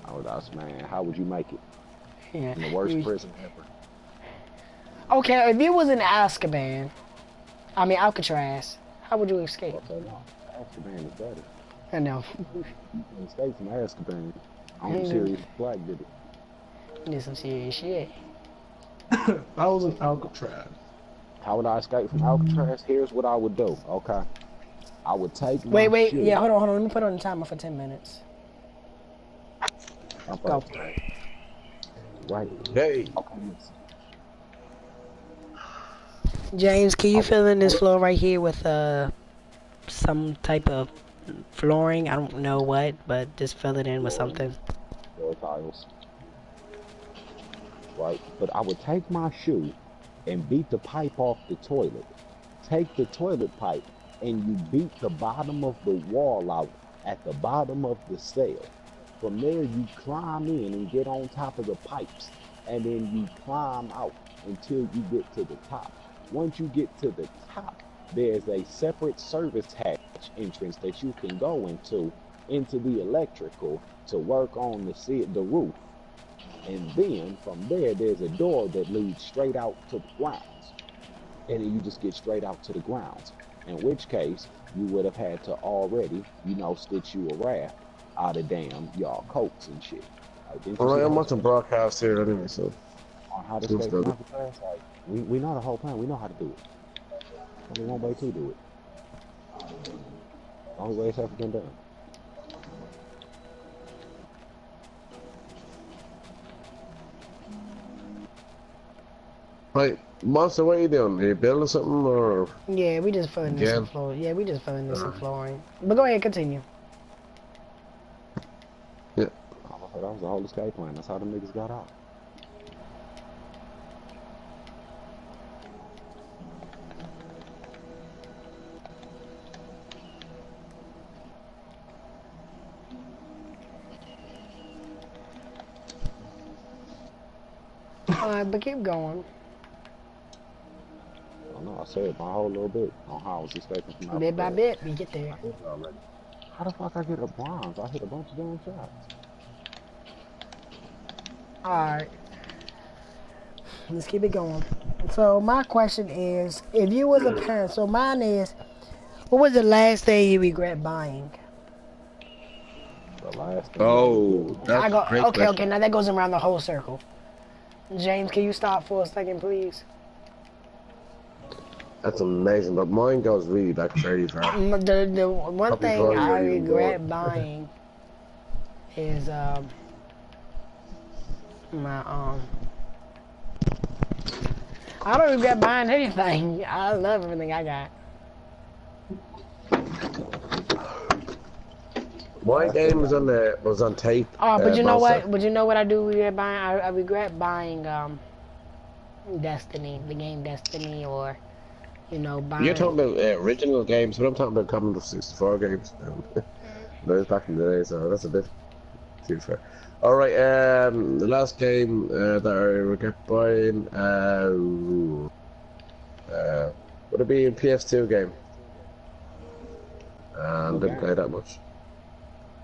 Oh, that's man. How would you make it? Yeah. In the worst prison ever. Okay, if you was in Azkaban, Alcatraz, how would you escape? Okay, no. Azkaban is better. I know. You can escape from Azkaban. Only Sirius Black did it. You did some serious shit. I was in Alcatraz. How would I escape from Alcatraz? Here's what I would do. Okay. I would take my Wait, shoe. yeah, hold on. Let me put on the timer for 10 minutes. Go. Right. Hey. Okay. James, can you fill in this floor right here with some type of flooring? I don't know what, but just fill it in with something. Floor tiles. Right. But I would take my shoe and beat the pipe off the toilet. Take the toilet pipe and you beat the bottom of the wall out at the bottom of the cell. From there, you climb in and get on top of the pipes, and then you climb out until you get to the top. Once you get to the top, there's a separate service hatch entrance that you can go into the electrical to work on the roof. And then from there, there's a door that leads straight out to the grounds. And then you just get straight out to the grounds. In which case, you would have had to already, stitch you a raft out of damn y'all coats and shit. Like, Alright, I'm watching broadcast here anyway, so. on how to escape from Alcatraz, like, we know the whole plan. We know how to do it. Only one way to do it. Only way it's ever been done. Right, Monster, what are you doing? Are you building something or Yeah, we just filling in some again? floor. Yeah, we just filling in some flooring. But go ahead, continue. Yeah. Oh, that was the whole escape plan. That's how the niggas got out. But keep going. I don't know. I said my whole little bit on how I was escaping from Bit by Alphabet. bit, we get there. I did it already. How the fuck I get a bronze? I hit a bunch of damn shots. Alright, let's keep it going. So my question is, if you was a parent, so mine is, what was the last thing you regret buying? The last thing. Oh, I that's go, a great okay, question. now that goes around the whole circle. James, can you stop for a second, please? That's amazing, but mine goes really back very far. The one Probably thing before you I were even regret born. buying is my I don't regret buying anything. I love everything I got. My game was on tape. Oh, but you know Monster. what? But you know what I do regret buying? I regret buying Destiny, the game Destiny, or you know buying. You're talking about original games, but I'm talking about Commodore 64 games. That was back in the day, so that's a bit too fair. All right, the last game that I regret buying would it be a PS2 game? And didn't play that much.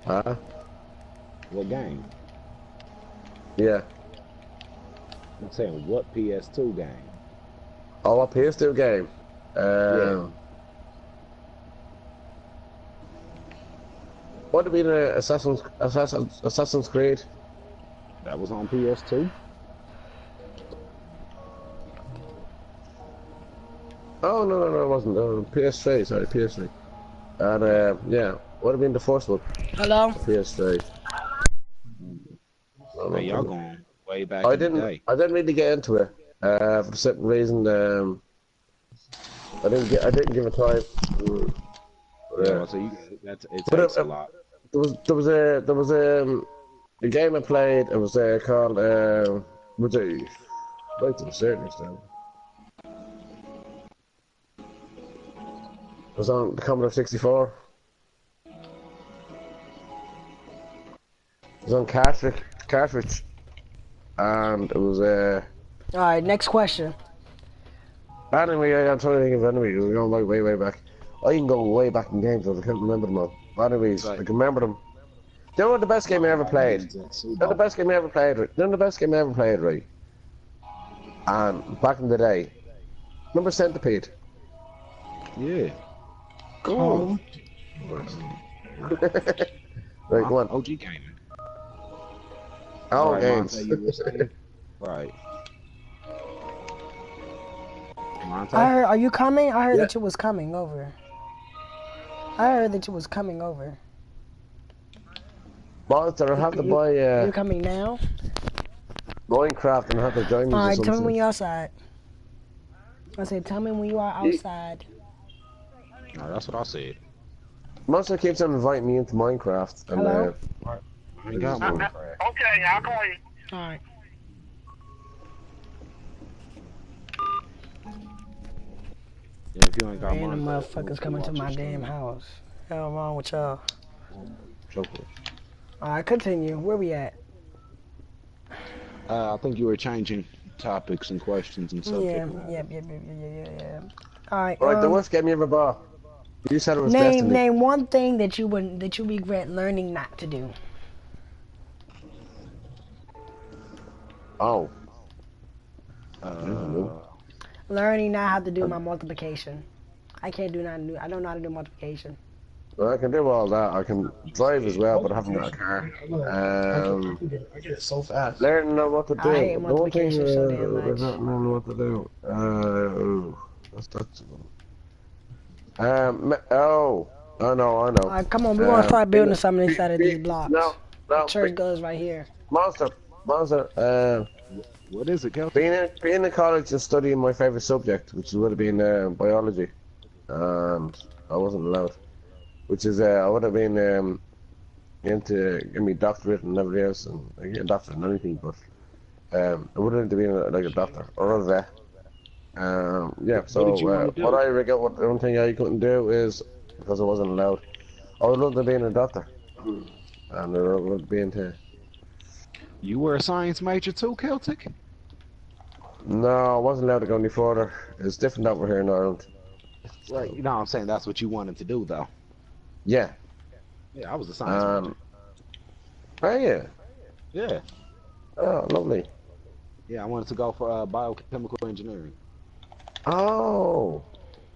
Huh? What game? Yeah. I'm saying what PS2 game? Oh, a PS2 game. Yeah. Would it be the Assassin's Creed? That was on PS2. Oh no, it wasn't. PS3, sorry, PS3. And yeah, would have been the first one. Hello. PS3. Hey, y'all going way back I in the didn't. day. I didn't really get into it. For some reason, I didn't give it time. Yeah, so it But takes a lot. there was a game I played. It was called was it like to a certain extent. It was on the Commodore 64. It was on cartridge, and it was All right, next question. anyway. I'm trying to think of anyway. We're going like way back. I can go way back in games, but I can't remember them all. But anyways, I can remember them. You know what the best game I ever played? You know the best game I ever played, right? You know the best game I ever played, right? And back in the day, remember Centipede? Yeah. Cool. Right, go on. OG gaming. All Right, games. Monte, you were saying? Right. Monte? I heard. Are you coming? I heard Yeah. that you was coming over. I heard that you was coming over. Monster, I have to buy You coming now? Minecraft and I have to join you All or right, tell me something. when you're outside. I said, tell me when you are outside. No, that's what I said. Monster keeps on inviting me into Minecraft. And, Hello? I ain't got Minecraft. Okay, I'll call you. All right. Yeah, if you ain't got Random Minecraft, motherfuckers coming to my damn house. Hell wrong with y'all? Chocolate. All right, continue. Where we at? I think you were changing topics and questions and subject Yeah, matter. yeah. All right. Alright, the worst game you ever bought. You said it was Name Destiny. name one thing that you regret learning not to do. Oh. Learning not how to do my multiplication. I can't do nothing new. I don't know how to do multiplication. Well, I can do all that. I can drive as well, but I haven't got a car. I get it so fast. Learn to know what to do. I hate The one thing, multiplication so damn much. is not knowing what to do. That's oh, I know. All right, come on. We're gonna start building something inside of these blocks. No, Church goes right here. Monster. What is it, Celtic? Being in college and studying my favorite subject, which would have been biology, and I wasn't allowed. Which is I would have been into getting me doctorate and everything else, and I get a doctorate in anything, but I wouldn't have been like a doctor or a vet. Yeah. So did you want to do? what I regret, what the one thing I couldn't do is because I wasn't allowed. I would love to be a doctor, and I would be into. You were a science major too, Celtic? No, I wasn't allowed to go any further. It's different over here in Ireland. Right. You know what I'm saying? That's what you wanted to do, though. Yeah. Yeah, I was a science major. Oh yeah. Yeah. Oh, lovely. Yeah, I wanted to go for biochemical engineering. Oh.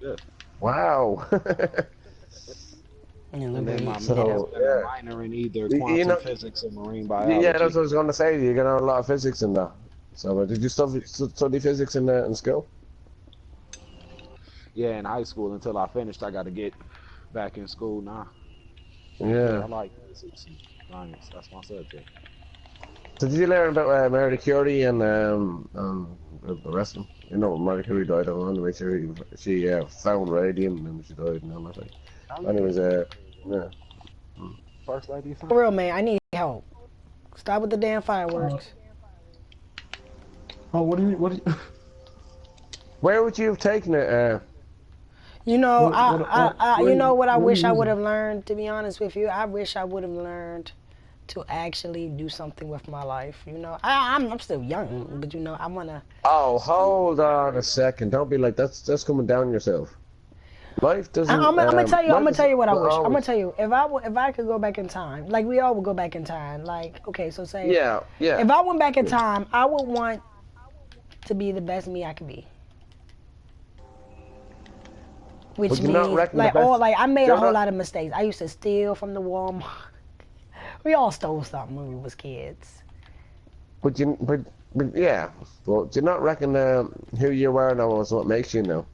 Yeah. Wow. And then my So, minor in either You quantum know- physics or marine biology. yeah, that's what I was going to say. You're gonna have a lot of physics in that. So, did you study physics in school? Yeah, in high school until I finished, I got to get back in school now. Yeah. I like physics and science. That's my subject. So, did you learn about Marie Curie and the rest of them? You know, Marie Curie died. I wanted to make sure she found radium and then she died and all that. Thing. Anyways, yeah. First lady, For real, man, I need help. Stop with the damn fireworks. Oh, what do you? Where would you have taken it? You know, What you know what I are wish you I would using? have learned, to be honest with you? I wish I would have learned to actually do something with my life. You know, I'm still young, but you know, I wanna. Oh, hold on a second. Don't be like that's coming down yourself. Life doesn't. I'm gonna tell you. I'm gonna life tell you what I doesn't wish. I'm gonna always- tell you if I could go back in time, like we all would go back in time. Like, okay, so say Yeah, yeah. if I went back in time, I would want to be the best me I could be. Which Would you not means reckon the like best- I made a you're whole not- lot of mistakes. I used to steal from the Walmart. We all stole something when we was kids. But yeah. Well, do you not reckon who you are now is what makes you know?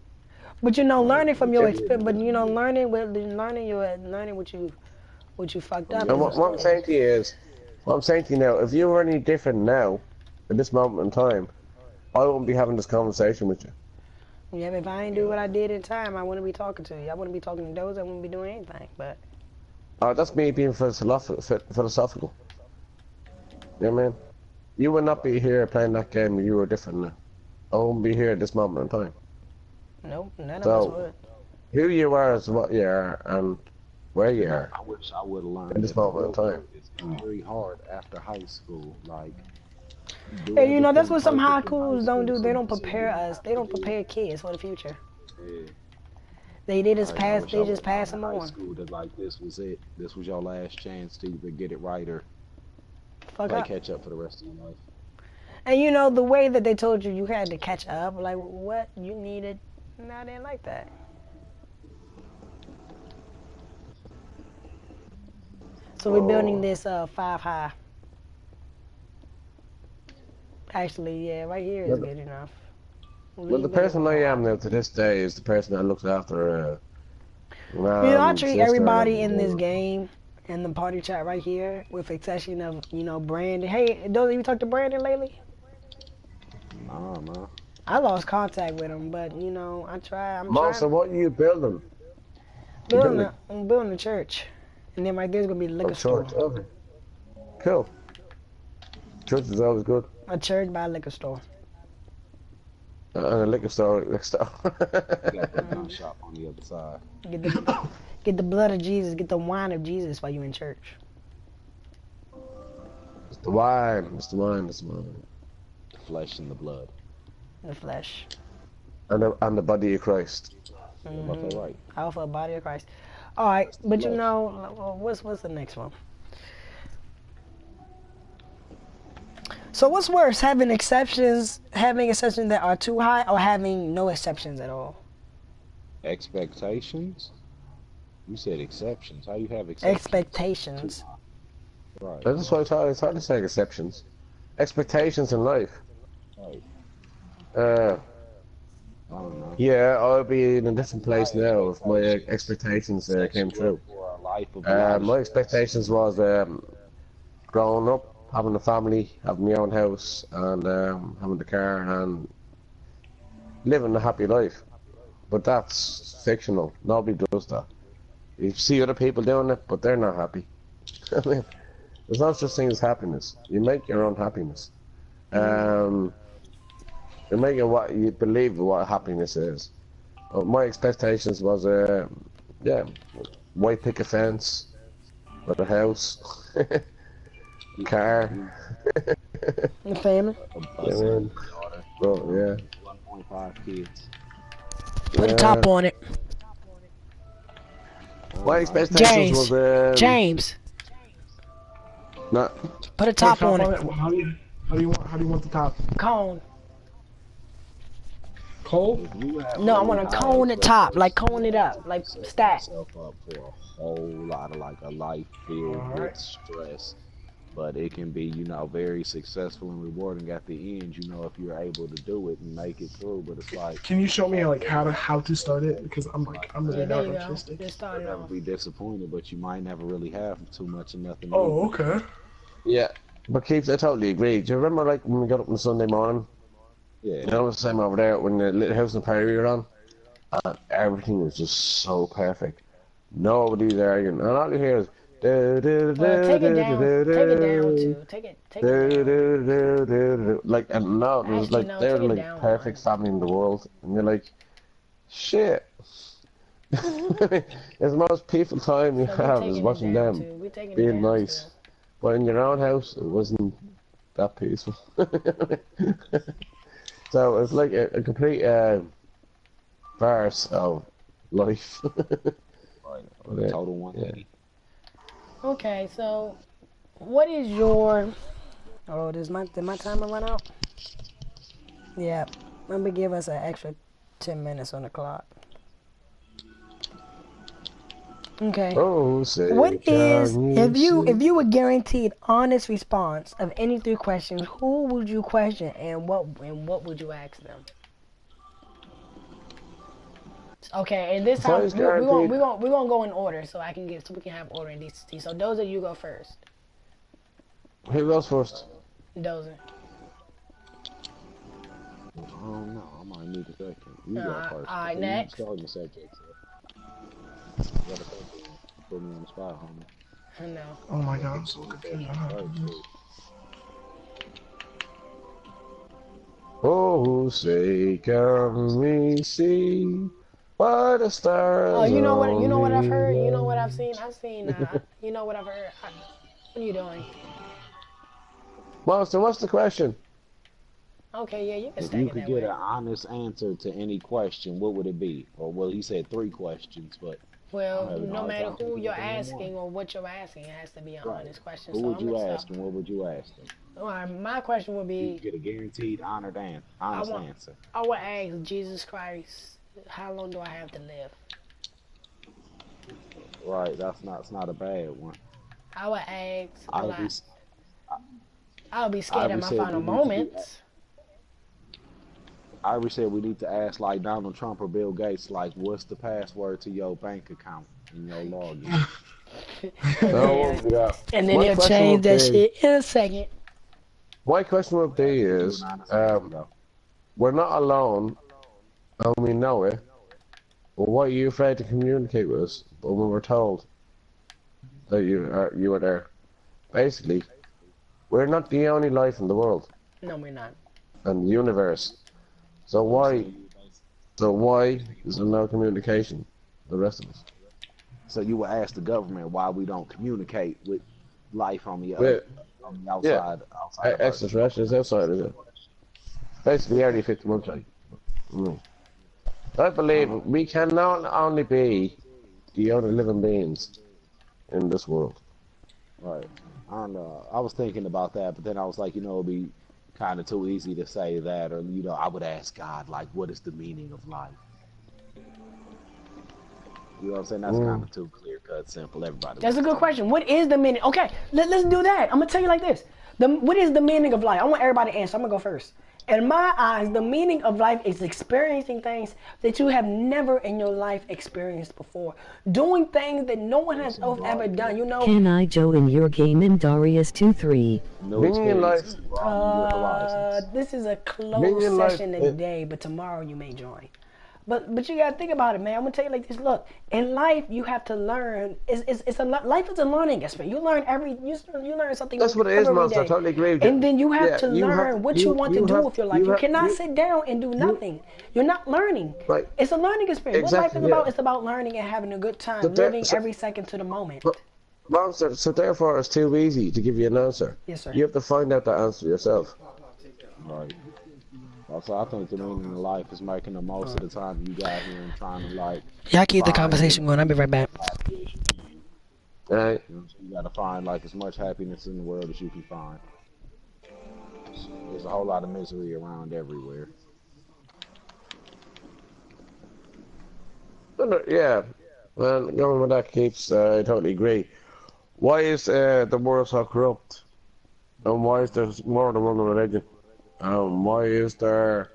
But you know, learning from your experience, but you know, learning what you fucked up. And what I'm saying to you is, what I'm saying to you now, if you were any different now, at this moment in time, I wouldn't be having this conversation with you. Yeah, if I ain't do what I did in time, I wouldn't be talking to you. I wouldn't be talking to those. I wouldn't be doing anything. But That's me being philosophical. You know what I mean? You would not be here playing that game if you were different now. I wouldn't be here at this moment in time. nope, none of So- us would. Who you are is what you are and where you are. I wish I would have learned. In this that moment in time. It's very hard after high school. Like, And you know, that's what some high schools don't do. They don't prepare us. They don't prepare kids for the future. Yeah. They just pass. I wish They I just would've pass known them in high on. school that like this was it. This was your last chance to either get it right or Fuck like up. catch up for the rest of your life. And you know, the way that they told you had to catch up, like what you needed, no, they didn't like that. So we're building this 5 high. Actually, yeah, right here is Well, good enough. Well, the person I am now to this day is the person that looks after. You know, I treat sister, everybody in this and- game in the party chat right here, with exception of, you know, Brandon. Hey, those of you talk to Brandon lately? Nah, man. I lost contact with him, but you know, I'm Most trying. of what you building? I'm building a church, and then right there's gonna be the liquor Oh, store. church. Okay. Cool. Church is always good. A church by a liquor store. And a liquor store next door. You got the gun shop on the other side. Get the blood of Jesus, get the wine of Jesus while you're in church. It's the wine. It's the wine. It's the wine. The flesh and the blood. The flesh. And the body of Christ. About that right? Alpha, body of Christ. All right, but you Flesh. know, what's the next one? So what's worse, having exceptions that are too high, or having no exceptions at all? Expectations? You said exceptions. How you have exceptions? Expectations. Right. That's why it's hard to say exceptions. Expectations in life. Right. Uh, I don't know. yeah, I'll be in a different place now if my expectations came true. For a life of My expectations was growing up, having a family, having my own house, and having the car, and living a happy life. But that's fictional. Nobody does that. You see other people doing it, but they're not happy. I mean, there's no such thing as happiness. You make your own happiness. Um, you're making what you believe what happiness is. My expectations was, yeah, white picket fence, with a house, car. The family. A Yeah, son, man. daughter, Well, yeah, 1.5 kids. Put a top yeah. on it. My Nice. expectations was, James. James. not. Put a Put a top top on it. on it. How do you want the top? Cone. Cold? If you have No, I really want to high cone it top, like expectations, cone it up, you're like setting stack. yourself up for a whole lot of like a life filled with Alright. stress. But it can be, very successful and rewarding at the end, if you're able to do it and make it through. But it's like Can you show me like how to start it? Because I'm Yeah, really there not you go. artistic. Just you'll start it never off. be disappointed, but you might never really have too much of nothing Oh, either. okay. Yeah, but Keith, I totally agree. Do you remember like when we got up on Sunday morning? Yeah. You know the same over there when the little house in Perry we were on, and everything was just so perfect. Nobody's arguing, and all you hear is do do Well, do take it do down. do Take it down do too. Take it do down. do do do. Like, and no, it was Actually, like no, they're take it like down perfect one. family in the world, and you're like, shit. It's the most peaceful time you So we have is taking it watching down them too. We taking it being down nice. still. But in your own house, it wasn't that peaceful. So it's like a complete farce of life. Right. But, Total yeah. 180. Okay, so what is your? Oh, did my timer run out? Yeah. Let me give us an extra 10 minutes on the clock. Okay. Oh, say, What is can you if see? you were guaranteed honest response of any three questions, who would you question and what would you ask them? Okay, and this If I time was guaranteed, we gonna go in order so we can have order and decency. So Dozer, you go first. who goes first? Dozer. I don't know. I might need a second. You go first. Alright, You next. starting the subject, so you gotta think of it. Put me on the spot, homie. No. Oh my god, I'm so confused on how to do this. Oh, say, can we see by the Oh, stars you know what? You know what I've only? heard. You know what I've seen. I've seen. You know what I've heard. What are you doing? Monster, what's the question? Okay, yeah, you can If stack you it could that get way. an honest answer to any question, what would it be? Or well, he said three questions, but I'm Well, having a no hard matter time who thinking you're of any more. asking or what you're asking, it has to be an Right. honest question. Who So would I'm you gonna start. ask and what would you ask them? All right, my question would You be: could get a guaranteed I honest want, answer. I would ask Jesus Christ, how long do I have to live? Right, it's not a bad one. I would ask, Ivory, I would be scared at Ivory my said final we need to be. moments. Ivory said we need to ask like Donald Trump or Bill Gates, like, what's the password to your bank account and your login? and No, then, yeah. and then My they'll question change would that be, shit in a second. my question would be Get you is, an honest answer, though. we're not alone, and we know it. Well, why are you afraid to communicate with us? But when we're told that you were there, basically, we're not the only life in the world No, we're not. and the universe. So So I'm why, saying, so why is there no communication? The rest of us. so you would ask the government why we don't communicate with life on the We're, yeah, outside of Earth. extraterrestrials outside of it. Basically, already 51 like. Mm. I believe Uh, we can not only be the only living beings in this world. right. I don't know. I was thinking about that, but then I was like, it'd be kind of too easy to say that, or I would ask God, like, what is the meaning of life? You know what I'm saying? That's kind Mm. of too clear cut, simple. Everybody That's a wants good to know. question. What is the meaning? Okay, let's do that. I'm gonna tell you like this. What is the meaning of life? I want everybody to answer. I'm gonna go first. In my eyes, the meaning of life is experiencing things that you have never in your life experienced before. Doing things that no one has ever done. You know, Can I join your game in Darius 2-3? No Being in life, experiences broaden your horizons. this is a being closed in life, session today, but tomorrow you may join. But you gotta think about it, man. I'm gonna tell you like this. Look, in life you have to learn. Life is a learning experience. You learn something that's what it is, every Monster. I day, totally agree with you. and then you have Yeah, to learn what you want to do with your life. You cannot you, sit down and do nothing. You're not learning. right. It's a learning experience. What life Exactly, is about? yeah. It's about learning and having a good time, So there, living so, every second to the moment. Monster, so therefore it's too easy to give you an answer. Yes, sir. You have to find out the answer yourself. Right. Also, I think the meaning of life is making the most of the time you got here and trying to like Y'all keep the find conversation going. I'll be right back. Right? you got to find like as much happiness in the world as you can find. There's a whole lot of misery around everywhere. Yeah. Well, going with that keeps, I totally agree. Why is the world so corrupt? And why is there more than one religion? Why is there?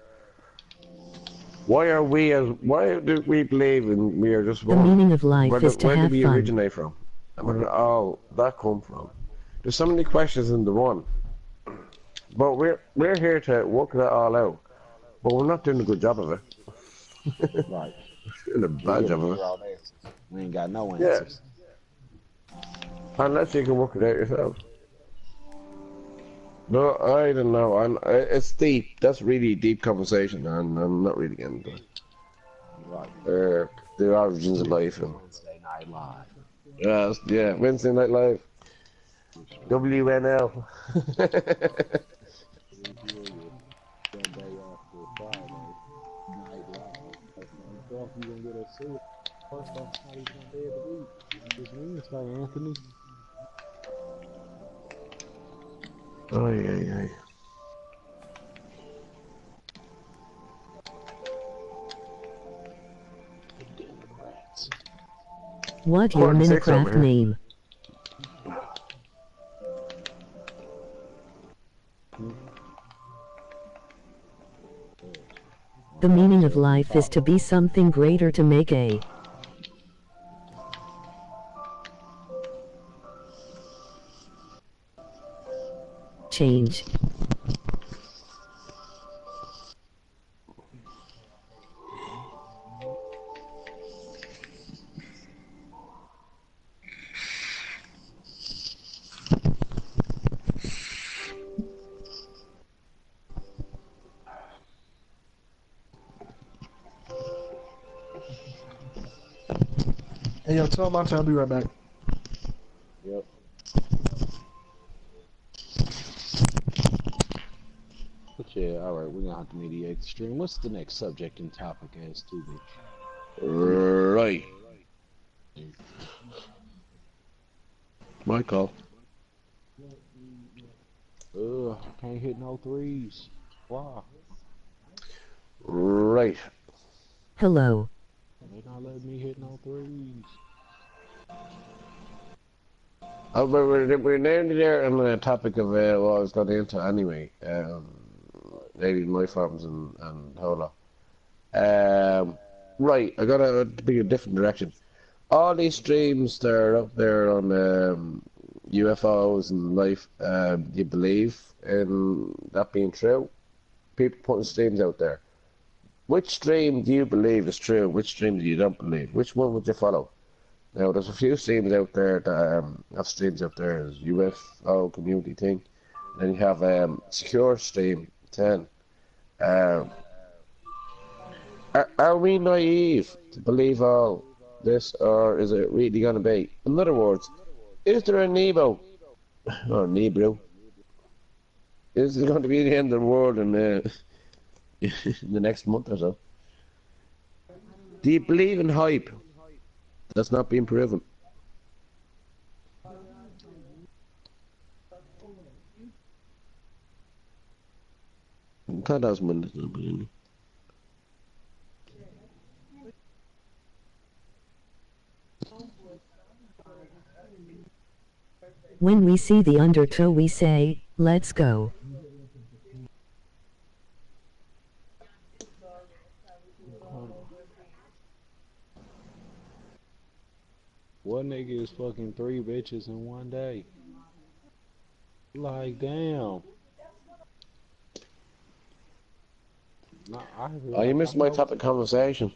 Why do we believe in we are just The one? meaning of life is to Where did have we fun. originate from? And where did all that come from? There's so many questions in the one, but we're here to work that all out. But we're not doing a good job of it. Right. Doing a We're bad here to job of figure it. out answers. We ain't got no Yeah, answers. unless you can work it out yourself. No, I don't know. It's deep. That's really deep conversation, and I'm not really getting into it. Right. The origins of life. And, Wednesday Night Live. yeah, Wednesday Night Live. WNL. Sunday after Friday Night Live. That's not stuff you gonna get us to. First off, it's not even one day of the week. It's Wednesday, Anthony. Ay, ay, ay. The Democrats. What your 46 over Minecraft here. name? The meaning of life is to be something greater, to make a change. Hey, yo, tell Monte I'll be right back. Yep. But yeah, alright, we're gonna have to mediate the stream. What's the next subject and topic as to be? Right. My call. I can't hit no threes. Wow. Right. Hello. They not letting me hit no threes. But we're nearly there on the topic of what I was going into anyway. Maybe my farms and Hola. Right, I gotta be a different direction. All these streams that are up there on UFOs and life, do you believe in that being true? People putting streams out there. Which stream do you believe is true? Which stream do you don't believe? Which one would you follow? Now, there's a few streams out there that have streams out there as UFO community thing. And then you have Secure Stream 10. Are we naive to believe all this, or is it really going to be? In other words, is there a Nebo, or Nebrew? Is it going to be the end of the world in in the next month or so? Do you believe in hype that's not being proven? That was my little opinion. When we see the undertow we say, let's go. What nigga is fucking 3 bitches in one day? Like, damn. No, I Oh, you I missed my know. topic conversation.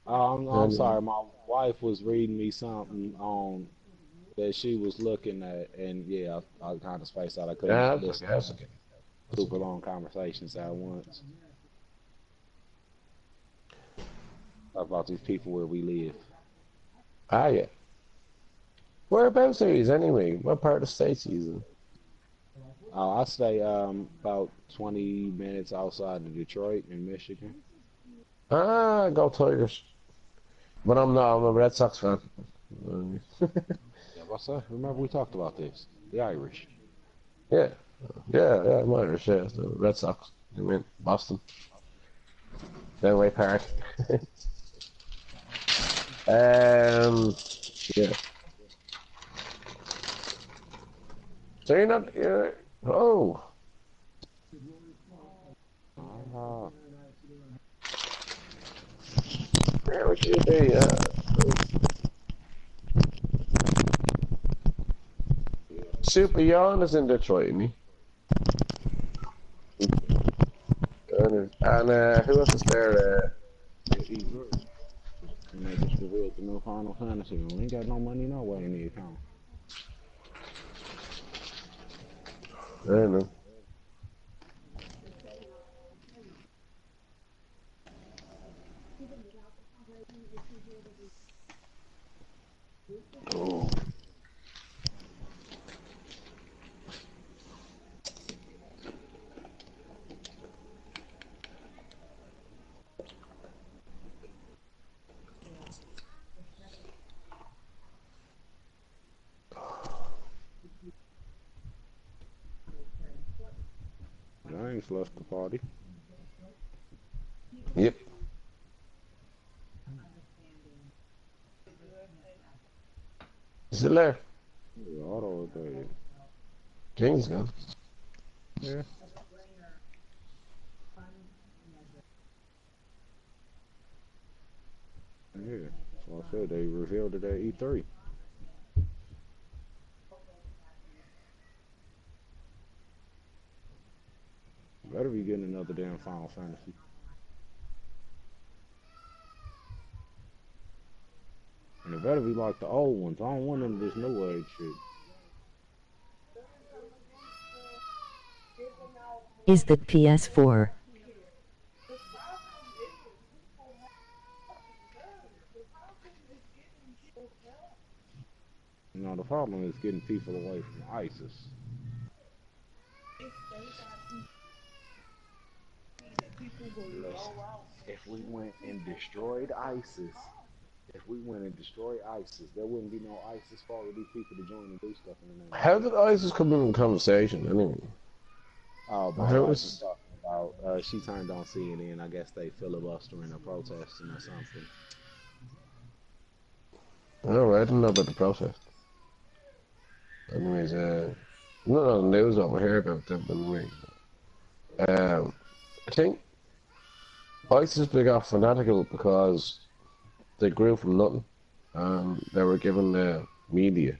I'm And sorry. My wife was reading me something on that she was looking at, and yeah, I kind of spaced out. I couldn't yeah, that's okay. listen That's okay. to That's super okay. long conversations at once about these people where we live. Ah, yeah. Whereabouts are you anyway? What part of the states are you in? I stay about 20 minutes outside of Detroit in Michigan. Ah, go Tigers. But I'm not. I'm a Red Sox fan. Yeah, what's up? Remember we talked about this? The Irish. Yeah, yeah. I'm Irish. Yeah, the Red Sox. I mean, Boston, Fenway Park. um, yeah. So you're not. Oh, Uh, where would you be? Super Yawn is in Detroit, isn't he? And who else is there? he's right. And they just revealed the new Final Fantasy. We ain't got no money no way in the account. I don't know. Oh, James left the party. yep. Is it there? Yeah, auto updated. King's gone. Yeah. Yeah. So I said they revealed it at E3. Better be getting another damn Final Fantasy. And it better be like the old ones. I don't want none of this new age shit. Is that PS4? You know, the problem is getting people away from ISIS. Listen, if we went and destroyed ISIS, if we went and destroyed ISIS, there wouldn't be no ISIS for all of these people to join and do stuff in the name of How did ISIS. ISIS come in the conversation anyway? Oh, my How wife was was? talking about, she turned on CNN. I guess they filibustering or protesting or something. All right, I didn't know about the protest. Anyways, not on the news over here about them. But anyway, I think ISIS got fanatical because they grew from nothing. They were given media.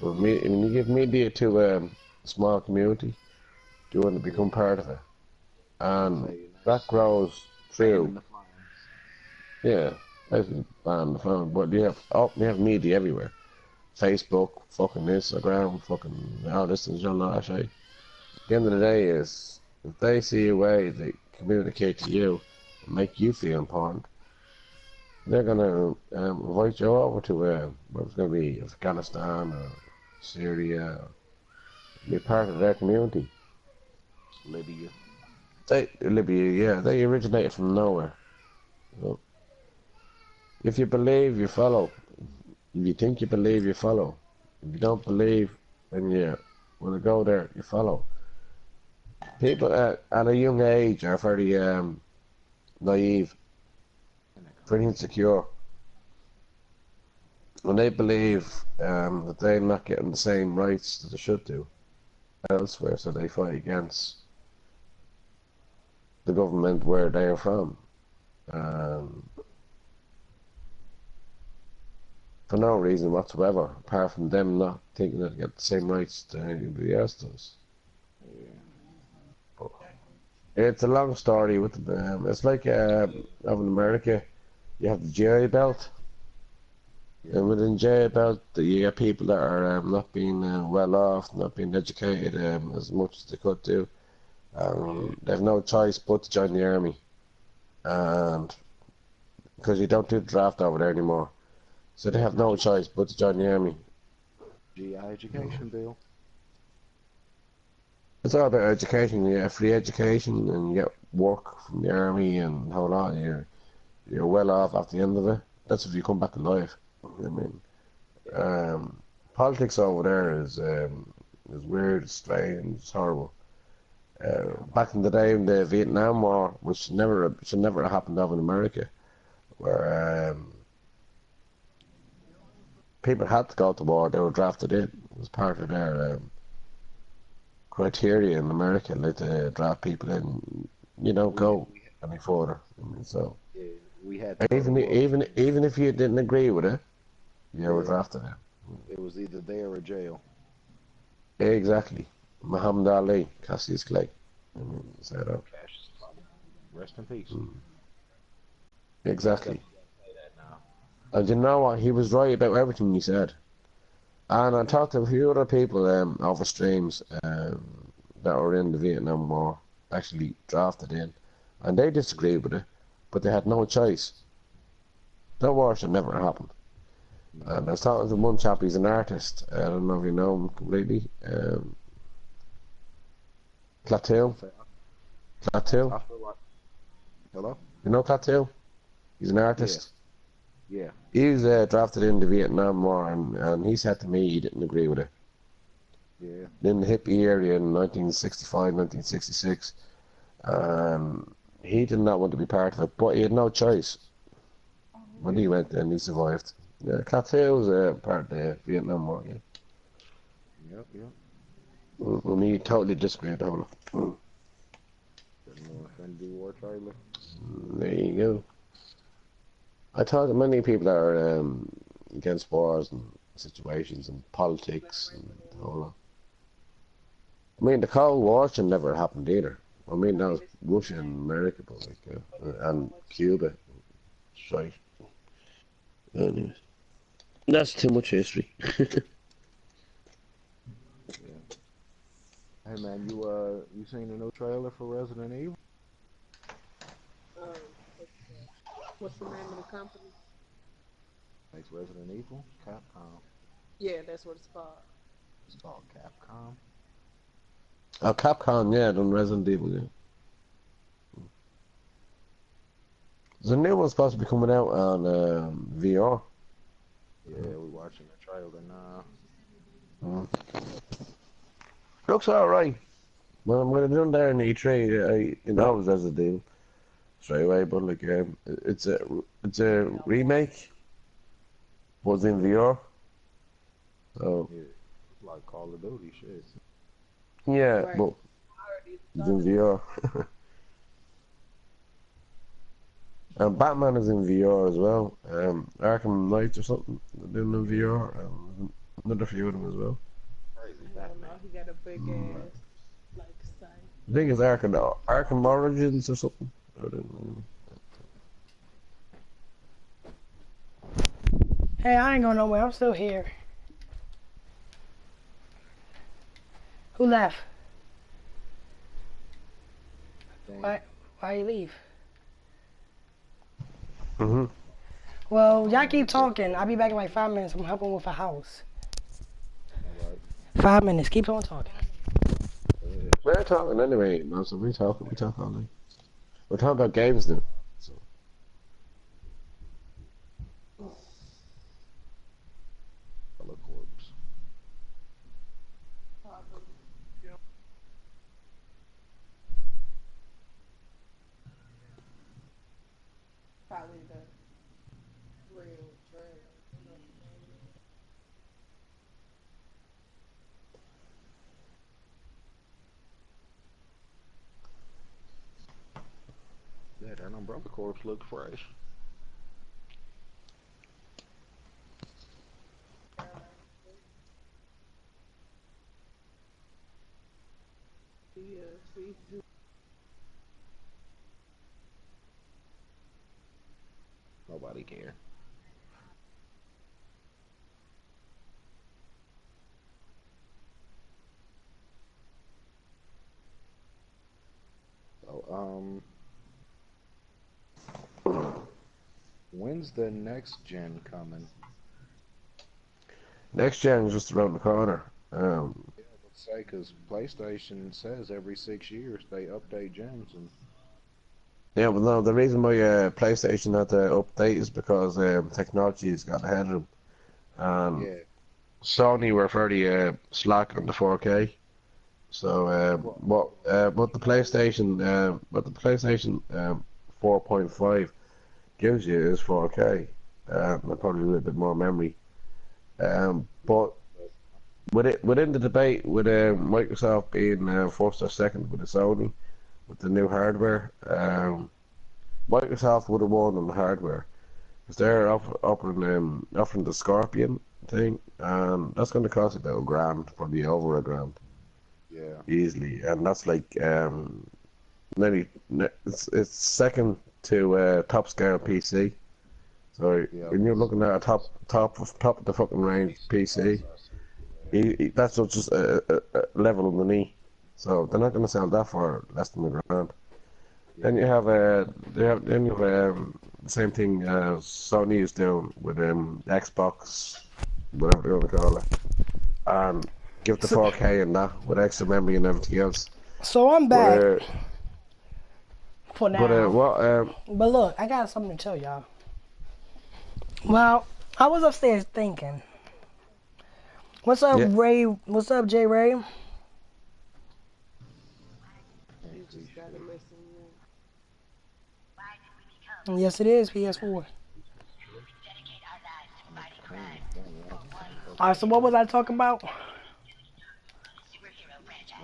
When you give media to a small community, you want to become part of it, and Say, that grows fanning through. the flames. Yeah, basically ban the phone. But you have media everywhere. Facebook, fucking Instagram, fucking all this and all that shit. At the end of the day is if they see a way to communicate to you and make you feel important, they're gonna invite you over to what's gonna be Afghanistan or Syria, or be part of their community. Libya. Libya, yeah, they originated from nowhere. So if you believe, you follow. If you think you believe, you follow. If you don't believe, then you want to go there, you follow. People at a young age are very naive, pretty insecure, and they believe that they're not getting the same rights that they should do elsewhere, so they fight against the government where they are from. Um, for no reason whatsoever, apart from them not thinking that they get the same rights that anybody else does. Yeah. But it's a long story with them. It's like over in America, you have the GI Belt, Yeah. and within GI Belt, you get people that are not being well off, not being educated as much as they could do. They have no choice but to join the army, and because you don't do the draft over there anymore, so they have no choice but to join the army. GI education bill. It's all about education. You get free education, and you get work from the army, and how on. You're well off at the end of it. That's if you come back alive. I mean, politics over there is weird, it's strange, it's horrible. Back in the day in the Vietnam War, which should never have happened over in America, where people had to go to war, they were drafted in. It was part of their criteria in America, like to draft people in. You don't go any further. I mean, so Yeah, we had to go to war. even if you didn't agree with it, you were Yeah. drafted in. It was either there or jail. Exactly. Muhammad Ali, Cassius Clay. I mean, say that. Cassius Clay. Rest in peace. Exactly. Say that now. And you know what? He was right about everything he said. And I talked to a few other people over streams that were in the Vietnam War, actually drafted in, and they disagreed with it, but they had no choice. That war should never have happened. And I was talking to one chap, he's an artist. I don't know if you know him completely. Clatil. I feel like. Hello? You know Clatil? He's an artist. Yeah. He was drafted in the Vietnam War, and he said to me he didn't agree with it. Yeah. In the hippie area in 1965, 1966, he did not want to be part of it, but he had no choice. When he went and he survived. Yeah, Clatil was part of the Vietnam War, yeah. Yep. And he totally disagreed with it. The new Infinity War trailer. There you go. I talk to many people that are against wars and situations and politics and all that. I mean, the Cold War should never have happened either. I mean, that was Russia and America, but like, and Cuba. Right. Anyways, that's too much history. Hey man, you seen the new trailer for Resident Evil? Um, what's the name of the company? Makes Resident Evil? Capcom. Yeah, that's what it's called. It's called Capcom. Oh, Capcom, yeah, done Resident Evil, yeah. There's a new one supposed to be coming out on VR. Yeah, we watching the trailer now. Looks alright. Well, I'm gonna do there in E3. You know, it was Resident Evil straight away, but like, it's a remake. Was in VR. So Yeah, like Call of Duty shit. yeah, Right. but it's in VR. And Batman is in VR as well. Arkham Knights or something. They're doing in VR. Another few of them as well. Crazy I don't know. Batman. He got a big ass like site. I think it's Arkham Origins or something. I don't know. Hey, I ain't going nowhere. I'm still here. Who left? Damn. Why you leave? Mhm. Well, y'all keep talking. I'll be back in like 5 minutes. I'm helping with a house. Alright. 5 minutes. Keep on talking. We're talking anyway, man. So we talk all day. We're talking about games now. So. Color corpse. Probably the real trailer. Yeah, that umbrella corpse look fresh. Nobody care. So, when's the next gen coming? Next gen is just around the corner. Yeah, let's say because PlayStation says every 6 years they update gens, and Yeah, but no, the reason why PlayStation had to update is because technology has got ahead of them. And yeah, Sony were fairly slack on the 4K. So what the PlayStation 4.5 gives you is 4K, and probably a little bit more memory. But within the debate with Microsoft being first or second with the Sony with the new hardware, Microsoft would have won on the hardware because they're offering the Scorpion thing, and that's going to cost about $1,000, probably over $1,000 yeah, easily, and that's like nearly it's second to top scale PC. So yeah. when you're looking at a top of the fucking range PC, that's just a level underneath. So they're not going to sell that for less than $1,000. Then you have the same thing Sony is doing with Xbox, whatever they want to call it, and give the 4K and that with extra memory and everything else. So I'm back for But now. what? But look, I got something to tell y'all. Well, I was upstairs thinking. What's up, Yeah. Ray? What's up, J. Ray? You just gotta listen. Yes, it is PS4. All right. So what was I talking about?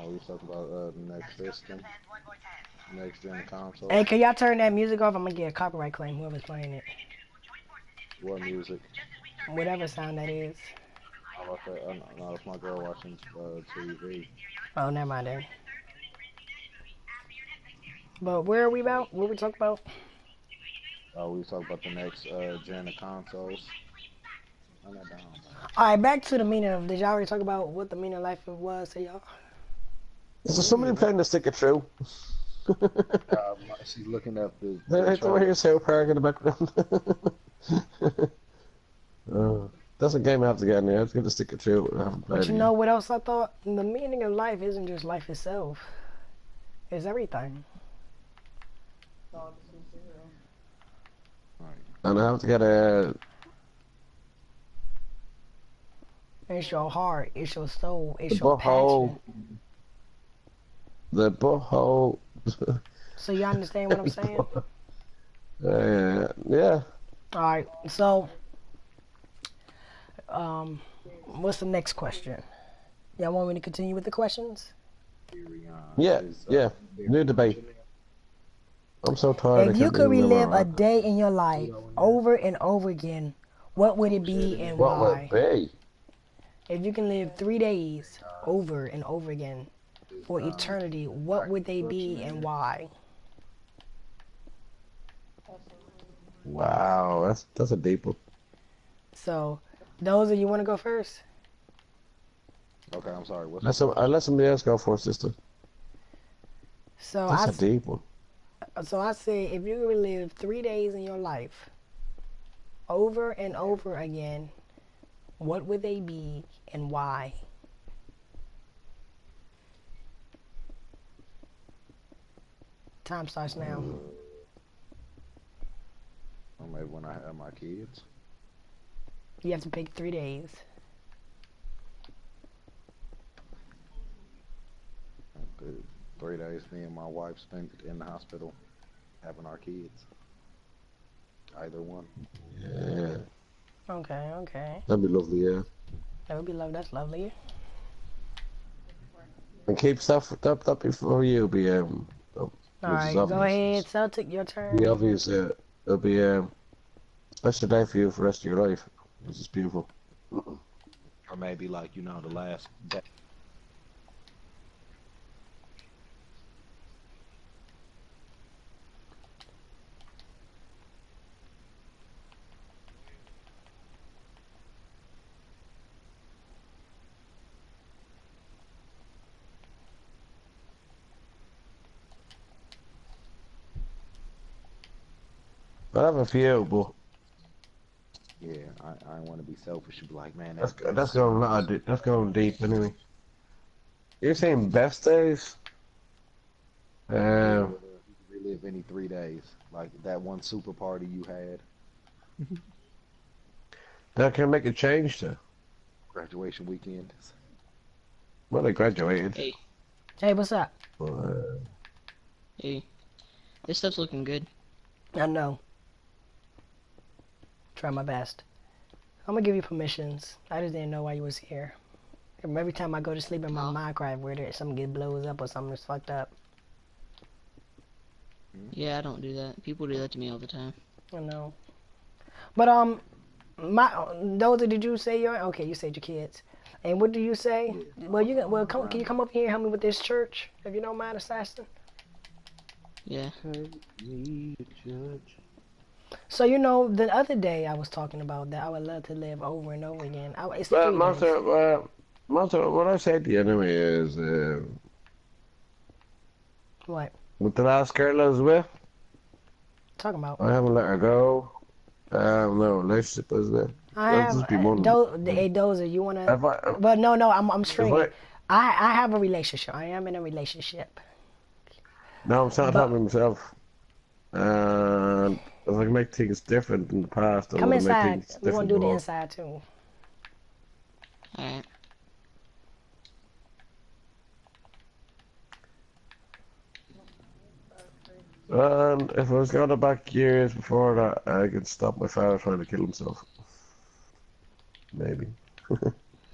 Oh, we talking about the next system, next gen console. Hey, can y'all turn that music off? I'm gonna get a copyright claim. Whoever's playing it, What music? whatever sound that is. How about that? No, it's my girl watching TV. Oh, never mind then. But where are we about? What we talking about? Oh, we talking about the next gen of consoles. Turn that down. All right, back to the meaning of. Did y'all already talk about what the meaning of life was to y'all? Is there somebody playing the stick it through? She's looking up the. I don't hear South Park in the background. That's a game I have to get in there. I have to get the stick it through. I haven't played But you it know yet. what else I thought? The meaning of life isn't just life itself. It's everything. And I have to get a. It's your heart. It's your soul. The It's your butthole. passion. The butthole. So you understand what I'm saying? Yeah. All right. So, what's the next question? Y'all want me to continue with the questions? Yeah. New debate. I'm so tired. I If you can't could even relive remember. a day in your life over and over again, what would it be and What would why? it be? If you can live 3 days over and over again for eternity, what would they be and why? Wow, that's a deep one. So, those of you want to go first? Okay, I'm sorry. What's Let somebody else go first, sister. So That's a deep one. I say, if you could relive 3 days in your life over and over again, what would they be and why? Time starts now. Or maybe when I have my kids. You have to pick 3 days. The 3 days me and my wife spent in the hospital having our kids. Either one. Yeah, Okay. that'd be lovely. Yeah, That would be lovely. That's lovely. and keep stuff that before you be All which is right, go obvious. ahead, Celtic. Your turn. Be obvious. It'll be a special day for you for the rest of your life. This is beautiful. Or maybe like, the last day. have a few, but Yeah, I want to be selfish and be like, man, that's going a lot. That's going deep anyway. You're saying best days? Yeah, Um, what if you could relive any 3 days, like that one super party you had, that can make a change to. graduation weekend. Well, I graduated. Hey, Hey, what's up? But, hey, this stuff's looking good. I know. Try my best. I'm gonna give you permissions. I just didn't know why you was here. Every time I go to sleep in my Minecraft where something get blows up or something's fucked up. Yeah, I don't do that. People do that to me all the time. I know. But those did you say your okay? You said your kids. And what do you say? Well, can you come up here and help me with this church if you don't mind, assassin? Yeah. So you know, the other day I was talking about that I would love to live over and over again. It's 3 days. Monster, what I said to you anyway is, What? with the last girl I was with, Talking about? I haven't let her go. No relationship was there. I That'll have just be one. hey Dozer, you wanna? If I, But no, I'm stringing. I- I have a relationship. I am in a relationship. no, I'm not But- talking to myself. And if I can make things different in the past, I Come want to make inside. things We different want to do the more. inside too. Alright. And if I was going back years before that, I could stop my father trying to kill himself. Maybe. All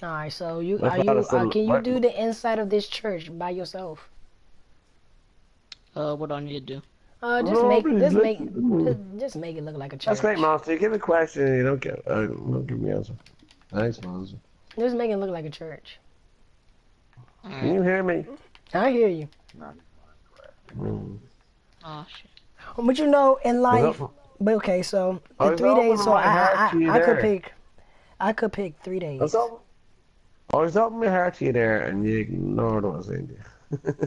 right. So you My are you? father still- Can you my- do the inside of this church by yourself? What do I need to do? Just No, make please, just let- make just make it look like a church. That's great, Monster. You give a question and you don't give me an answer. Thanks, Monster. Just make it look like a church. Can you hear me? I hear you. Mm. Oh shit. But you know, in life. Well, But okay, so I in was 3 days. opening So my heart to you I could there. pick. I could pick 3 days. I was opening my heart to you there and you ignored what I was saying to you.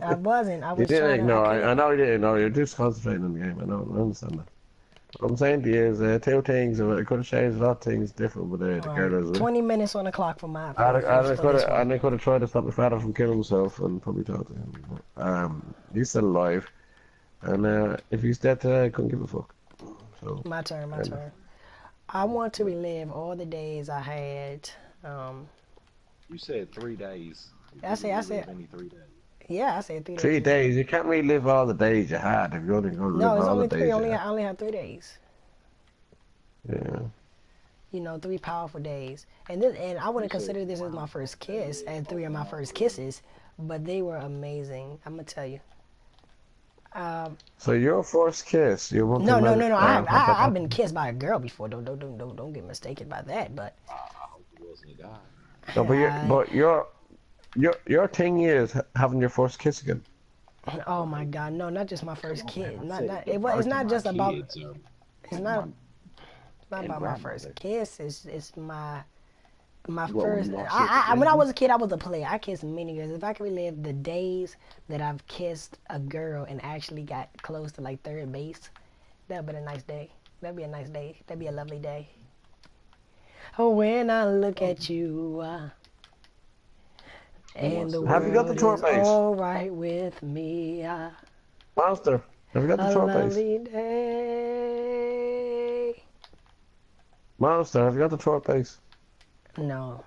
I wasn't. I You was didn't trying ignore. to. I know you didn't ignore. You're just concentrating on the game. I know. I understand that. What I'm saying to you is two things. I could have changed a lot of things different with the girl as well. 20 minutes on the clock for my. I for this one. could have tried to stop my father from killing himself and probably talked to him. He's still alive, and if he's dead today, I couldn't give a fuck. So My turn. My and- turn. I want to relive all the days I had. You said 3 days. I said- Any 3 days. Yeah, I said 3 days. 3 days. You can't relive all the days you had if you're only going to No, live it's all only the 3. days. I only have 3 days. Yeah. You know, 3 powerful days. And I wouldn't consider this as my first kiss, and 3 of my first kisses, but they were amazing. I'm gonna tell you. So your first kiss, you want No, to no, let no, no. it- I've been kissed by a girl before. Don't get mistaken by that. But I hope it wasn't a guy. No, your thing is having your first kiss again. oh my God, no, not just my first kid. Said It's not just about. kids, or It's not about my grandmother. first kiss. It's my Well, first. when you lost When I your was a kid, I was a player. I kissed many girls. If I could relive the days that I've kissed a girl and actually got close to like third base, that'd be a nice day. That'd be a nice day. That'd be a lovely day. Oh, when I look at you, and the Have you got the world tour is base? all right with me. Monster, have you got the A tour base? lovely day. Monster, have you got the tour base? No,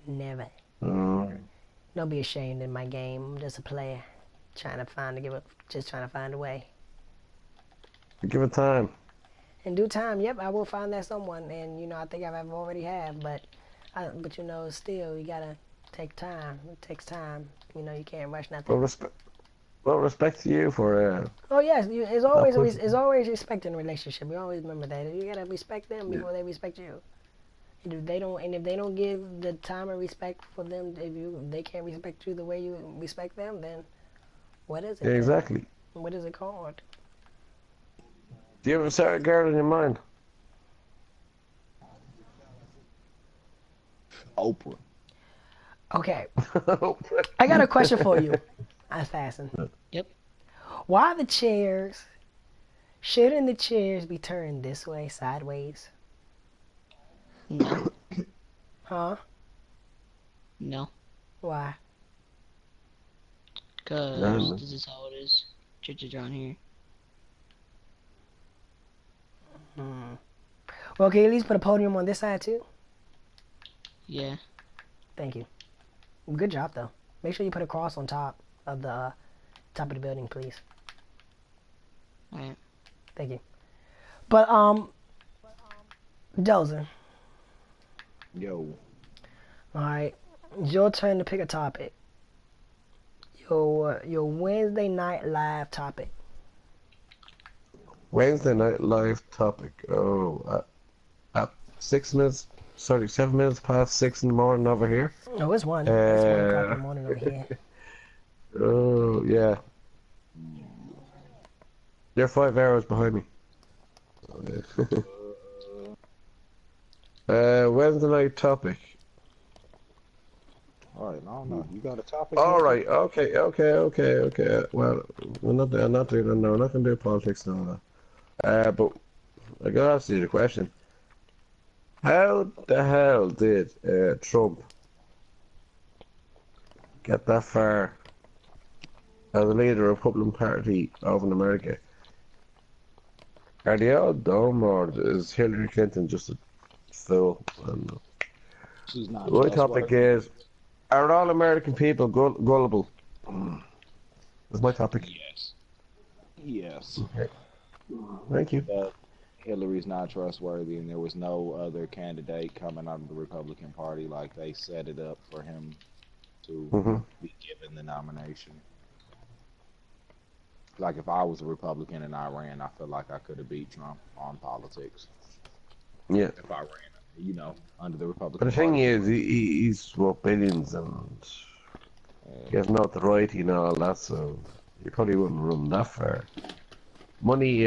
never. Don't be ashamed in my game. I'm just a player, trying to find a way. Give it time. In due time, yep, I will find that someone, and I think I've already have, but still, you gotta take time. It takes time. You can't rush nothing. Well, respect to you for. Oh yes, it's always respect in a relationship. We always remember that. You gotta respect them before they respect you. And if they don't give the time and respect for them, they can't respect you the way you respect them, then what is it? Yeah, exactly. What is it called? Do you have a certain girl in your mind? Oprah. Okay, I got a question for you, Assassin. Yep. Why the chairs Shouldn't the chairs be turned this way, sideways? No. Huh? No. Why? Because this is how it is. Churches around here. Well, can you at least put a podium on this side too? Yeah. Thank you. Good job though. Make sure you put a cross on top of the building, please. Alright. Thank you. But Dozer. Yo. Alright. It's your turn to pick a topic. Your Wednesday night live topic. Wednesday night live topic. Oh, at 7 minutes past 6 in the morning over here. Oh, it's 1. It's 1 o'clock in the morning over here. Oh, yeah. You're 5 hours behind me. Wednesday night topic. Alright, no. You got a topic? All right. Okay. Well, I'm not doing that. No, we're not gonna do politics now. But I gotta ask you the question: how the hell did Trump get that far as a leader of the Republican Party over in America? Are they all dumb, or is Hillary Clinton just a fool? I don't know. She's not My topic is: are all American people gullible? That's my topic. Yes. Okay. Thank you. Hillary's not trustworthy, and there was no other candidate coming out of the Republican Party. Like, they set it up for him to be given the nomination. Like, if I was a Republican and I ran, I feel like I could have beat Trump on politics. Yeah. If I ran, under the Republican But the thing Party. is, he's worth billions and he has notoriety and all that, so you probably wouldn't run that far. Money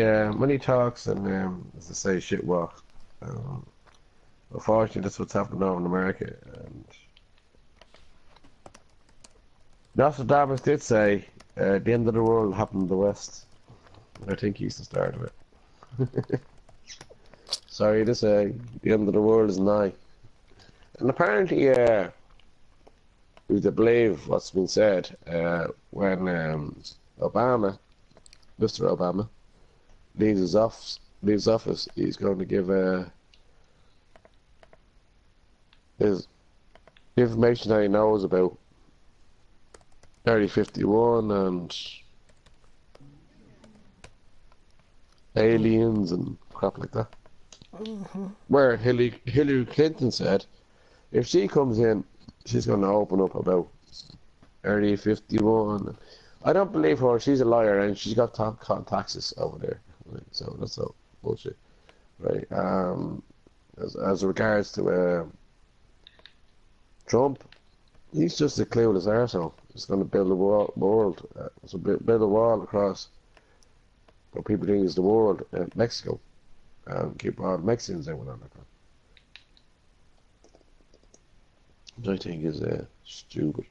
talks, and as they say, shit walks. Unfortunately, that's what's happening over in America. And Nostradamus did say, the end of the world happened in the West. I think he's the start of it. Sorry to say, the end of the world is nigh. And apparently, we to believe what's been said, when Mr. Obama, leaves office, he's going to give his information that he knows about Area 51 and aliens and crap like that. Where Hillary Clinton said, if she comes in, she's going to open up about Area 51. I don't believe her. She's a liar, and she's got taxes over there. Right? So that's all bullshit, right? As regards to Trump, he's just a clueless arsehole. He's going to build a world, so build a wall across what people think is the world, Mexico, and keep all the Mexicans out on that. Which I think is stupid.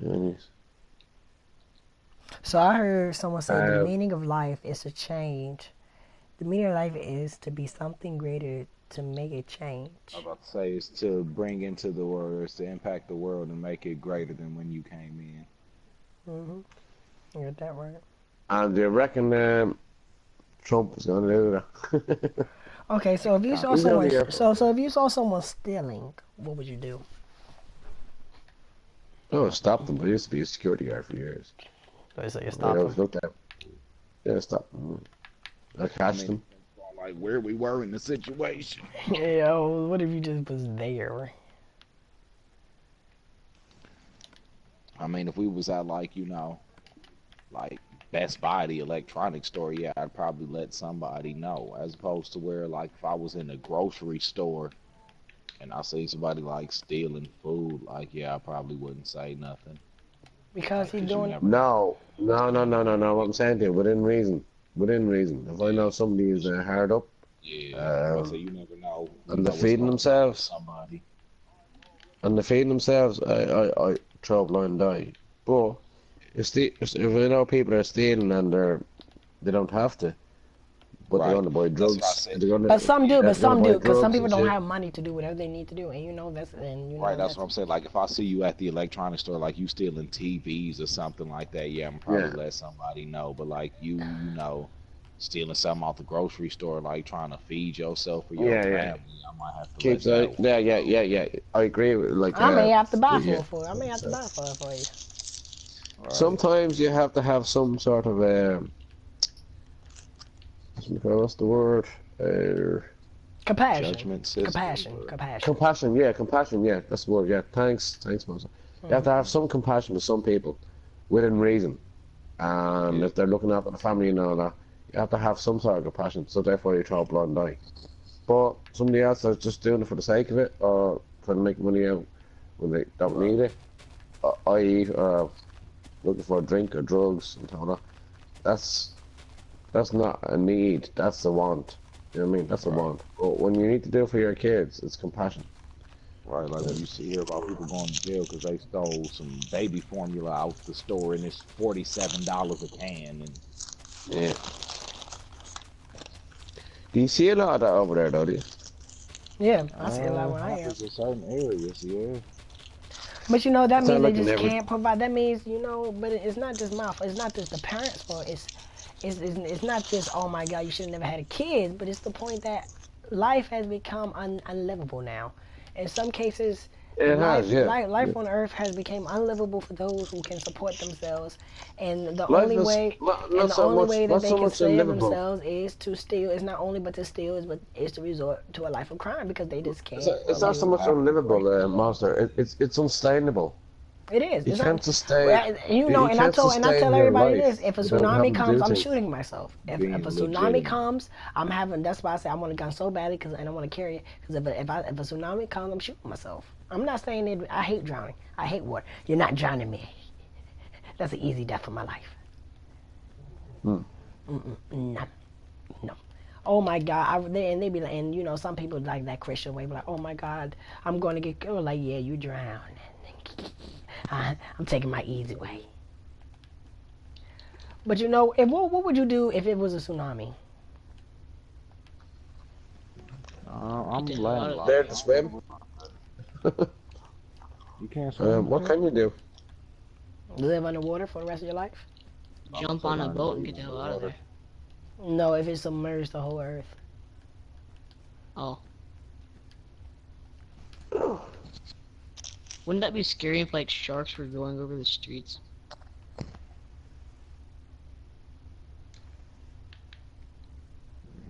Anyways. So I heard someone say the meaning of life is to change. The meaning of life is to be something greater, to make a change. I was about to say, is to bring into the world, is to impact the world and make it greater than when you came in. You got that right. And do you reckon Trump is going to do that? Okay, so if you saw someone, so if you saw someone stealing, what would you do? Oh, stop them. I used to be a security guard for years. So you stop them. Yeah, stop them. I catch them. Like where we were in the situation. Yo, what if you just was there? I mean, if we was at like Best Buy, the electronics store, yeah, I'd probably let somebody know. As opposed to where, like, if I was in a grocery store and I see somebody like stealing food, like, yeah, I probably wouldn't say nothing. Because he's doing it. No. What I'm saying to you, within reason. If I know somebody is hard up, yeah, so you never know. And they're feeding themselves. Somebody. And they're feeding themselves, I throw a blind eye. But if I know people are stealing and they don't have to, but they're Right. gonna buy That's what I drugs. said. They're gonna, But some do, yeah, but they're gonna some buy do, because some drugs people and don't shit. have money to do whatever they need to do, and you know that's and you know Right, that's that's what I'm saying. Like if I see you at the electronics store, like you stealing TVs or something like that, yeah, I'm probably Yeah, let somebody know. But like you know, stealing something out the grocery store, like trying to feed yourself or your yeah. family, I might have to let Keeps that like, one go. yeah. I agree with like I may have to buy yeah. for it for it. I may have to buy for it for you. Right. Sometimes you have to have some sort of what's the word? Uh, Compassion, Judgment system. compassion, compassion. Compassion. Yeah, compassion. Yeah, that's the word. Yeah, thanks, Moses. You have to have some compassion with some people, within reason. And Yeah. if they're looking after the family and all that, you have to have some sort of compassion. So therefore, you throw a blind eye. But somebody else that's just doing it for the sake of it, or trying to make money out when they don't need it, i.e., looking for a drink or drugs and all that. That's that's not a need. That's a want. You know what I mean? That's a Right. want. But when you need to do it for your kids, it's compassion. Right. Like Yeah. when you see hear about people going to jail because they stole some baby formula out the store and it's $47 a can and Yeah. Do you see a lot of that over there, though? Do you? Yeah, I see a lot where I am. happens in certain areas, yeah. But you know that It's means not they like in just every. can't provide. That means you know, but it's not just my fault. It's not just the parents' fault. It's not just oh my God, you should have never had a kid. But it's the point that life has become unlivable now. In some cases, It has, yeah. Yeah. life on Earth has become unlivable for those who can support themselves, and Life is the only way that not they so can much save unlivable. themselves is to steal. It's not only but to steal is to resort to a life of crime because they just It's, can't it's not so do much right. unlivable, Monster. It's unsustainable. It is. You It's not. can't sustain. Well, you know, You and can't I sustain tell your everybody this: life if a without tsunami having to comes, do I'm things. shooting myself. If a Being tsunami legitimate. comes, I'm having. That's why I say I want a gun so badly because and I want to carry it because if a tsunami comes, I'm shooting myself. I'm not saying that I hate drowning. I hate water. You're not drowning me. That's an easy death for my life. Hmm. No, no. Oh my God! And they be like, and you know, some people like that Christian way, be like, oh my God, I'm going to get killed. Like, yeah, you drown. I'm taking my easy way. But you know, if what would you do if it was a tsunami? Get I'm the hell out of landlocked. there. There to swim. You can't swim What there? can you do? Live underwater for the rest of your life? I'm gonna Jump say on a learn to boat and breathe get the hell out of underwater. there. No, if it submerged the whole Earth. Oh. Wouldn't that be scary if like sharks were going over the streets?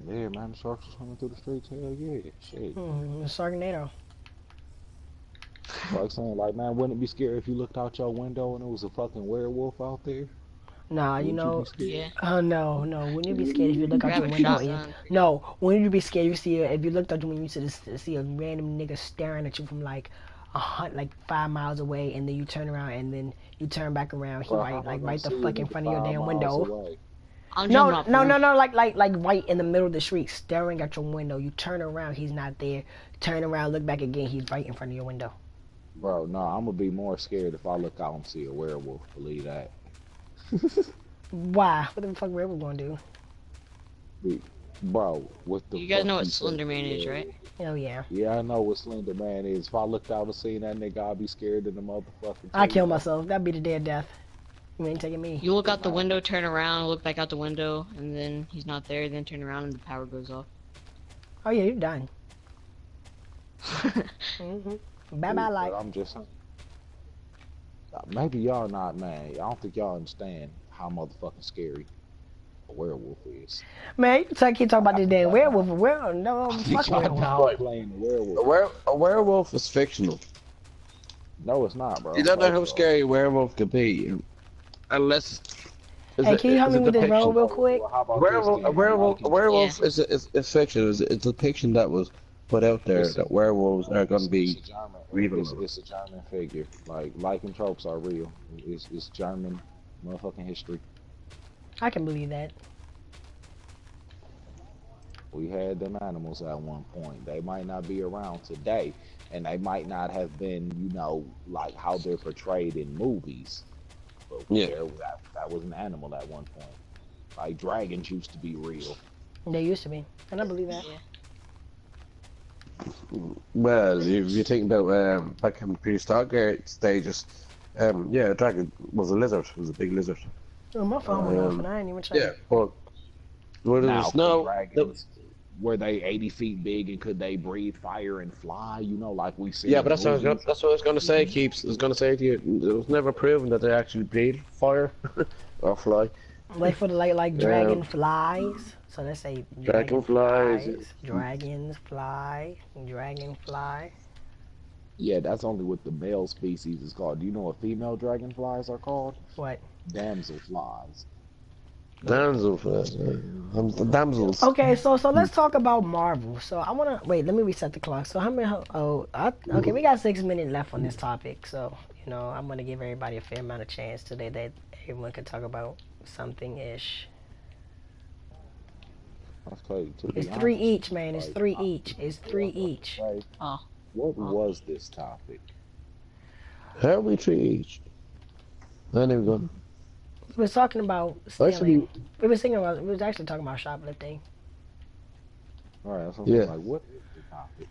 Yeah, man, the sharks are swimming through the streets. Hell yeah, shit. Sharknado. It's like saying, like, man, wouldn't it be scary if you looked out your window and it was a fucking werewolf out there? Nah, you Wouldn't you be know. scared? Yeah. Oh no, no. Wouldn't you be scared if you look out Grab your a window and shotgun. no? Wouldn't you be scared if you see if you looked out your window you see a random nigga staring at you from like like 5 miles away, and then you turn around and then you turn back around. He Bro, how am I like gonna right the see a fuck in nigga front of your 5 damn miles window. away? I'm No, jumping off the no, no, roof. no. Like right in the middle of the street, staring at your window. You turn around, he's not there. Turn around, look back again. He's right in front of your window. Bro, no, I'm gonna be more scared if I look out and see a werewolf. Believe that. Why? What the fuck were we gonna do? Bro, what the You guys fuck know what you say? Slender Man is, right? Oh yeah. Yeah, I know what Slender Man is. If I looked out and seen that nigga, I'd be scared of the motherfucking I tree, kill bro. myself. That'd be the day of death. You ain't taking me. You look out the window, turn around, look back out the window, and then he's not there, then turn around and the power goes off. Oh yeah, you're done. Bye bye But life. I'm just saying. Maybe y'all not, man. I don't think y'all understand how motherfucking scary a werewolf is. Man, you keep talking about this damn werewolf. Werewolf, no, I think fuck y'all werewolf. downplaying the werewolf. A werewolf is fictional. No, it's not, bro. You don't know First how off. scary a werewolf could be, unless Hey, can you help it's me a with this roll depiction. real quick? Well, how about this then? A werewolf, Like, a werewolf is fiction. It's a fiction that was put out there it's a, that werewolves are going to it's be a German, real. it's a German figure. Like lycanthropes are real. It's German motherfucking history. I can believe that. We had them animals at one point. They might not be around today, and they might not have been, you know, like how they're portrayed in movies. But Yeah. that was an animal at one point. Like dragons used to be real. They used to be, and I believe that. Yeah. Well, if you think about back in the prehistoric stages, yeah, a dragon was a lizard. It was a big lizard. Oh, my phone went off, and Um, I ain't even yeah, check. but what it Now, was could no. dragons, were they 80 feet big and could they breathe fire and fly? You know, like we see Yeah, in but movies. that's what I was going to say, Keeps. I was going to say to you, it was never proven that they actually breathe fire or fly. Like for the like Um, dragonflies. So let's say Dragonflies. dragonfly. Yeah, that's only what the male species is called. Do you know what female dragonflies are called? What? Damselflies. Damsels. Damsels. Okay, so let's talk about Marvel. So I wanna wait. Let me reset the clock. So how many? Okay, we got 6 minutes left on this topic. So I'm gonna give everybody a fair amount of chance today that everyone can talk about something ish. That's crazy. To It's be three honest, each, man. It's like, three each. It's three each. Right. Oh. What was this topic? How are we three each? Anyway, We was talking about Actually- stealing. We was thinking about. We was actually talking about shoplifting. All right, so Yeah. like, what is the topic?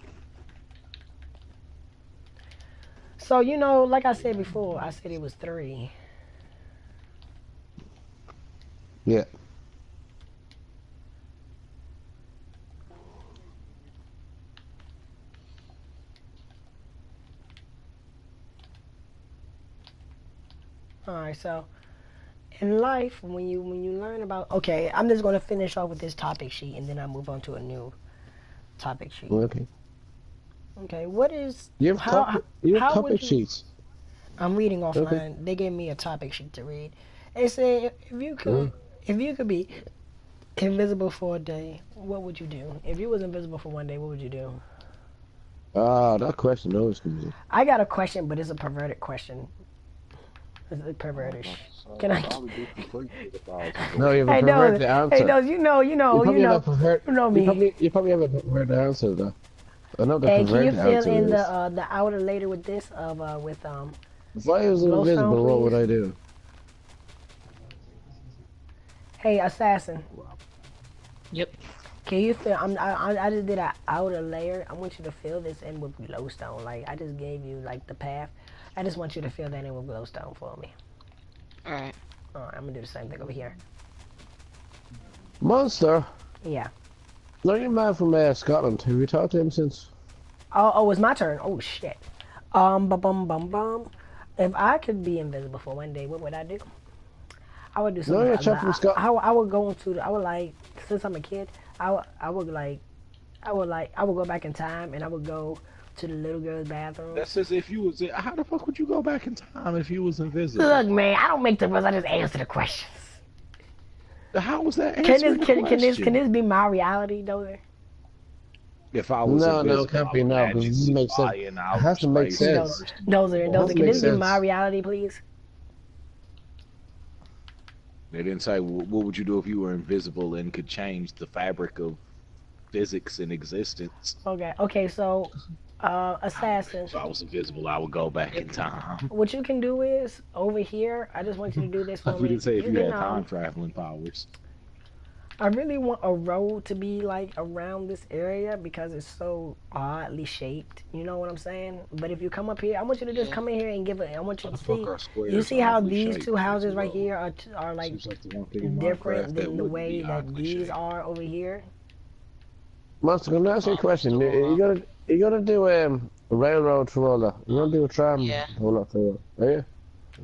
So like I said before, I said it was three. yeah. All right, so in life, when you learn about, okay, I'm just gonna finish off with this topic sheet, and then I move on to a new topic sheet. Okay. Okay, what is You have, how you how have would topic you- sheets. I'm reading offline. Okay. They gave me a topic sheet to read. It said if you could be invisible for a day, what would you do? If you was invisible for one day, what would you do? Ah, that question always comes up. I got a question, but it's a perverted question. It's a pervertish. Can I? No, you have a Hey, perverted no, answer. hey, no, you know, You probably have a pervert- you know me. You probably have a perverted answer though. I know the Hey, can you perverted fill answer in is. the outer later with this with If I was glowstone, invisible, what would please? I do? Hey, assassin. Yep. Can you fill? I just did an outer layer. I want you to fill this in with glowstone. Like I just gave you like the path. I just want you to fill that in with glowstone for me. All right. All right, I'm gonna do the same thing over here. Monster. Yeah. No, your man from Scotland. Have you talked to him since? Oh, it's my turn. Oh shit. Bum. If I could be invisible for one day, what would I do? I would do No, something. you're a chap from Scotland. I would go into. I would like since I'm a kid. I would go back in time and I would go to the little girl's bathroom. That's as if you was. How the fuck would you go back in time if you was invisible? Look, man, I don't make the rules. I just answer the questions. How was that Can answering this the can question? this be my reality, though? If I was No, invisible, it can't be I would now, 'cause it imagine doesn't make sense. flying out It has to make space sense. first. Dozer, doesn't can make this be sense. my reality, please? They didn't say what would you do if you were invisible and could change the fabric of physics and existence. Okay, so assassin. If I was invisible, I would go back in time. What you can do is over here. I just want you to do this for We me. didn't say if you can, had time traveling powers. I really want a road to be like around this area because it's so oddly shaped. You know what I'm saying? But if you come up here, I want you to just come in here and give it. I want you to see. You see how these two houses right here are like Seems like the one thing in different Minecraft that than the wouldn't way be that oddly these shaped. are over here. Monster, can I ask you a question? You gotta do a railroad for all that. You gotta do a tram. Yeah. All that for are you?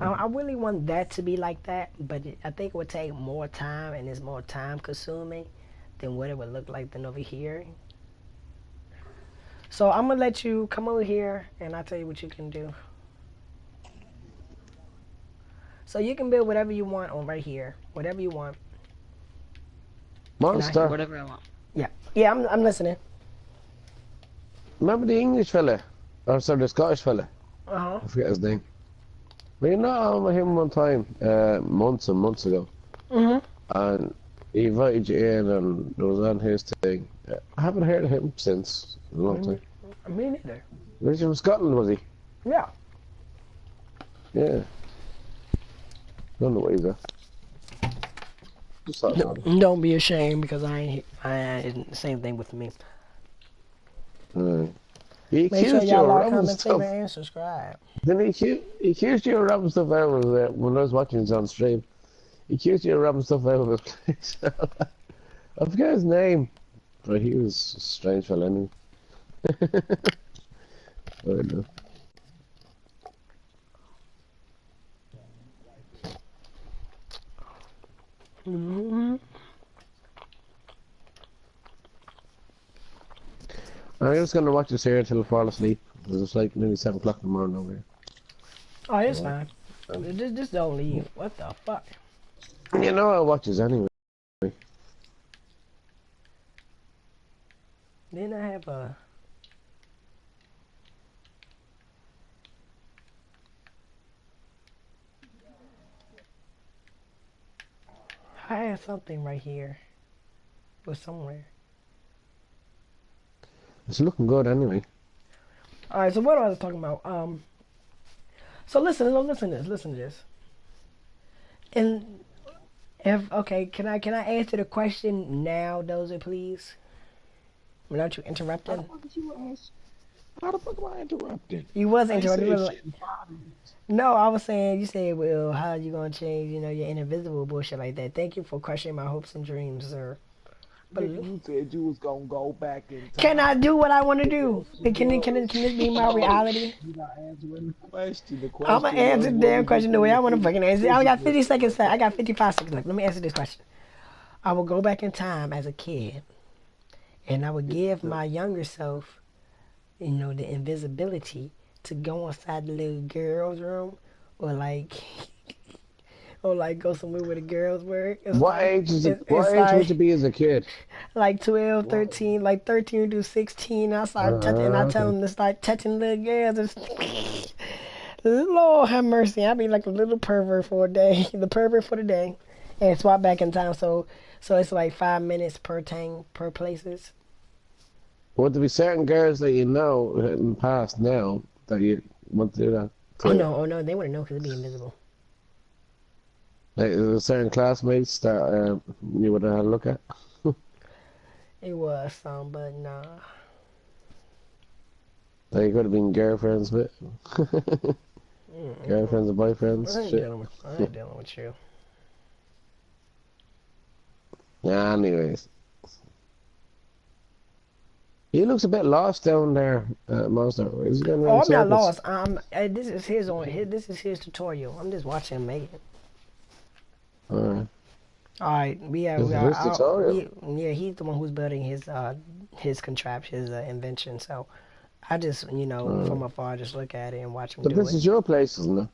I really want that to be like that, but I think it would take more time and it's more time consuming than what it would look like than over here. So I'm gonna let you come over here and I'll tell you what you can do. So you can build whatever you want on right here, whatever you want. Monster. Whatever I want. Yeah, I'm listening. Remember the English fella? Or sorry, the Scottish fella? Uh-huh. I forget his name. Well, you know, I met him one time, months and months ago. Mhm. And he invited you in and it was on his thing. I haven't heard of him since a long time. Me neither. Was he from Scotland, was he? Yeah. Yeah. Don't know what he's at. Just thought about it. Don't be ashamed because I same thing with me. Alright. He Make sure accused you y'all of like, rubbing comment, stuff. favorite, and subscribe. Then he accused you of rubbing stuff out of when I was watching this on stream. He accused you of rubbing stuff out of his place. I forget his name, but he was a strange fella anyway. I don't know. Mm-hmm. I'm just gonna watch this here until I fall asleep. It's like nearly 7 o'clock in the morning over here. Oh, it's fine. Just don't leave. What the fuck? You know I'll watch this anyway. Didn't I have a... I had something right here. Or somewhere. It's looking good anyway. Alright, so what I was talking about? So listen to this. And okay, can I answer the question now, Dozer, please? Without you interrupting? How the fuck am I interrupting? You was I ain't interrupting. said You was like, shit in 5 minutes. no, I was saying, you said, well, how are you gonna change, your invisible bullshit like that? Thank you for crushing my hopes and dreams, sir. But Nigga, you said you was gonna go back in time. can I do what I want to do? Can this be my reality? You're not answering the question. The I'm question gonna answer the was, damn what question would the you way I do want to if fucking you answer. I got physical? 50 seconds left. I got 55 seconds left. Let me answer this question. I will go back in time as a kid, and I would give my younger self, the invisibility to go inside the little girl's room, or like go somewhere where the girls work. It's What like age is it? it's What age would you be as a kid? like 12, 13, like 13 to 16. I start touching, and I tell Okay. them to start touching little girls. Lord have mercy. I'll be like a little pervert for a day, the pervert for the day, and swap back in time. So it's like 5 minutes per places. Would there be certain girls that you know in the past now that you want to do that? Oh no, they wouldn't know because it'd be invisible. Like, is there certain classmates that you would have had a look at? It was some, but nah. That you could have been girlfriends with? Girlfriends and boyfriends? I ain't Shit. dealing with you. Yeah, anyways. He looks a bit lost down there, Monster. Is he going Oh, around I'm not circles? lost. This is this is his tutorial. I'm just watching him make it. Alright. All right, This is his tutorial. yeah, he's the one who's building his contraption, his invention. So I just, from afar, just look at it and watch him But do this it. is your place, isn't it?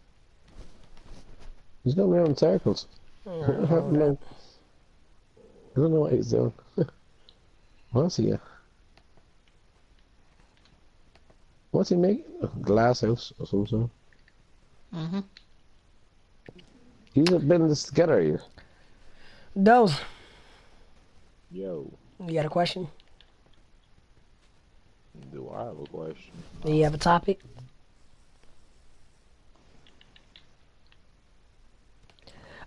He's going around in circles. I Mm, don't know. I don't know what he's doing. What's he at? What's he making? A glass house or some sort. Mm-hmm. He's been this together here. Those, Yo, you got a question? do I have a question? Do you have a topic?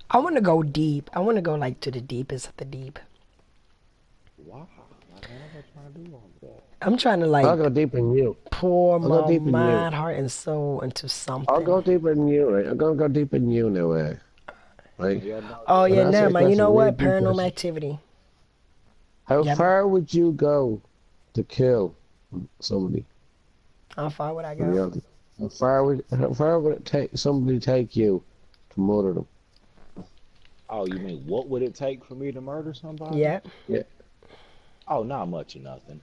I want to go deep. I want to go like to the deepest of the deep. Why? Like, what am I trying to do on that? I'm trying to I'll like go deeper than you. pour I'll go my deeper than you. mind, heart, and soul into I'll something. go deeper than you, right? I'm gonna go deeper than you now, right? Yeah, no, Oh I'll yeah, ask you never a mind. You question, know a really what? deep Paranormal question. activity. How Yep. far would you go to kill somebody How far would I in go? reality? How far would it take somebody take you to murder them? Oh, you mean what would it take for me to murder somebody? Yeah. Oh, not much of nothing.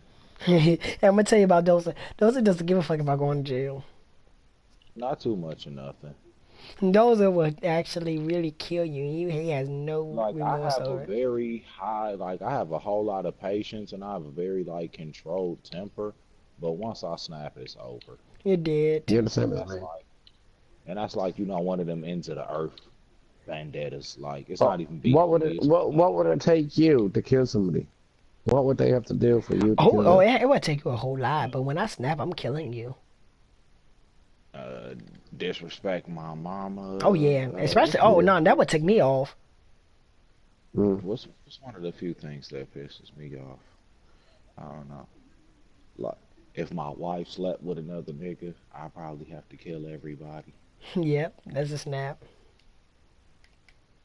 I'm gonna tell you about Dosa. Dosa doesn't give a fuck about going to jail. Not too much of nothing. Dosa would actually really kill you. He has no Like I remorse have a over it. very high, like I have a whole lot of patience and I have a very like controlled temper. But once I snap, it's over. You're dead. You're the same And as that's me. like, and that's like one of them into the earth vendettas. Like it's But not even beef with me. It's what would it take you to kill somebody? What would they have to do for you to kill Oh, them? it would take you a whole lot, but when I snap, I'm killing you. disrespect my mama. Oh yeah, especially. It's Oh more no, that would take me off. Mm. What's one of the few things that pisses me off? I don't know. Like, if my wife slept with another nigga, I probably have to kill everybody. Yep, that's a snap.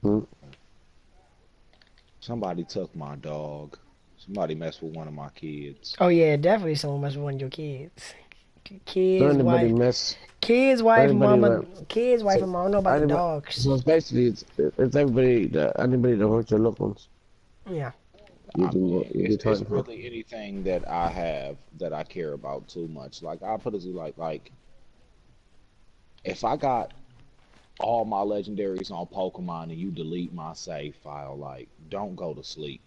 Mm. Somebody took my dog. Somebody messed with one of my kids. Oh yeah, definitely someone must want your kids. So Kids, anybody wife, mess, kids, wife, anybody mama, that, kids, wife, so and mom. I don't know about the anybody, dogs. so it's basically it's everybody that anybody that hurts your loved ones. Yeah. You I do mean, you do it's time for. really anything that I have that I care about too much. Like I put it like if I got all my legendaries on Pokemon and you delete my save file, like don't go to sleep.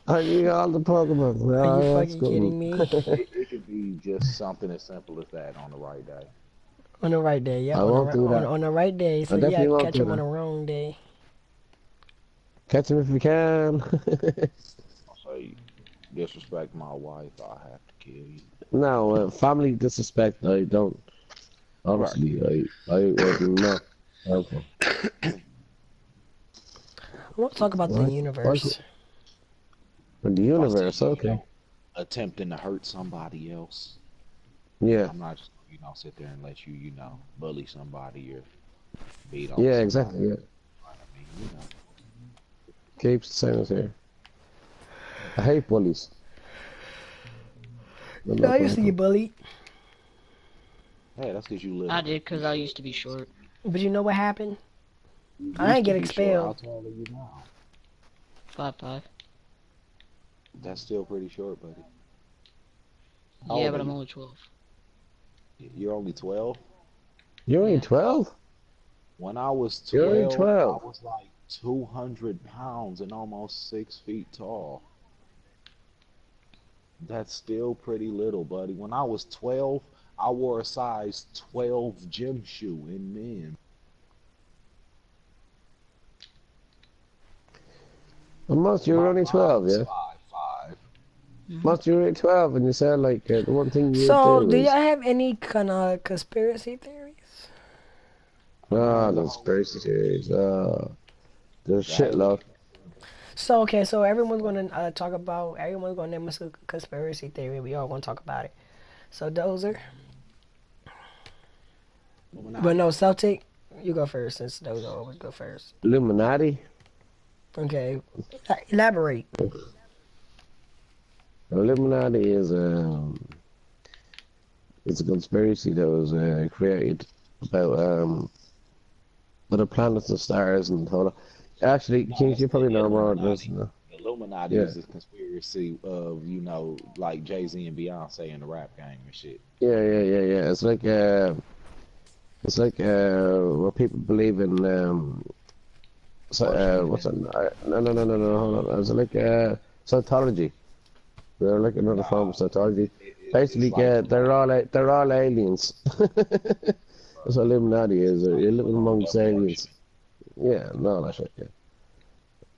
Oh, you got all the Pokemon. Are you Oh, that's fucking good. kidding me? It could be just something as simple as that on the right day. On the right day, yep. I won't do that. On the right day. I So yeah, definitely won't catch do him on that. the wrong day. Catch him if you can. I'll say disrespect my wife, I have to kill you. No, family disrespect. I don't. Right. Obviously, I was not helpful. I want to talk about the Like universe. in the If I see universe, you, okay. attempting to hurt somebody else, Yeah, I'm not just sit there and let you, bully somebody or beat on yeah, somebody. exactly. Yeah, I mean. keeps the same as here. I hate bullies. I'm Yeah, not I gonna used to get come. bullied, Hey, that's because you I little. did because I used to be short. but you know what happened? You I used didn't to get be short. How expelled. tall are you now? 5'5". That's still pretty short, buddy. How Yeah, old but are I'm you? only 12. You're only 12? You're only Yeah. 12. When I was You're only 12, I 12. was like 200 pounds and almost 6 feet tall. That's still pretty little, buddy. When I was 12, I wore a size 12 gym shoe in men. And most you're My only 12, mom's yeah. 5'5". Hmm. Most you're only 12, and you said like the one thing you would So, do do y'all is have any kind of conspiracy theories? the The whole conspiracy theories. There's the alien. shitload. So, okay, so everyone's gonna everyone's gonna name us a conspiracy theory. We all gonna talk about it. So, Dozer, but Illuminati. no, Celtic, you go first since Dozer always go first. Illuminati. Okay, elaborate. Illuminati is it's a conspiracy that was created about the planets and stars and all that. Actually, No, Kings, that's you the probably know more than this. Illuminati. No? The Illuminati Yeah, is a conspiracy of, like Jay-Z and Beyonce in the rap game and shit. yeah. It's like where people believe in so, Questioning what's it. that? No, hold on. It's like Scientology. They're like another form of Nah, Scientology. it's Basically, like they're all aliens. That's what Illuminati is. You're living amongst devil aliens. worshiping. Yeah, no, that's right. Yeah,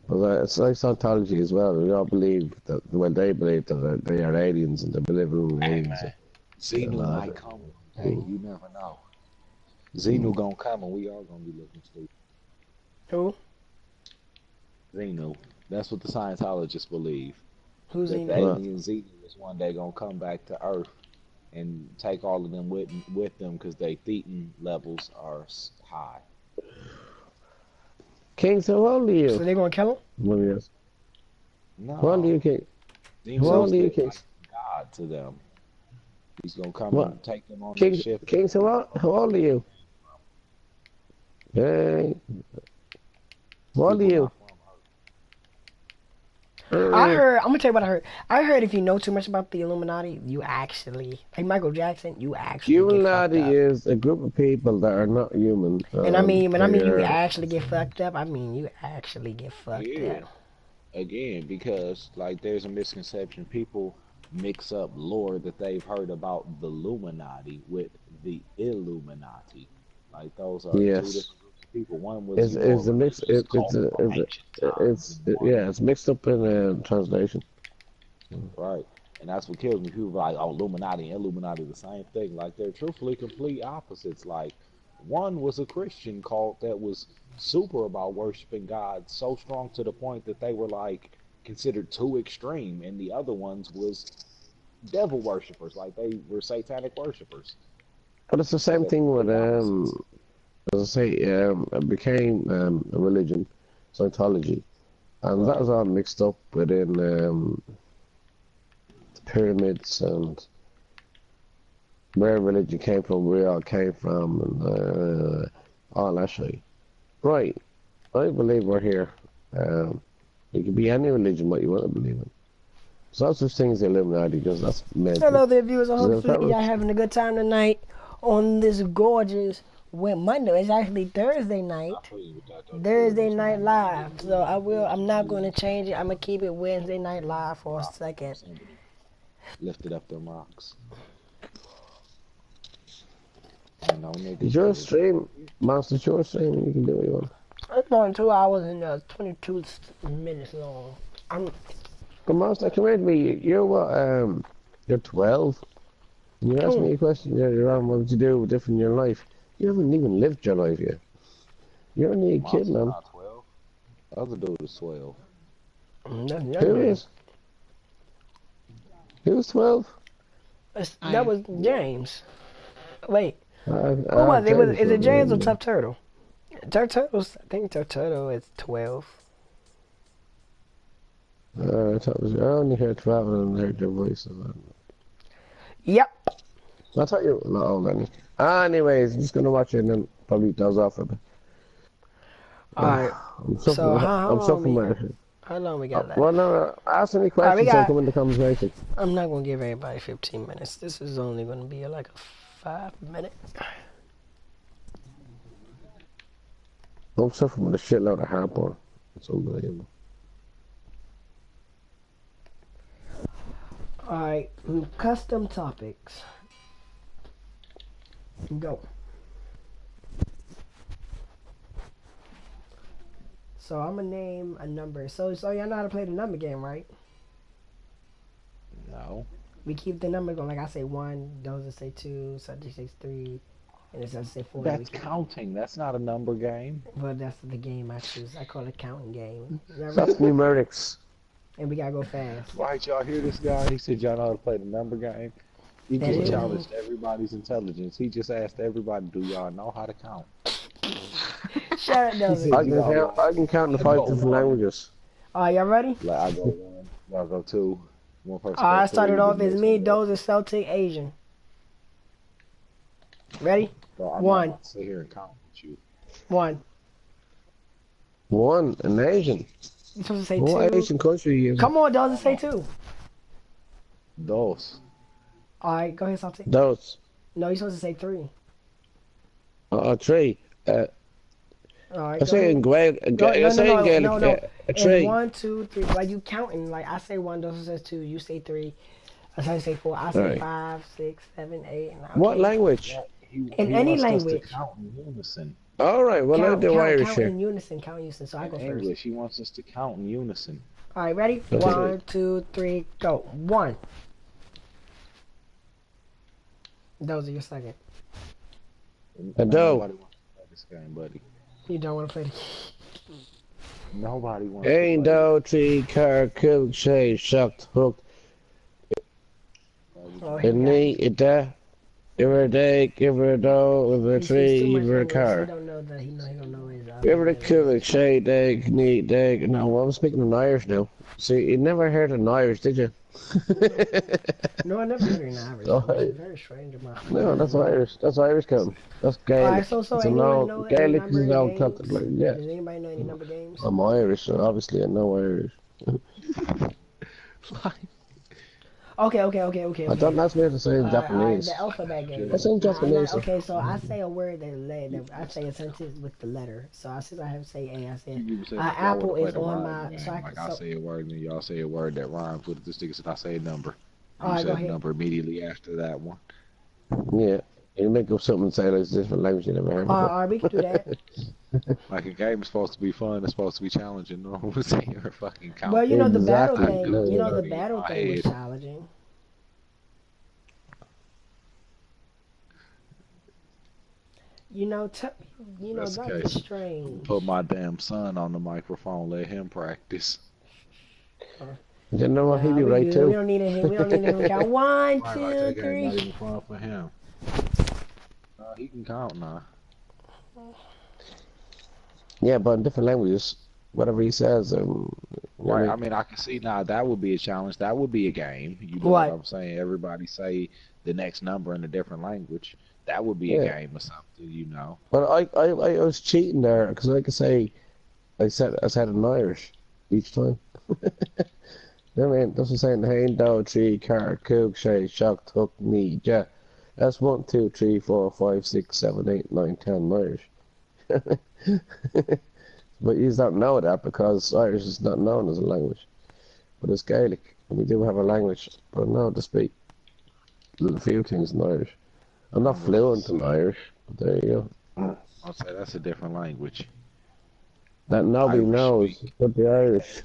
but it's like Scientology as well. We all believe that, well, they believe that they are aliens and they believe in Hey aliens. man, And Xenu all might that. come one day. Mm, You never know. Xenu mm. gonna come and we all gonna be looking stupid. Who? Xenu. That's what the Scientologists believe. Who's That he the know? Well, alien Xenu is one day gonna come back to Earth and take all of them with them because their thetan levels are high. King, so how old are you? So they gonna kill him? Let me ask. How old are No, you, King? How Xenu So is old are you, still King? like God to them. He's gonna come What? and take them on their King, ship. King, so how old are you? Hey, how old are People you? not from I Uh, heard. I'm gonna tell you what I heard. I heard if you know too much about the Illuminati, you actually, like Michael Jackson, you actually get fucked Illuminati up. is a group of people that are not human. And I mean, when I They mean you are. actually get fucked up, I mean you actually get Earth. fucked Yeah, up. again, because like there's a misconception. People mix up lore that they've heard about the Illuminati with the Illuminati. Like those are two Yes. different groups of people. One was, a Is a mix. religious cult from ancient times, and one Yeah. It's mixed up in translation. right. And that's what kills me. People are like, oh, Illuminati and Illuminati, the same thing. Like they're truthfully complete opposites. Like one was a Christian cult that was super about worshiping God, so strong to the point that they were like considered too extreme, and the other ones was devil worshippers, like they were satanic worshippers. But it's the So same they're thing with complete opposites. as I say, it became a religion, Scientology, and that Right. was all mixed up within the pyramids and where religion came from, where it all came from, and all that shit. Right. I believe we're here. You can be any religion what you want to believe in. There's no such thing as the Illuminati because that's mental. Hello there, viewers. So if Hopefully that y'all was, having a good time tonight on this gorgeous Monday. It's actually Thursday night. I feel you with that though. Thursday night live. So I'm not gonna change it. I'm gonna keep it Wednesday night live for a second. Somebody lifted up them rocks. I know niggas. it's your did. stream, Monster, it's your stream, and you can do what you want. It's only 2 hours and 22 minutes long. But Monster, come here to me. You're what? You're 12. And you asked me a question earlier on. What would you do different in your life? You haven't even lived your life yet. You're only a kid, Monster's man. not 12. The other dude is 12. Who is? Who's 12? That was James. Wait, who James was it? Is it James or was- Tough Turtle? Tough Turtle's, I think Tough Turtle is 12. I thought it was, I only heard 12 and heard your voice. Yep. I thought you were not old any. Anyways, I'm just gonna watch it and then probably doze off a bit. Alright. I'm So suffering. how I'm long suffering. we- How long we got left? Well, no. Ask any we questions. got- I'll come in the conversation. I'm not gonna give everybody 15 minutes. This is only gonna be like a 5 minute. I'm suffering with a shitload of heartburn. It's unbelievable. Alright, custom topics. Go. So I'm gonna name a number. So y'all know how to play the number game, right? No. We keep the number going. Like I say 1, those that say 2, subject says 3, and it's say 4. That's counting. That's not a number game. Well, that's the game I choose. I call it counting game. Y'all ready? That's numerics. And we gotta go fast. Right, y'all hear this guy? He said y'all know how to play the number game. He That just is- challenged everybody's intelligence. He just asked everybody, do y'all know how to count? Shut up, Dozy. I can count in 5 different languages. Alright, y'all ready? Like, I go 1, y'all go 2. One person Alright, I goes started 3, off then as next me, one goes- Dozy, Celtic, Asian. Ready? So I'm 1. not sit here and count with you. 1. 1, an Asian. You're supposed to say What 2. Asian country is Come on, Dozy, say 2. Dos. Alright, go ahead, Celtic. those? No, you're supposed to say 3. 3. Alright, I go say ahead. in Gaelic. Go- I say in Gaelic. no. A And 3. 1, 2, 3. Like you counting. Like I say 1, Dozy says 2. You say 3. I say 4. I say Alright. 5, 6, 7, 8. And What okay. language? He any wants us language. to count in unison. All right. Well, I do Irish count here. in unison. Count in unison. So I In go first. English, he wants us to count in unison. Alright, ready? Okay. 1, 2, 3, go. 1. Those are your second. A dough. Nobody wants to play this game, buddy. You don't want to play the Nobody wants Ain't to play do tree car kill shay shucked hooked Oh, a knee it da give her a day give her a dough with a tree give her a He car don't know that. He don't know his. give her a kill shay day knee day. No, well, I'm speaking in Irish now. See, you never heard an Irish, did you? No, I never heard it in Irish. Oh, It's very strange. No, that's Irish. That's Irish count. That's Gaelic. Alright, so It's anyone no know any Gaelic number is all games? Celtic. Like, yeah, Does anybody know any number games? I'm Irish, so obviously I know Irish. Okay. I don't ask me to say in Japanese. The alphabet game. I say in Japanese. Okay, so I say a word I say a sentence with the letter. So since I have to say A, I say You say apple y'all wanna is play the on rhyme my. game. So I like can. I So, say a word and y'all say a word that rhymes with this nigga said I say a number. You Alright, go said ahead. number immediately after that one. Yeah. You make up something and say like it's a different language you never heard before. alright, we can do that. Like a game is supposed to be fun, it's supposed to be challenging. No one was saying here fucking count. Well, you know the battle Exactly. thing. No, You know the no. battle I thing was hate- challenging. You know, That's the don't be case. strange. Put my damn son on the microphone. Let him practice. You know what? He'd Nah, be we right good. We too. don't need him. We don't need him to count. One, Right, like that two, game not three. even fun for him. He can count now. Yeah, but in different languages, whatever he says, you know what Right. I I mean? mean, I can see now that would be a challenge. That would be a game. You know what What? I'm saying? Everybody say the next number in a different language. That would be a Yeah. game or something, you know. But I was cheating there because I could say I said in Irish each time. You know what I mean? That's what I'm saying. Hey, dow, tree, car, cook, shay, shock, tuck, me, yeah. That's 1, 2, 3, 4, 5, 6, 7, 8, 9, 10 in Irish. But you don't know that because Irish is not known as a language. But it's Gaelic, and we do have a language. But I know to speak a few things in Irish. I'm not fluent in Irish, but there you go. I'll say that's a different language. That nobody Irish knows speak. but the Irish.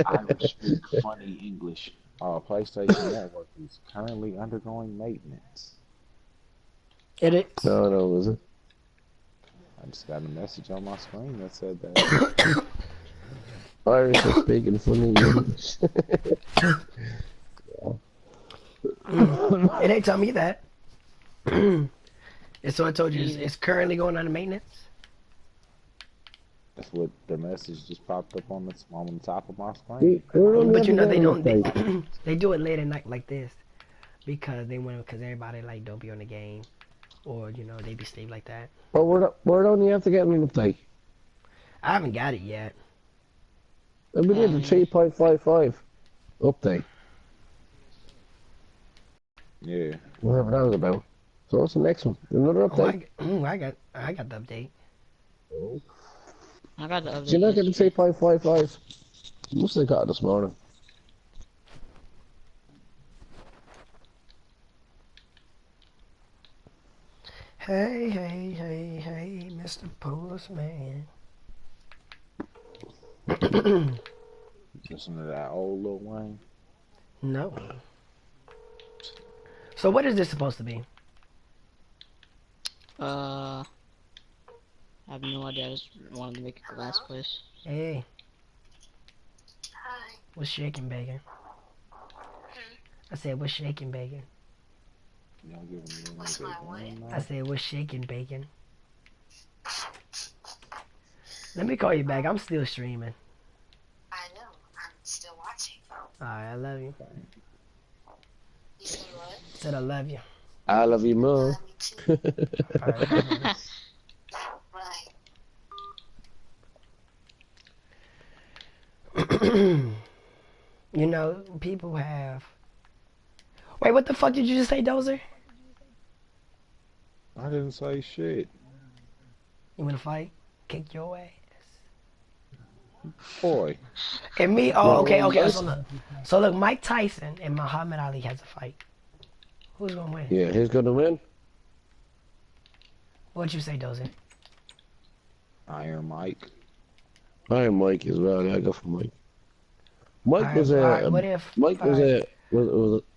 Irish speak funny English. PlayStation Network is currently undergoing maintenance. It is. No, is it? I just got a message on my screen that said that. Irish are speaking funny English. It ain't tell me that. And so I told you it's currently going under maintenance. That's what the message just popped up on the top of my screen. But you know they don't. They do it late at night like this because everybody like don't be on the game, or they be asleep like that. But where don't you have to get an update? I haven't got it yet. And we did the 3.55 update. Yeah. Whatever that was about. So what's the next one? Another update? I got the update. I got the update. Did you not get the 3.55? Must have got it this morning. Hey, hey, hey, hey, Mr. Postman. Listen to that old Lil Wayne. No. So what is this supposed to be? I have no idea. I just wanted to make a glass place. Hey. Hi. What's shaking, bacon? I said, what's shaking, bacon? What's my what? I said, what's shaking, bacon? Let me call you back. I'm still streaming. I know. I'm still watching. Alright, I love you. You said what? Said I love you. I love you more. Me too. Alright. Right. People have... Wait, what the fuck did you just say, Dozer? I didn't say shit. You wanna fight? Kick your ass. Boy. And me, okay, so look, Mike Tyson and Muhammad Ali has a fight. Who's gonna win? Yeah, who's gonna win? What'd you say, Dozer? Iron Mike. I'm Mike as well. Yeah, I go for Mike. Mike was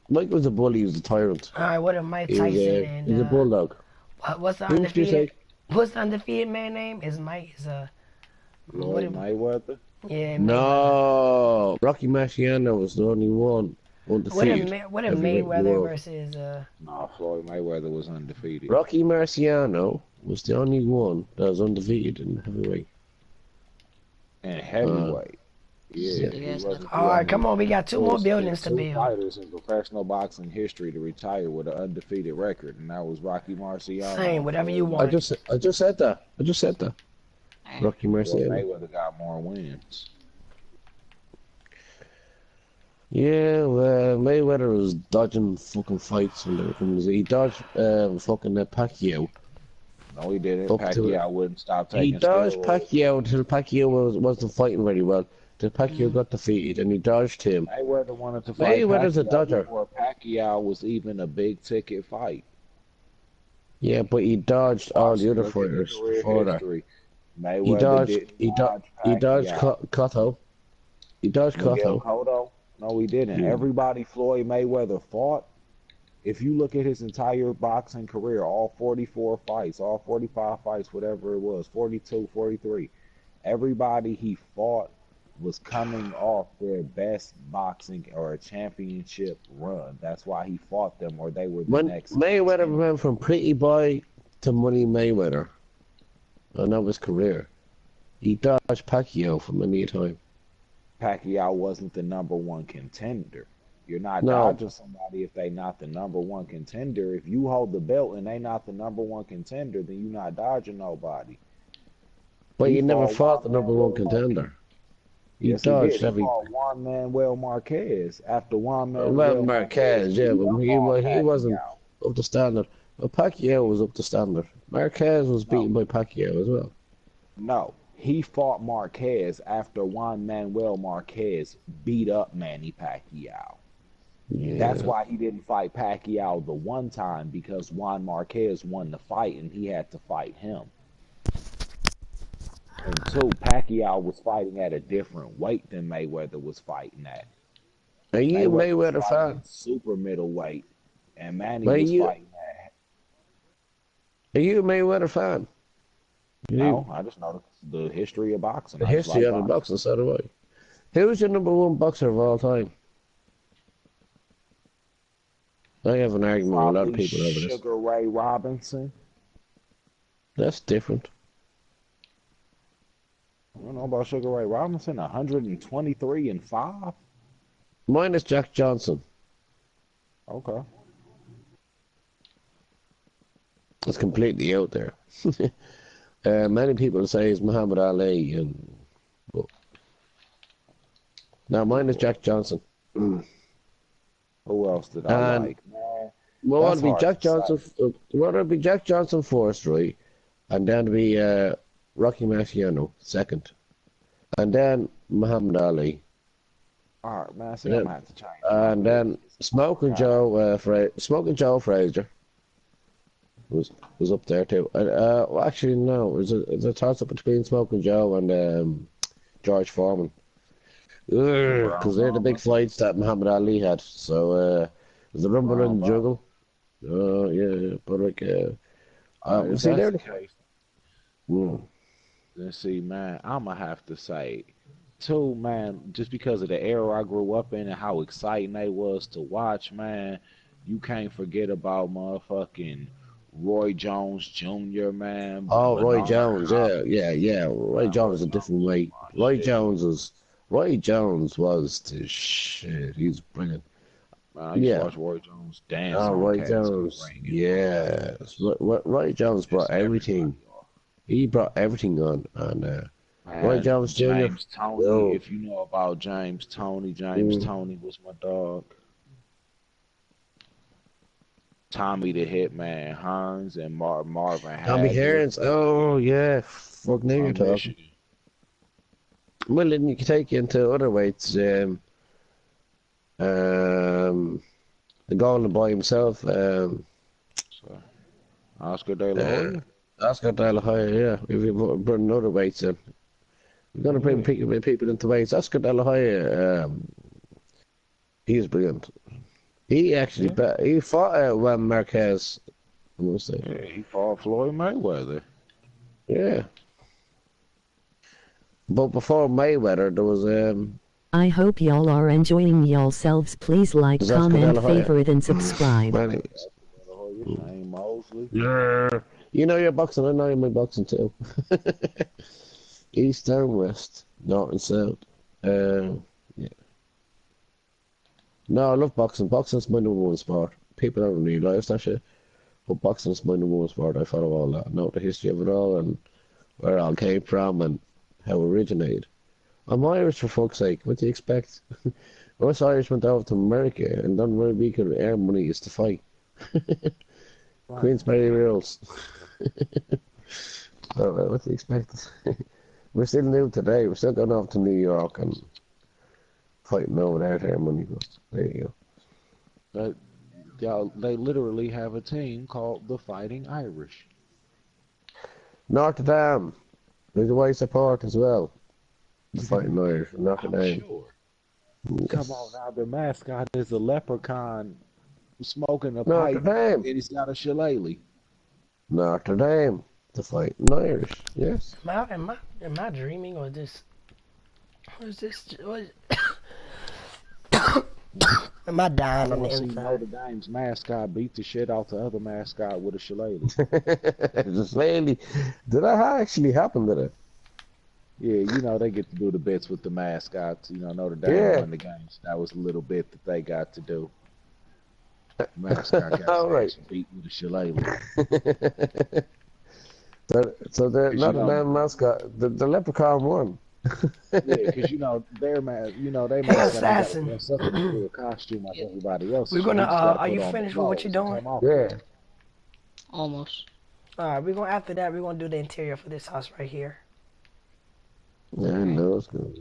Mike was a bully. He was a tyrant. Alright, what if Mike Tyson and... He's a bulldog. What's the Who did you say? undefeated man name? Floyd Mayweather. Yeah. No, Rocky Marciano was the only one undefeated. What if Mayweather versus No, Floyd Mayweather was undefeated. Rocky Marciano was the only one that was undefeated in heavyweight. And heavyweight. All right, come on. We got two more buildings to build. Fighters in professional boxing history to retire with an undefeated record, and that was Rocky Marciano. Same, whatever you want. I just said that. Rocky Marciano. Mayweather got more wins. Yeah, well, Mayweather was dodging fucking fights he dodged fucking Pacquiao. No, he didn't. Pacquiao wouldn't stop taking He dodged steroids. Pacquiao until Pacquiao wasn't fighting very well. Till Pacquiao got defeated, and he dodged him. Mayweather wanted to fight Mayweather's a Pacquiao dodger. before Pacquiao was even a big ticket fight. Yeah, but he dodged all the other fighters before that. Mayweather He dodged Cotto. He dodged Miguel Cotto. Cotto? No, he didn't. Yeah. Everybody Floyd Mayweather fought, If you look at his entire boxing career, all 44 fights, all 45 fights, whatever it was, 42, 43, everybody he fought was coming off their best boxing or a championship run. That's why he fought them, or they were the When next Mayweather contender. went from Pretty Boy to Money Mayweather, and that was career. He dodged Pacquiao for many a time. Pacquiao wasn't the number one contender. You're not No, dodging somebody if they not the number one contender. If you hold the belt and they not the number one contender, then you're not dodging nobody. but He you never fought fought the Juan number one Manuel Marquez. contender. He Yes, he did. dodged He every. fought Juan Manuel Marquez. After Juan Well, Manuel Marquez Marquez, yeah, beat but up on he wasn't Pacquiao. up to standard. But Pacquiao was up to standard. Marquez was No, beaten by Pacquiao as well. no. He fought Marquez after Juan Manuel Marquez beat up Manny Pacquiao. That's Yeah. why he didn't fight Pacquiao the one time, because Juan Marquez won the fight and he had to fight him. And two, Pacquiao was fighting at a different weight than Mayweather was fighting at. Are you a Mayweather was Mayweather fighting fan? at super middleweight, and Manny Are was you fighting at. are you a Mayweather fan? You No, I just know the history of boxing. the I just history like of the boxing. boxing, so do I. Who's your number one boxer of all time? I have an argument with a lot of Probably people over this. Sugar Ray Robinson. That's different. I don't know about Sugar Ray Robinson. 123 and 5. Mine is Jack Johnson. Okay. It's completely out there. Many people say it's Muhammad Ali, and but now mine is Jack Johnson. Who else did I And like? Man, well, that's it'd be hard Jack to say. Johnson. Well, it'd be Jack Johnson first, right? And then it'd be Rocky Marciano second, and then Muhammad Ali, All right, man. See, and I'm then, gonna have to change my pick. Smoking Joe Frazier was up there too. Well, actually, no, it's a toss up between Smoking Joe and George Foreman. Because they're the big fights that Muhammad Ali had. So, the Rumble Brown and the Bobby. Juggle. Yeah, but like, All right, if see, that's they're the the. case, Mm. then see, man, I'm gonna have to say, too, man, just because of the era I grew up in and how exciting they was to watch, man, you can't forget about motherfucking Roy Jones Jr., man, Oh, Roy Bernard Jones, Hopkins. yeah. Roy Man, Jones Roy is a Jones different was weight. my shit. Roy Jones was the shit. He's brilliant. Man, I used to Yeah. watch Roy Jones dance Oh, on Roy cats in the Jones. ring and Yes. Roy Jones brought piss everything. everybody off. He brought everything on. And Roy Man, Jones Jr. James Toney, Yo. if you know about James Mm. Toney was my dog. Tommy the Hitman Hearns and Marvin Tommy Hagler Hearns. Oh, yeah. Fuck, now you're from talking. Michigan. Well, then you can take you into other weights. The Golden Boy himself. So, Oscar De La Uh, Hoya. Oscar De La Hoya, yeah. If you bring other weights in. We're going to bring Yeah. people into weights. Oscar De La Hoya, he's brilliant. He actually he fought Juan Marquez. I must say. Yeah, he fought Floyd Mayweather. Yeah. But before Mayweather, there was I hope y'all are enjoying y'allselves. Please like, Oscar De comment, La Hoya. favorite, and subscribe. Manny. De La Hoya, Shane Mosley. Yeah. You know your boxing. I know my boxing too. East and West, North and South. Yeah. No, I love boxing. Boxing's my number one sport. People don't realize that shit. But boxing's my number one sport. I follow all that. I know the history of it all and where it all came from and how it originated. I'm Irish for fuck's sake. What do you expect? Us Irish went over to America and done where we could earn money is to fight. Queensberry rules. So, what do you expect? We're still new today. We're still going off to New York and fighting over there to earn money. But there you go. They literally have a team called the Fighting Irish. Notre Dame. There's a white support as well. The Fighting Irish. Notre I'm Dame. sure. Yes. Come on now, the mascot is a leprechaun smoking a Notre pipe, Dame. and he's got a shillelagh. Notre Dame. The fighting Irish. Yes. Am I dreaming or this? What is this? Am I dying on I the seen Notre inside? Dame's mascot beat the shit out the other mascot with a shillelagh. Just lately. Did that actually happen to that? Yeah, you know, they get to do the bits with the mascots. You know, Notre Dame Yeah. won the games. That was a little bit that they got to do. Mascot got his All right. ass beat with a shillelagh. So the 'Cause, you Notre know, Dame mascot, the leprechaun won. yeah, because you know their they mascot ain't got to Assassin. dress up in a full costume like everybody else. We're gonna. He just got to Are put you on the finished with what you're clothes and doing? come off. Yeah. Almost. All right. We're gonna after that. We're gonna do the interior for this house right here. Yeah, I know it's good.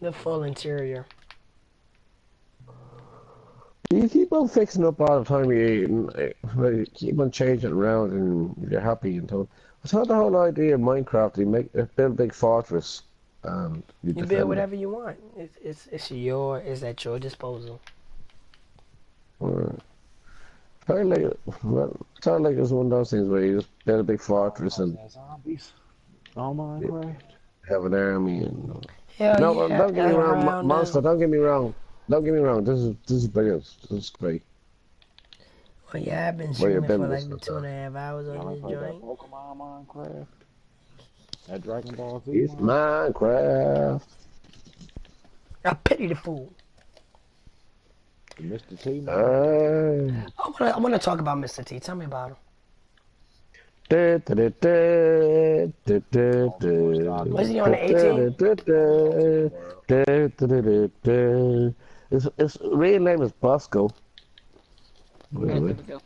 The full interior. You keep on fixing up all the time you eat, and you keep on changing around, and you're happy and so. I thought the whole idea of Minecraft, you build a big fortress, and you You defend build it. whatever you want. It's it's at your disposal. Or, Sounded like sounded like it was one of those things where you just build a big fortress and Zombies on Minecraft. have an army and. Hell No, yeah. don't get me wrong, around Monster. Don't get me wrong. Don't get me wrong. This is brilliant. This is great. Well, yeah, I've been Where you streaming been for with like stuff? 2.5 hours Y'all on ever this played that joint. Pokemon Minecraft? That Dragon Ball Z It's one? Minecraft. I pity the fool. The Mr. T man? I wanna talk about Mr. T. Tell me about him. Was he on the 18? His real name is Bosco. Alright, there we go.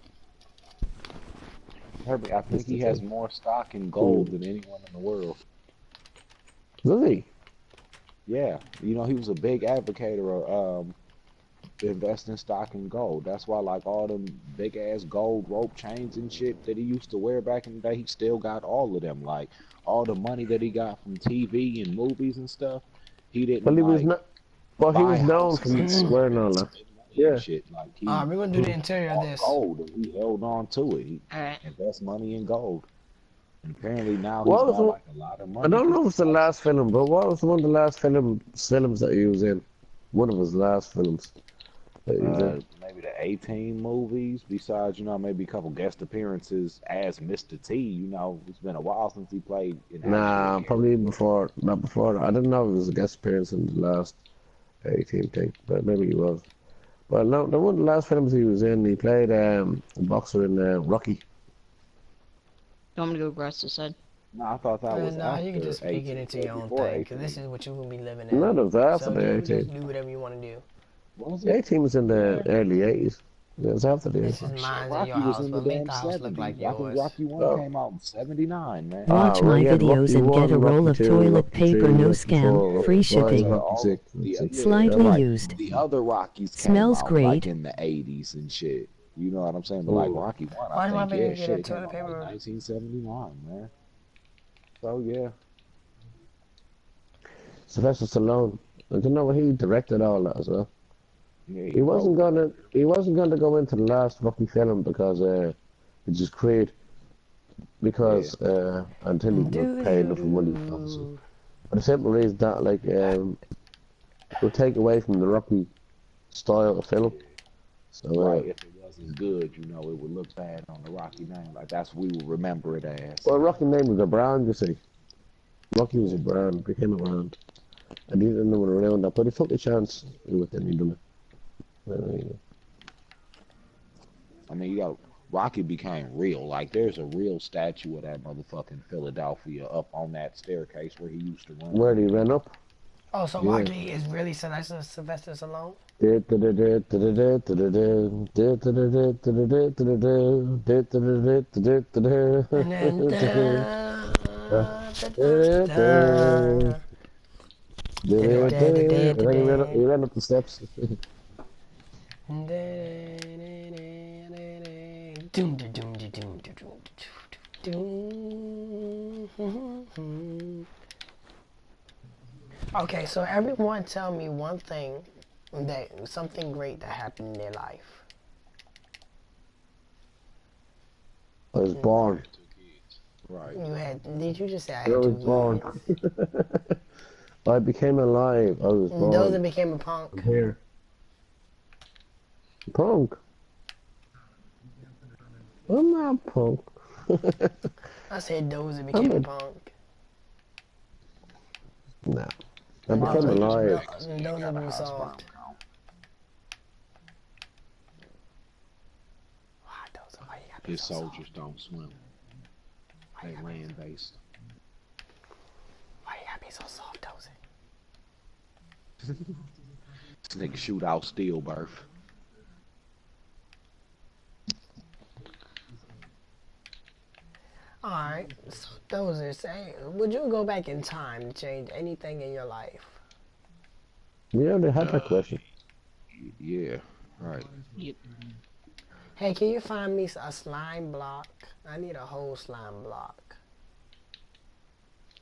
Herbie, I think he has more stock in gold than anyone in the world. Does he? Yeah, you know, he was a big advocate of investing stock in gold. That's why, like, all them big ass gold rope chains and shit that he used to wear back in the day, he still got all of them. Like, all the money that he got from TV and movies and stuff, he didn't Well, he was like not. Well, he buy was known houses for and stuff wearing all and that. spend money Yeah. and shit. Like, he We're gonna do the interior of bought this. gold and he held on to it. He Alright. invest money in gold. And apparently now he's What was got the- like a lot of money. I don't know if it's the last film, but what was one of the last films that he was in? One of his last films that he was in. Maybe the 18 movies, besides, you know, maybe a couple guest appearances as Mr. T. You know, it's been a while since he played in Nah, actual probably before, not before. I didn't know if it was a guest appearance in the last 18 thing, but maybe he was. Well, no, the one of the last films he was in, he played a boxer in Rocky. You want me to go grass this side? No, I thought that was No, after you can just speak 18, it into your own before thing, because 18. this is what you're gonna be living in. No, it was after So the you just 18. do whatever you want to do. Was The it? 18 was in the early 80s. It was after the This 18. is mine and Rocky your was house, in the but make damn the house 70s. look like I think yours. Rocky 1 Oh. came out in 79, man. Watch my we had videos Rocky and get a 1, roll Rocky of 2, toilet Rocky paper, 3, no Rocky scam, 4, free Rocky shipping. 5, Rocky 6, Rocky 7. Slightly Right. used. The other Rockies came Smells out great. like in the 80s and shit. You know what I'm saying? But like Ooh. Rocky 1, Why I do I think, think you yeah, get shit, a it came toilet out like paper? 1979, man. So yeah. Sylvester Stallone. I don't know what he directed all that as well. Yeah, He wasn't gonna go into the last Rocky film because it just create until he got paid enough money, obviously. But the simple reason that it would take away from the Rocky style of film. So right, if it wasn't good, you know, it would look bad on the Rocky name. Like that's what we would remember it as. well, Rocky name was a brand, you see. Rocky was a brand, became a brand. And he didn't know what around that, but he took a chance with it and he done it. I mean, you got Rocky became real. Like there's a real statue of that motherfucking Philadelphia up on that staircase where he used to run. Where he ran up. Oh, so Yeah. Rocky is really Sylvester Stallone? And then He ran up the steps. Okay, so everyone tell me one thing That something great that happened in their life. I was born. Right. You had? Did you just say I I had was 2 born. kids? I became alive. I was born. Dozer became a punk. I'm here. Punk. I'm not punk. I said Dozer became a punk. Nah. I became alive. Dozer grew soft. Why Dozer? Why you gotta be His so soldiers soft? don't swim. They land based. Why you gotta be so soft, Dozer? This nigga shoot out stillbirth. Alright, so Dozer, say, would you go back in time to change anything in your life? We already had that question. Yeah, right. Yep. Hey, can you find me a slime block? I need a whole slime block.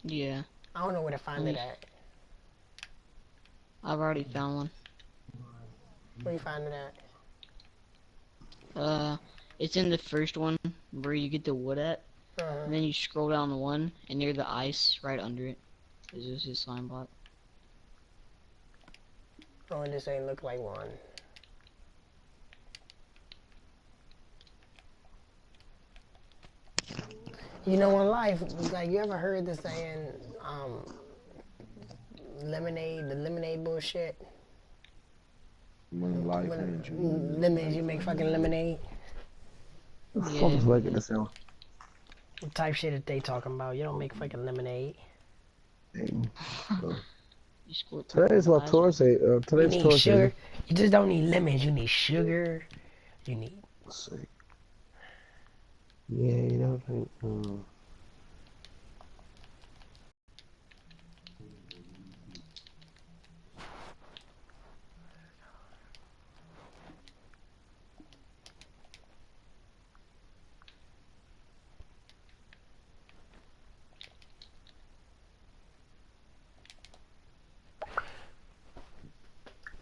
Yeah. I don't know where to find it at. I've already found one. Where you find it at? It's in the first one where you get the wood at. Uh-huh. And then you scroll down to one, and near the ice, right under it, is just his slime block. Oh, this ain't look like one. You know, in life, like, you ever heard the saying, lemonade, the lemonade bullshit? When life ends, you lose. Lemonade, you make fucking lemonade? What the fuck is making this sound? What type shit that they talking about? You don't make fucking lemonade. Today's what Thursday. You Today's need Thursday. sugar. You just don't need lemons. You need sugar. You need. Let's see. Yeah, you don't think.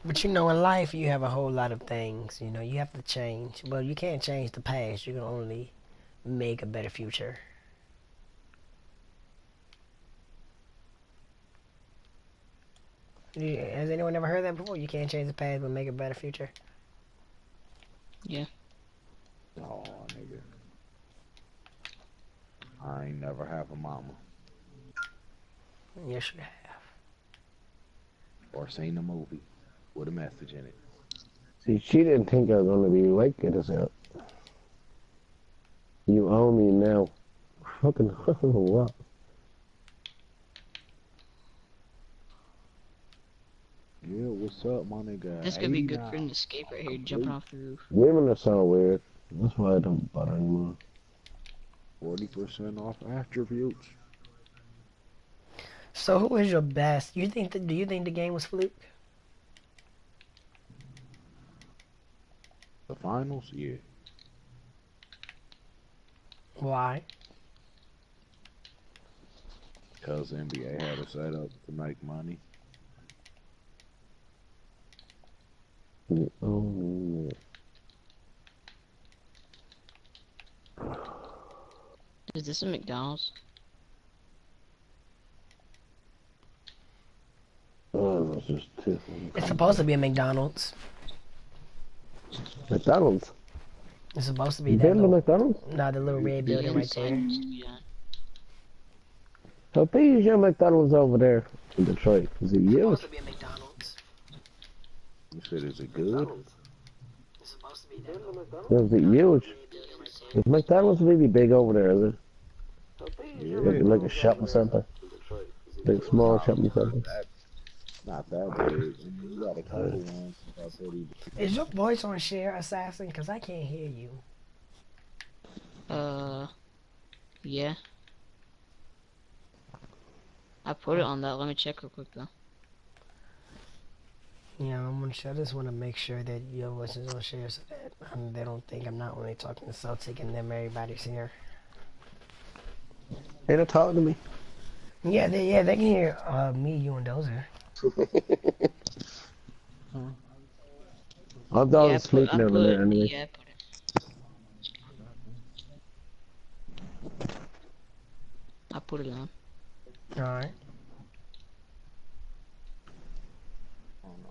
But you know, in life, you have a whole lot of things. You know, you have to change. Well, you can't change the past. You can only make a better future. Yeah, has anyone ever heard that before? You can't change the past, but make a better future. Yeah. Oh, nigga. I ain't never have a mama. Yes, you have. Or seen a movie with a message in it. See, she didn't think I was gonna be like this out. You owe me now. Fucking what? Yeah, what's up, my nigga? This could be good for an escape right here, jumping off the roof. Women are so weird. That's why I don't bother anymore. 40% off attributes. So, who is your best? Do you think the game was fluke? The finals? Yeah. Why? Because the NBA had it set up to make money. Oh, Is this a McDonald's? it's just too. It's supposed to be a McDonald's. McDonald's. It's supposed to be You that been to little, McDonald's? no, the little red building right there. Yeah. How big is your McDonald's over there in Detroit? Is it It's huge? supposed to be a McDonald's. You said, is it good? It's supposed to be that little Is it huge? building right Is McDonald's really big over there, is it? Yeah. Like a shopping center? Like a small shopping center? Not that big. You got a couple ones that are pretty big. Is your voice on share, Assassin? Because I can't hear you. Yeah. I put it on that. Let me check real quick though. Yeah, I'm gonna I just want to make sure that your voice is on share so that they don't think I'm not only talking to Celtic and them everybody's here. They don't talk to me. Yeah, they can hear me, you, and Dozer. I'm Yeah, down sleeping in a minute anyway. yeah, I put it. I put it on. Alright.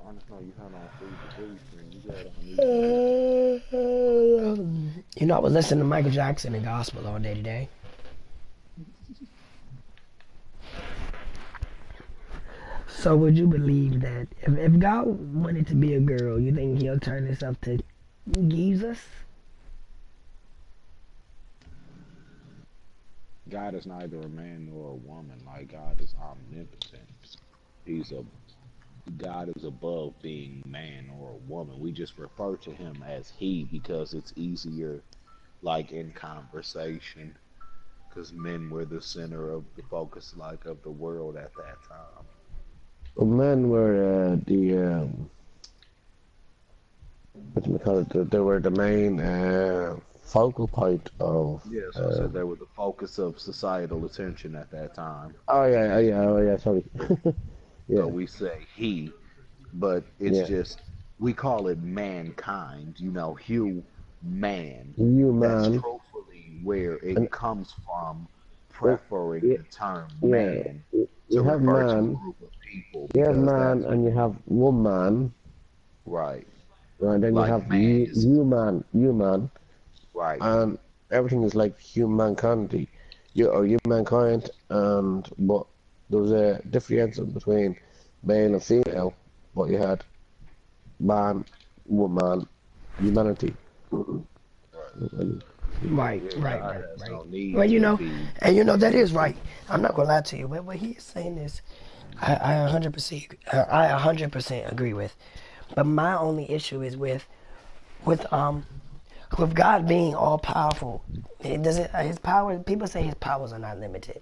Honestly, you had on free screen. You got on YouTube. You know, I was listening to Michael Jackson and gospel all day today. So would you believe that if God wanted to be a girl, you think he'll turn himself to Jesus? God is neither a man nor a woman. Like God is omnipotent. He's a God is above being man or a woman. We just refer to him as he because it's easier, like in conversation, because men were the center of the focus, like of the world at that time. Men were the what do we call it? They were the main focal point of. Yeah, so I said they were the focus of societal attention at that time. Oh yeah, Sorry. So Yeah, we say he, but it's yeah. just we call it mankind. You know, man. You That's man, truthfully where and it comes from, uh, preferring yeah, the term yeah. man You to have refer to a man, group of people you have because man, that's and you have woman, right. and then you Like have man is you man, right. and everything is like humankind, or humankind, and but there was a difference between male and female. But you had man, woman, humanity. Right, Yeah, right, God right, has right. no need Well, you to know, be. and you know that is right. I'm not gonna lie to you, but what he is saying is, I 100%, I 100% agree with. But my only issue is with um, with God being all powerful. It does it his power. People say his powers are not limited,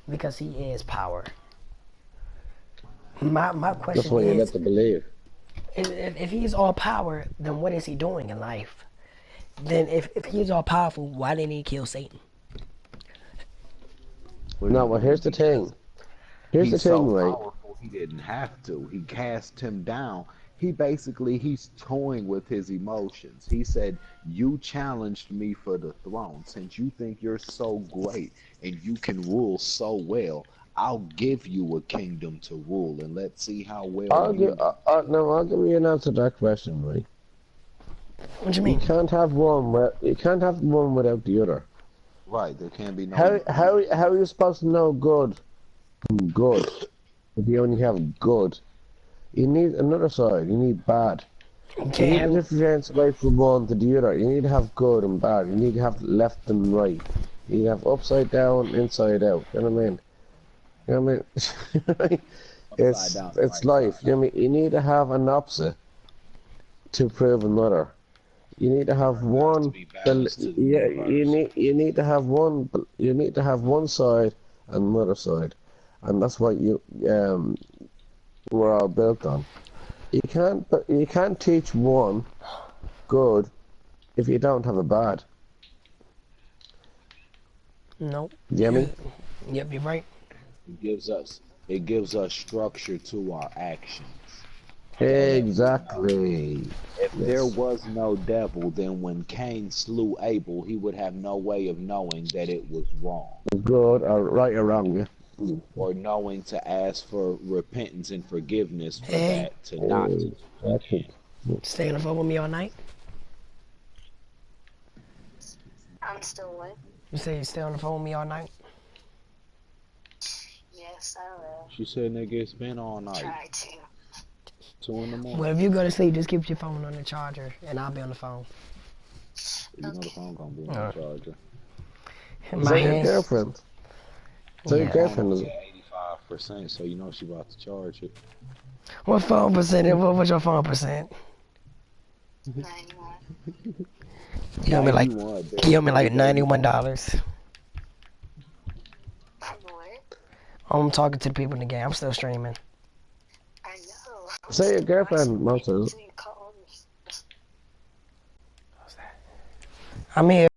because he is power. My That's question what you let is, to believe. if he's all power, then what is he doing in life? Then if he's all powerful, why didn't he kill Satan? What do No, you well, mean? here's the thing. Here's the He's thing, so right? powerful he didn't have to. He cast him down. He's toying with his emotions. He said, "You challenged me for the throne. Since you think you're so great and you can rule so well, I'll give you a kingdom to rule and let's see how well you." No, I'll give you an answer to that question, right? What you You mean? can't have you can't have one without the other. Right, there can't be no. How are you supposed to know good from good if you only have good? You need another side. You need bad. You You can't need to have. differentiate from one to the other. You need to have good and bad. You need to have left and right. You need to have upside down, inside out. You know what I mean? You know what I mean? Upside down, It's right life. side You know up. what I mean? You need to have an opposite to prove another. You need to have Right, there has to one. be balance to the Yeah, universe. you need to have one. You need to have one side and another side, and that's what we're all built on. You can't teach one good if you don't have a bad. No. You get me? Yep, you're right. It gives us structure to our actions. So that Exactly. if there Yes. was no devil, then when Cain slew Abel, he would have no way of knowing that it was wrong, Good or right or wrong. Yeah. or knowing to ask for repentance and forgiveness for Hey, that to not to do it Exactly. again. stay on the phone with me all night. I'm still awake. You say you stay on the phone with me all night. Yes, I will. She said, "Nigga, it's been all night, Try to. 2 in the Well, if morning. you go to sleep, just keep your phone on the charger, and I'll be on the phone. You know the Okay. phone gonna be on the Alright. charger." Is My that your hands. girlfriend? Is that your Yeah. Phone girlfriend? Is only it? at 85%, so you know she about to charge it. What phone percent? What was your phone percent? 91. You owe me like 91. you owe me like Baby. $91. What? I'm talking to the people in the game. I'm still streaming. I know. Is that your Still girlfriend, watching Monte? until you call me. I'm here.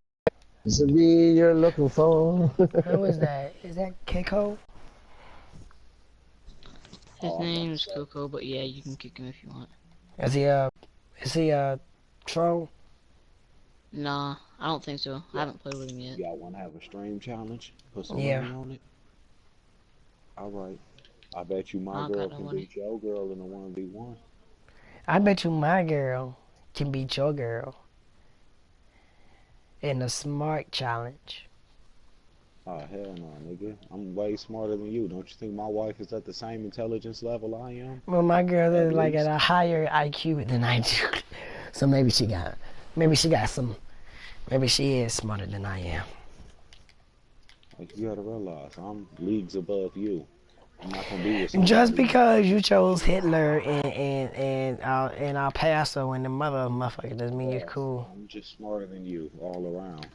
Is it me you're looking for? Who is that? Is that Keiko? His Oh, I'm about to name's say. Coco, but yeah, you can kick him if you want. Is he Is he a troll? Nah, I don't think so. I haven't played with him yet. Y'all want to have a stream challenge? Put some Yeah. money on it? Alright. I bet you I my don't girl got no can money. beat your girl in a 1v1. I bet you my girl can beat your girl in a smart challenge. Oh, hell no, nigga. I'm way smarter than you. Don't you think my wife is at the same intelligence level I am? Well, my girl At is like at least. a higher IQ than I do. So maybe she got some, maybe she is smarter than I am. Like, you gotta realize, I'm leagues above you. I'm not gonna be with somebody. Just because you chose Hitler and El Paso and the mother of motherfucker doesn't mean you're cool. I'm just smarter than you all around.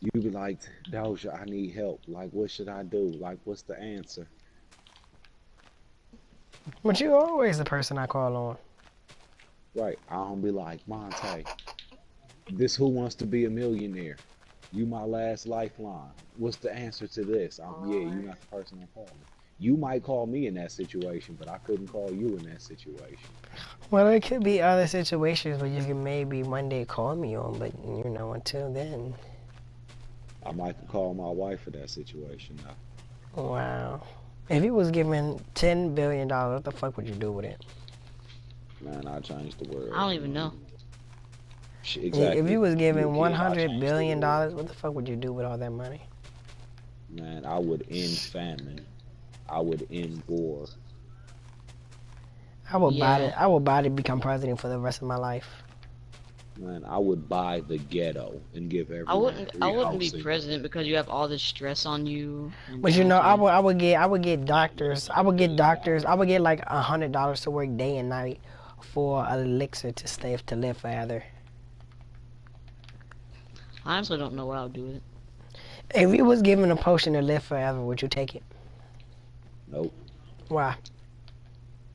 You be like, Doja, I need help. Like, what should I do? Like, what's the answer? But you're always the person I call on. Right. I don't be like, Monte, this Who Wants to Be a Millionaire? You my last lifeline. What's the answer to this? Yeah, you're not the person I'm calling. You might call me in that situation, but I couldn't call you in that situation. Well, there could be other situations where you can maybe one day call me on, but until then. I might call my wife for that situation now. Wow. If you was given $10 billion, what the fuck would you do with it? Man, I changed the world. I don't even know. Exactly. If you was given You a kid, $100 billion, what the fuck would you do with all that money? Man, I would end famine. I would end war. I would buy to become president for the rest of my life. Man, I would buy the ghetto and give everyone I wouldn't be housing. president because you have all this stress on you. But I would get doctors. I would get like $100 to work day and night for an elixir to live forever. I honestly don't know what I would do with it. If you was given a potion to live forever, would you take it? Nope. Why?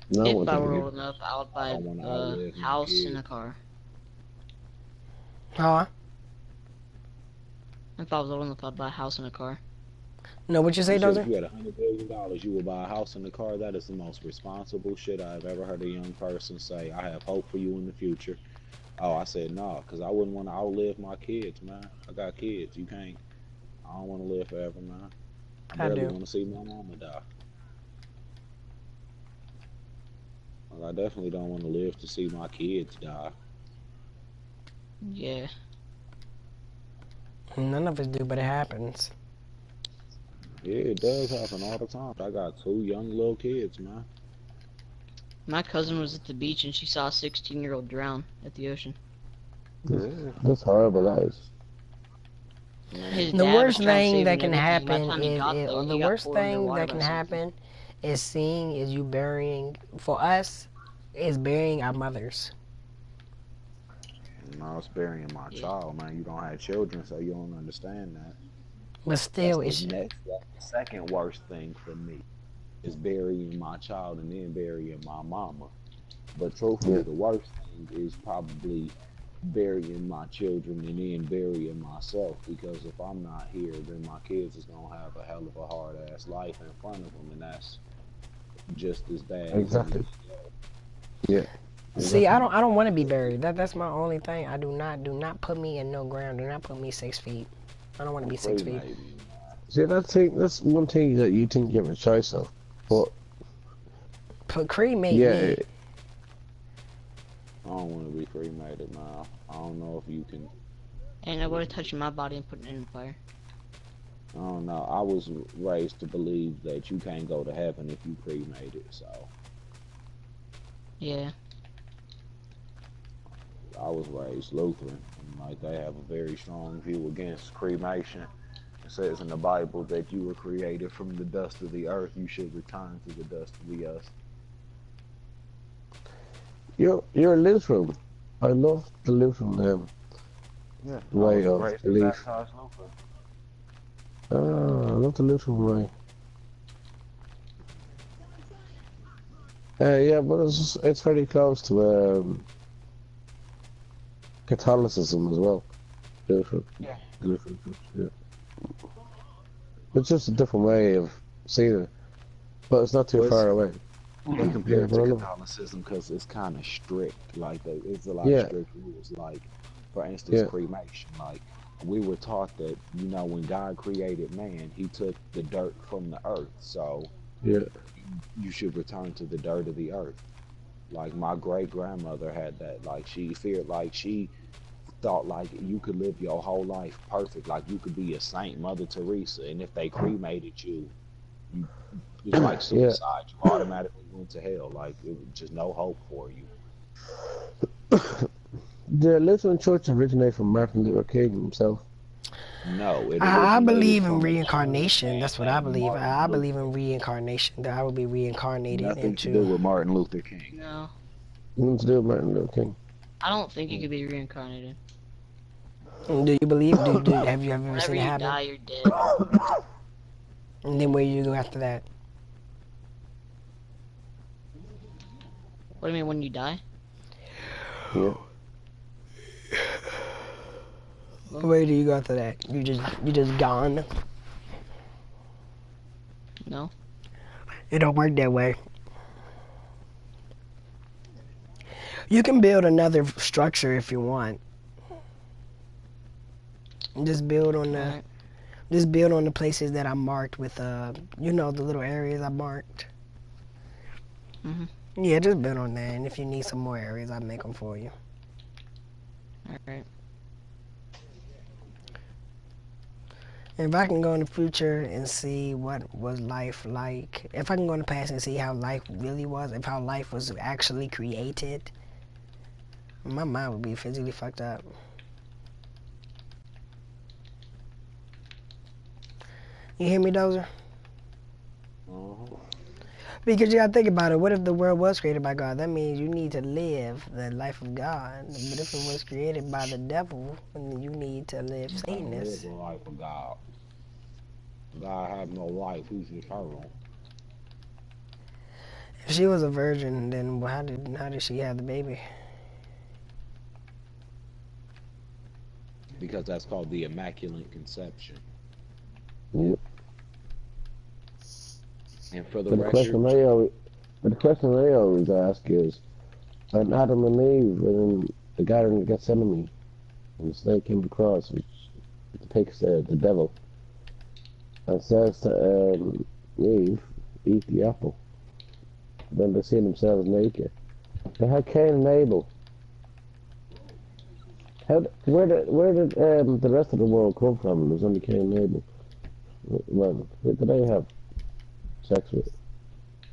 No, If I were old enough, I would buy wanna a outlive my house kids. and a car. Huh? If I was old enough, I'd buy a house and a car. No, what you say, You said Dozer? if you had $100 billion, you would buy a house and a car. That is the most responsible shit I've ever heard a young person say. I have hope for you in the future. Oh, I said no, because I wouldn't want to outlive my kids, man. I got kids. You can't. I don't want to live forever, man. I barely want to see my mama die. Like, I definitely don't want to live to see my kids die. Yeah. None of us do, but it happens. Yeah, it does happen all the time. I got 2 young little kids, man. My cousin was at the beach and she saw a 16-year-old drown at the ocean. That's horrible, that is. His The dad was worst trying to thing save that him can and everything. By the happen time he got there, the he got worst pulled thing underwater that by can something. happen is you burying, for us, is burying our mothers. I was burying my child, man. You don't have children, so you don't understand that. But still, That's the second worst thing for me is burying my child and then burying my mama. But truthfully, the worst thing is probably burying my children and then burying myself, because if I'm not here, then my kids is gonna have a hell of a hard ass life in front of them, and that's just as bad. Exactly. Yeah. See, I don't want to be buried. That's my only thing. I do not put me in no ground. Do not put me 6 feet. I don't want to be 6 feet. See, that's one thing that you think you have a choice of. But Cremate yeah, me. I don't want to be cremated, man. I don't know if you can. Ain't nobody touching my body and putting it in the fire. I don't know. I was raised to believe that you can't go to heaven if you cremated, so. Yeah. I was raised Lutheran, and like they have a very strong view against cremation. It says in the Bible that you were created from the dust of the earth. You should return to the dust of the earth. you're Lutheran. I love the Lutheran way of belief. I love the Lutheran way. Yeah, but it's very close to Catholicism as well. Lutheran. Yeah. Lutheran, yeah. It's just a different way of seeing it, but it's not too far away. They compare Yeah, it to for a Catholicism because it's kind of strict. Like, it's a lot of yeah, strict rules. Like, for instance, yeah, cremation. Like, we were taught that, when God created man, he took the dirt from the earth. So yeah, you should return to the dirt of the earth. Like, my great grandmother had that. Like, she feared, like, she thought, like, you could live your whole life perfect. Like, you could be a saint, Mother Teresa. And if they cremated you, you it's like yeah. suicide. You automatically went to hell. Like, it was just no hope for you. The Lutheran Church originated from Martin Luther King himself. No, it I originated believe in from a German reincarnation. man That's what I named believe. Martin I believe Luther. in reincarnation. That I would be reincarnated Nothing to do into. with Martin Luther King. No, Nothing to do with Martin Luther King. I don't think you could be reincarnated. Do you believe? Have you ever Whenever seen it you happen? die, you're dead. And then where you go after that? What do you mean when you die? Yeah. Where do you go after that? You just gone. No. It don't work that way. You can build another structure if you want. Just build on the Alright. just build on the places that I marked with the little areas I marked. Mhm. Yeah, just build on that. And if you need some more areas, I'll make them for you. Alright. If I can go in the future and see what was life like, if I can go in the past and see how life really was, if how life was actually created, my mind would be physically fucked up. You hear me, Dozer? Uh-huh. Because you gotta think about it. What if the world was created by God? That means you need to live the life of God. But if it was created by the devil, then you need to live I don't live Satanist. the life of God. God have no life. He's eternal. If she was a virgin, then how did she have the baby? Because that's called the Immaculate Conception. Yep. And for the But the record, question I always ask is, when Adam and Eve were in the Garden of Gethsemane, and the snake came across, which depicts the devil, and says to Eve, eat the apple. Then they see themselves naked. They had Cain and Abel. Where did the rest of the world come from? There's only Cain and Abel. Well, who did they have sex with?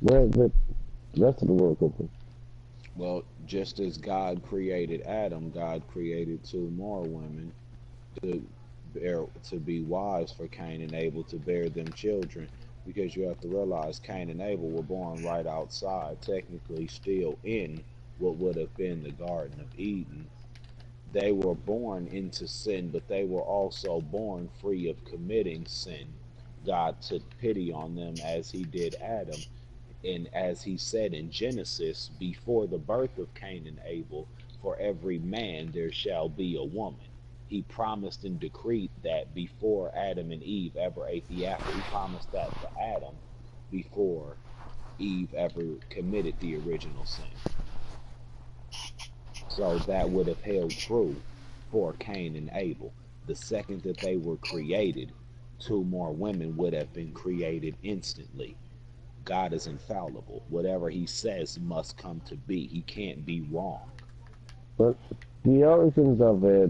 Where did the rest of the world come from? well, just as God created Adam, God created two more women to to be wives for Cain and Abel to bear them children. Because you have to realize Cain and Abel were born right outside, technically still in what would have been the Garden of Eden. They were born into sin, but they were also born free of committing sin. God took pity on them as he did Adam. And as he said in Genesis, before the birth of Cain and Abel, for every man there shall be a woman. He promised and decreed that before Adam and Eve ever ate the apple. He promised that to Adam before Eve ever committed the original sin. So that would have held true for Cain and Abel. The second that they were created, two more women would have been created instantly. God is infallible. Whatever he says must come to be. He can't be wrong. But the origins of the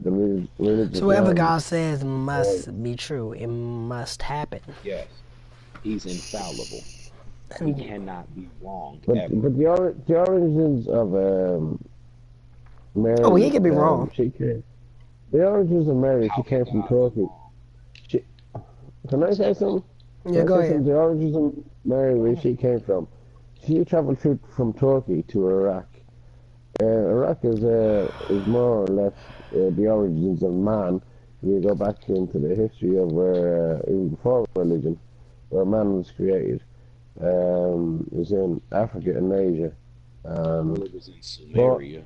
religious So whatever reality, God says or must be true. It must happen. Yes, he's infallible. He And cannot be wrong but ever. the origins of oh, he Mary, could be wrong. the origins of Mary, she How can came from God be Turkey. wrong? She, can I say something? Yeah, Can I go say ahead. something? The origins of Mary, where she came from. She traveled through from Turkey to Iraq. Iraq is more or less the origins of man. You go back into the history of where, even before religion, where man was created. Is in Africa and Asia. Well, And it was in well, Sumeria.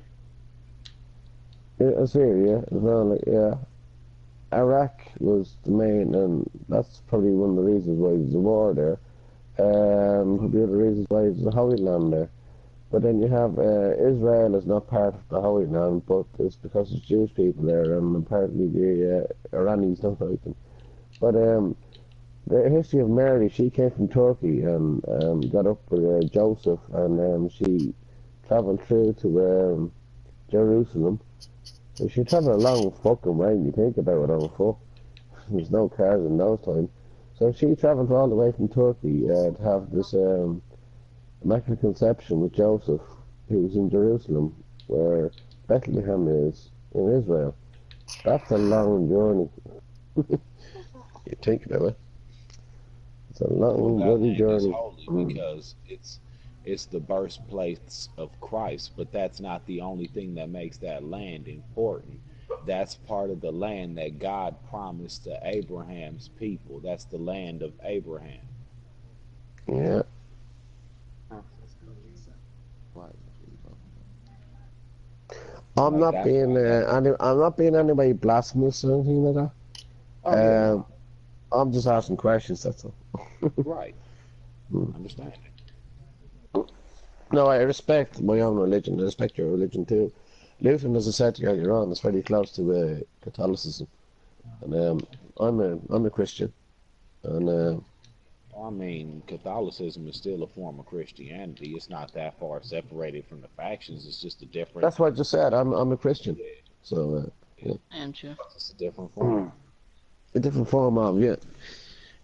Syria as well. Like, yeah, Iraq was the main, and that's probably one of the reasons why there's a war there. The other reasons why it's the Holy Land there. But then you have Israel is not part of the Holy Land, but it's because there's Jewish people there, and apparently the Iranians don't like them. But the history of Mary, she came from Turkey and got up with Joseph, and she travelled through to Jerusalem. So she travelled a long fucking way, when you think about it, on foot. There's no cars in those times. So she travelled all the way from Turkey to have this Immaculate Conception with Joseph, who was in Jerusalem, where Bethlehem is in Israel. That's a long journey. You think about it. It's a long bloody journey. It's holy because it's the birthplace of Christ, but that's not the only thing that makes that land important. That's part of the land that God promised to Abraham's people. That's the land of Abraham. Yeah. I'm not being I'm not being anybody blasphemous or anything like that. Oh, yeah, I'm just asking questions. That's all. right. Understand it. No, I respect my own religion. I respect your religion too. Lutheran, as I said to you earlier on, is very close to Catholicism, and I'm a Christian, and I mean, Catholicism is still a form of Christianity. It's not that far separated from the factions. It's just a different. that's what I just said. I'm a Christian, so yeah. I am too. It's a different form. A different form of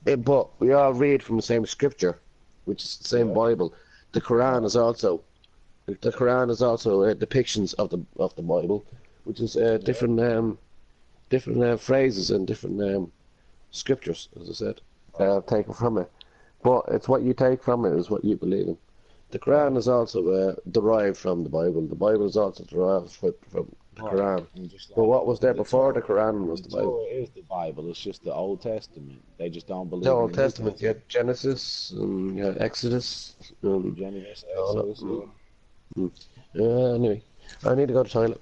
but we all read from the same scripture, which is the same Bible. The Quran is also depictions of the Bible, which is different phrases and different scriptures, as I said, taken from it. But it's what you take from it is what you believe in. The Quran is also derived from the Bible. The Bible is also derived from the Quran. But what was there before the Quran was the Bible. Torah is the Bible. It's just the Old Testament. They just don't believe The in Old the Testament, you had Genesis, and you had Exodus. Genesis, Exodus. Anyway, I need to go to the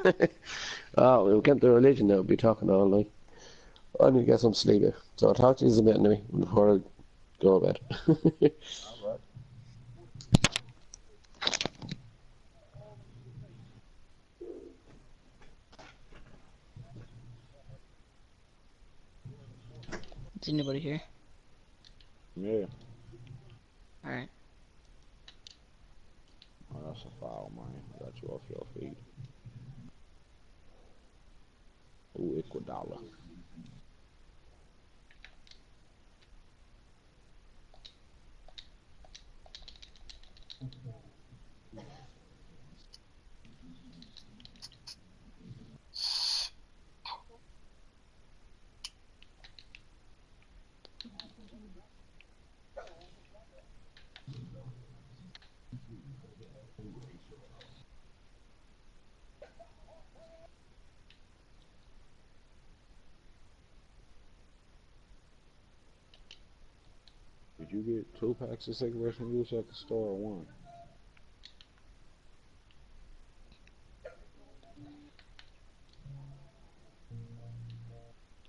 toilet. Oh, we'll get to religion now. We'll be talking all night. I need to get some sleep. So I'll talk to you in a bit anyway before I go to bed. All right. Is anybody here? Yeah. Alright. Oh, that's a foul, man. Got you off your feet. Ooh, Ecuador. Did you get 2 packs of cigarettes from you at the store or one?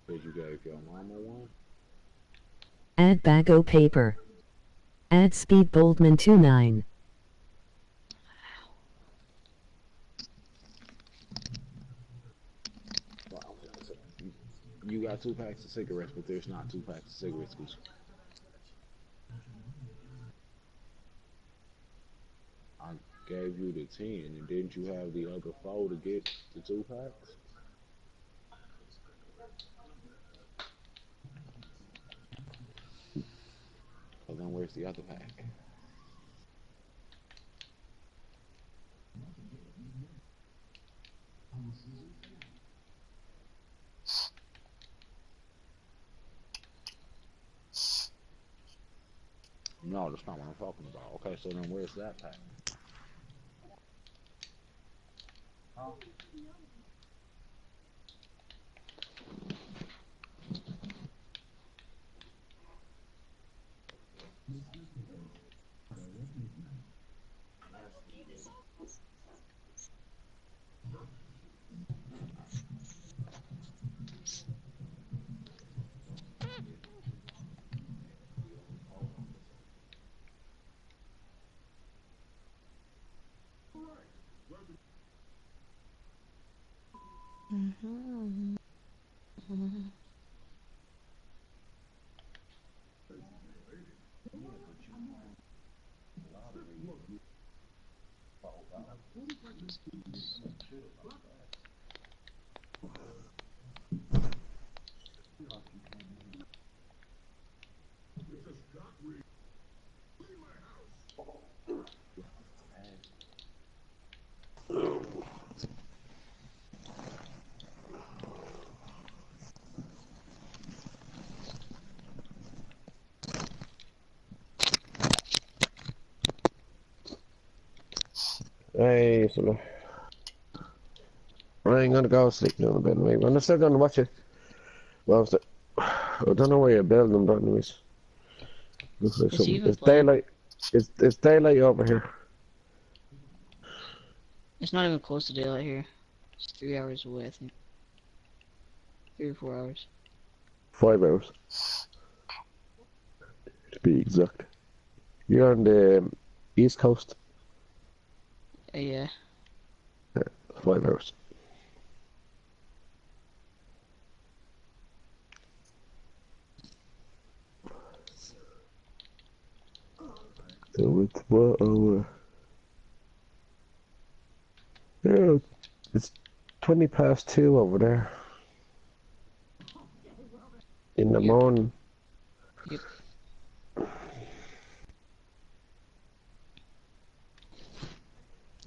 Did you gave your mama one? Add bago paper. Add speed Boldman 29. Wow. You got 2 packs of cigarettes, but there's not 2 packs of cigarettes. I gave you the 10, and didn't you have the other 4 to get the 2 packs? So then where's the other pack? No, that's not what I'm talking about. Okay, so then where's that pack? Mhm. Hey, so I ain't gonna go sleep now in a bit, maybe. I'm still gonna watch it. Well, I don't know where you're building, but anyways, looks like Is he something. even It's playing? daylight. It's daylight over here. It's not even close to daylight here. It's 3 hours away, I think. 3 or 4 hours. 5 hours to be exact. You're on the east coast. Yeah. 5 hours. So it's what hour? Yeah, it's 2 over there in the Yep. morning. Yep.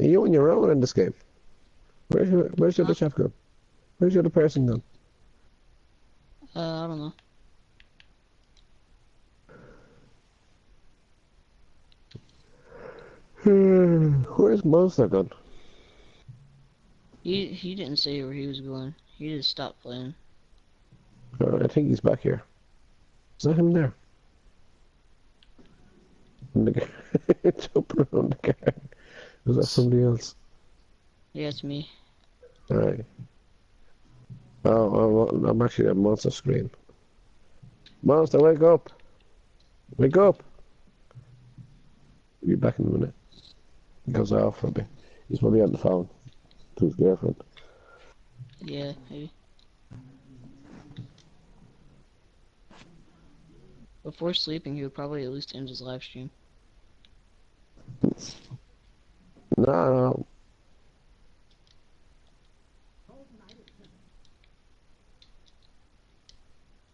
Are you on your own in this game? Where's your other Huh? chef gone? Where's your other person gone? I don't know. Where's Monster gone? He didn't say where he was going. He just stopped playing. I think he's back here. Is that him there? In the jumping around the car. Is that somebody else? Yeah, it's me. Alright. Oh, I'm actually at Monster screen. Monster, wake up! Wake up! Be back in a minute. He goes off for a bit. He's probably on the phone to his girlfriend. Yeah, maybe. Before sleeping, he would probably at least end his live stream. No.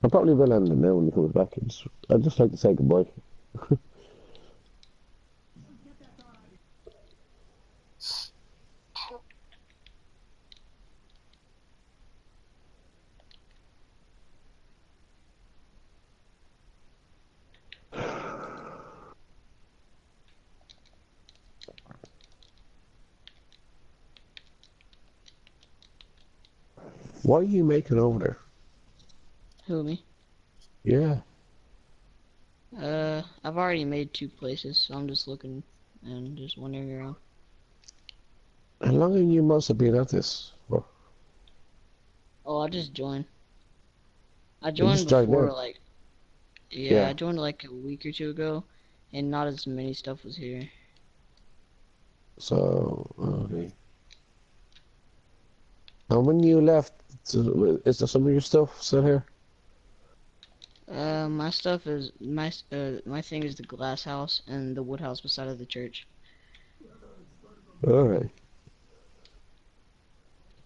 I probably will end it now when he comes back. I'd just like to say goodbye. What are you making over there? Who, me? Yeah. I've already made 2 places, so I'm just looking and just wandering around. How long have you must have been at this? Well, Oh, I just joined. I you joined just joined before, in. like, yeah, Yeah. I joined like a week or 2 ago, and not as many stuff was here. So, okay. And when you left, is there some of your stuff still here? My stuff is, my thing is the glass house and the wood house beside of the church. Alright.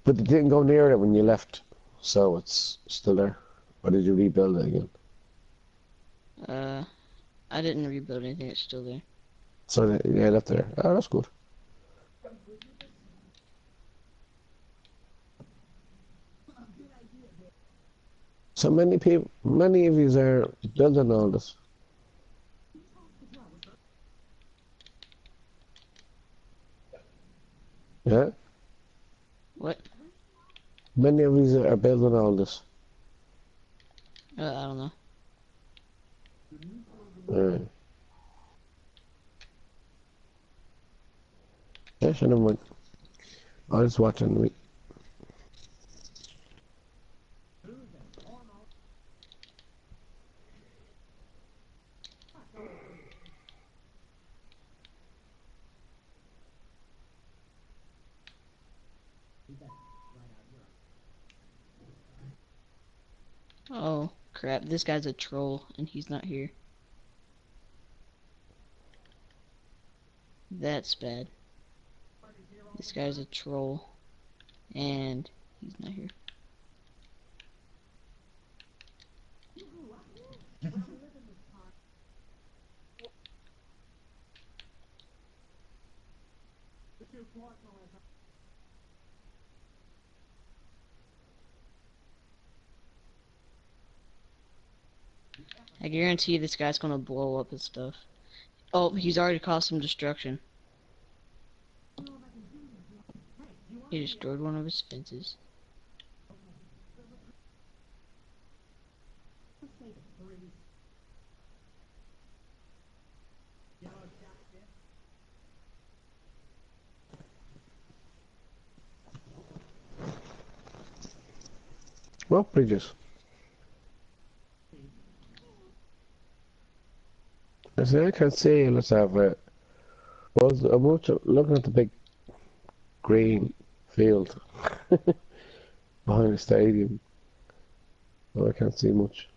But it didn't go near it when you left, so it's still there. Or did you rebuild it again? Uh, I didn't rebuild anything, it's still there. So, yeah, left there. Oh, that's good. So many of you are building all this. Yeah? What? Many of you are building all this. I don't know. Alright. Yeah, so never mind. I was watching. Oh, crap. This guy's a troll, and he's not here. That's bad. This guy's a troll, and he's not here. I guarantee this guy's gonna blow up his stuff. Oh, he's already caused some destruction. He destroyed one of his fences. What bridges? I say I can't see. Let's have it. I'm looking at the big green field behind the stadium. Oh, I can't see much.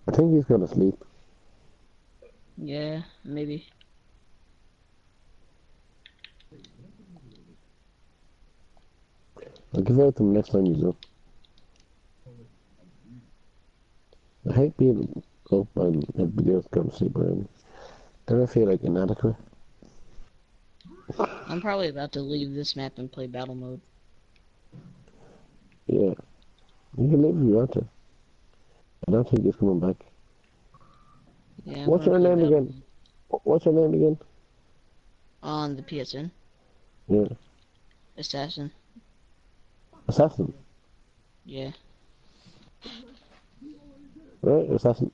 I think he's gonna sleep. Yeah, maybe. I'll give it to him next time he's up. I hate being up and everybody else going to sleep around. Then I feel like inadequate. I'm probably about to leave this map and play battle mode. Yeah. You can leave if you want to. I don't think he's coming back. Yeah, I'm What's gonna your play name battle again? mode. What's your name again? On the PSN. Yeah. Assassin. Assassin. Yeah. Right? Assassin.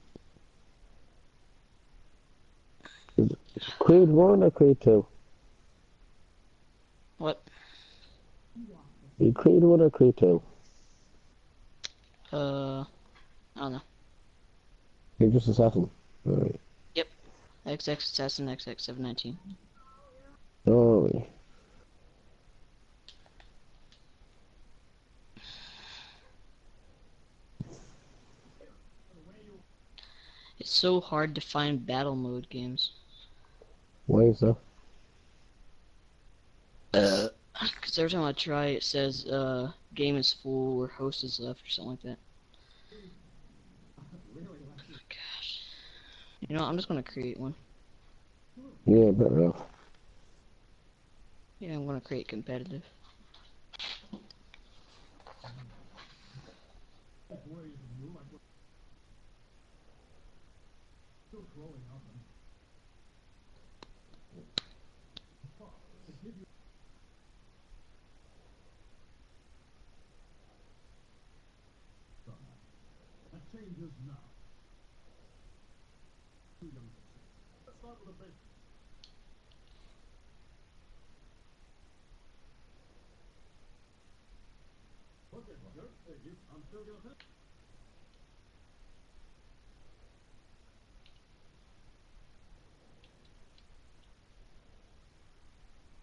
Is it Creed 1 or Creed 2? What? Are you Creed 1 or Creed 2? I don't know. You're just Assassin. Alright. Yep. XX Assassin XX719. Oh, It's so hard to find battle mode games. why is that? Because every time I try, it says, game is full or host is left or something like that. Gosh. You know, I'm just gonna create one. Yeah, better off. Yeah, I'm gonna create competitive.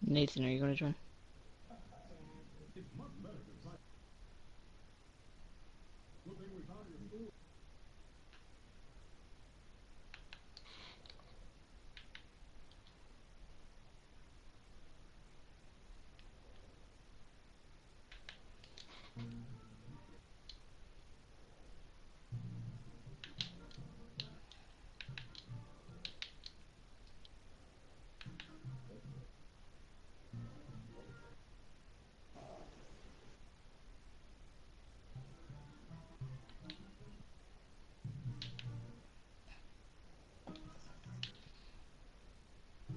Nathan, are you gonna join?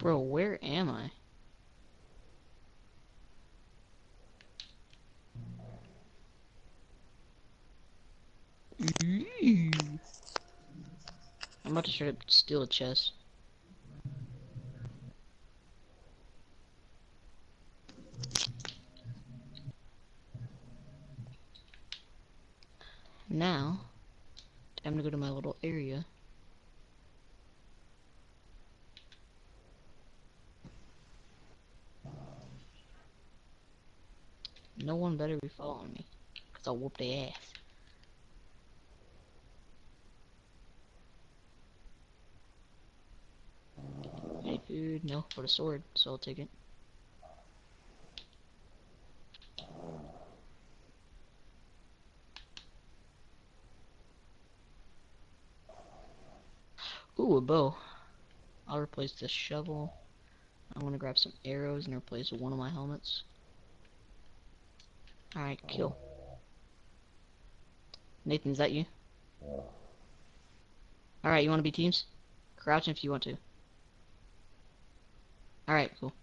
Bro, where am I? Ooh. I'm about to try to steal a chest. Now, time to go to my little area. No one better be following me, cause I'll whoop their ass. Any food? No, but a sword, so I'll take it. Ooh, a bow. I'll replace this shovel. I'm gonna grab some arrows and replace one of my helmets. Alright, kill. Nathan, is that you? Alright, you wanna be teams? Crouch if you want to. Alright, cool.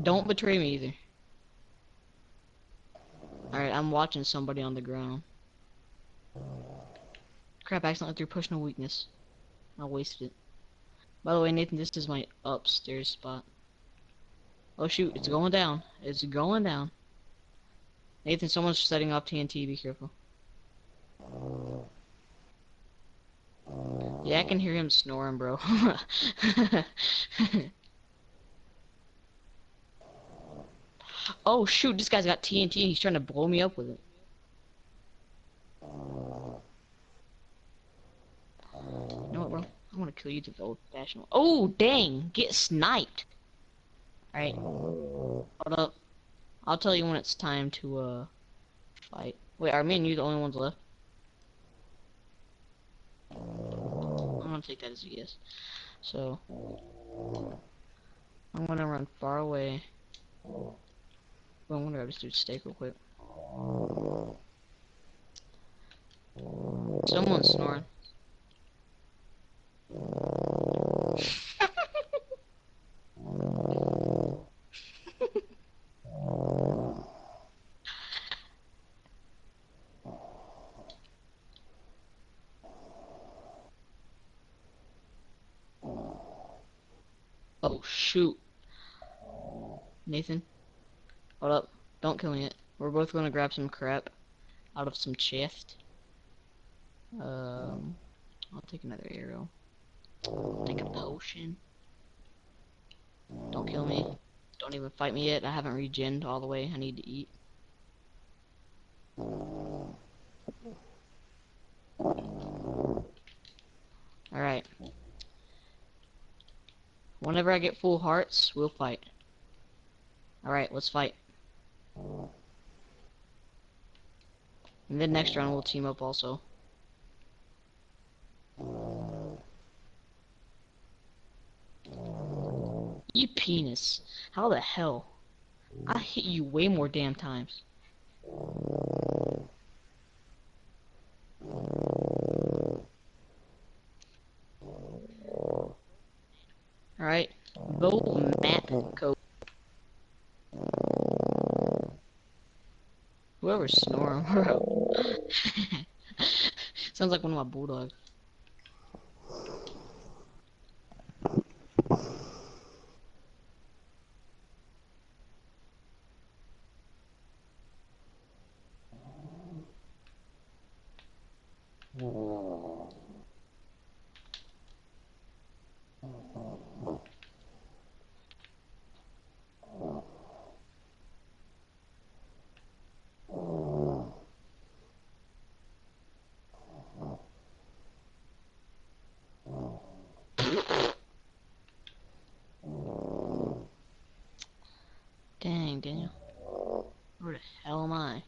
Don't betray me either. Alright, I'm watching somebody on the ground. Crap, I accidentally threw push no weakness. I wasted it. By the way, Nathan, this is my upstairs spot. Oh shoot, it's going down. It's going down. Nathan, someone's setting up TNT, be careful. Yeah, I can hear him snoring, bro. Oh shoot, this guy's got TNT, he's trying to blow me up with it. You know what, bro? I want to kill you the old-fashioned way. Oh, dang! Get sniped! Alright. Hold up. I'll tell you when it's time to, fight. Wait, are me and you the only ones left? I'm gonna take that as a yes. So, I'm gonna run far away. Well, I'm gonna grab this dude's steak real quick. Someone's snoring. Oh shoot. Nathan, hold up. Don't kill me yet. We're both gonna grab some crap out of some chest. I'll take another arrow. Take a potion. Don't kill me. Don't even fight me yet. I haven't regened all the way. I need to eat. Alright. Whenever I get full hearts, we'll fight. Alright, let's fight. And then next round we'll team up also. You penis. How the hell? I hit you way more damn times. Alright. Vote map code. Whoever's snoring, bro. Sounds like one of my bulldogs. Dang, Daniel. Where the hell am I?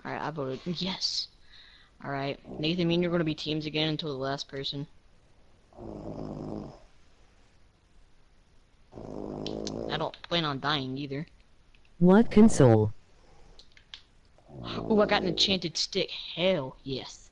Alright, I voted yes. Alright, Nathan, me and you're gonna be teams again until the last person. I don't plan on dying either. What console? Ooh, I got an enchanted stick. Hell yes.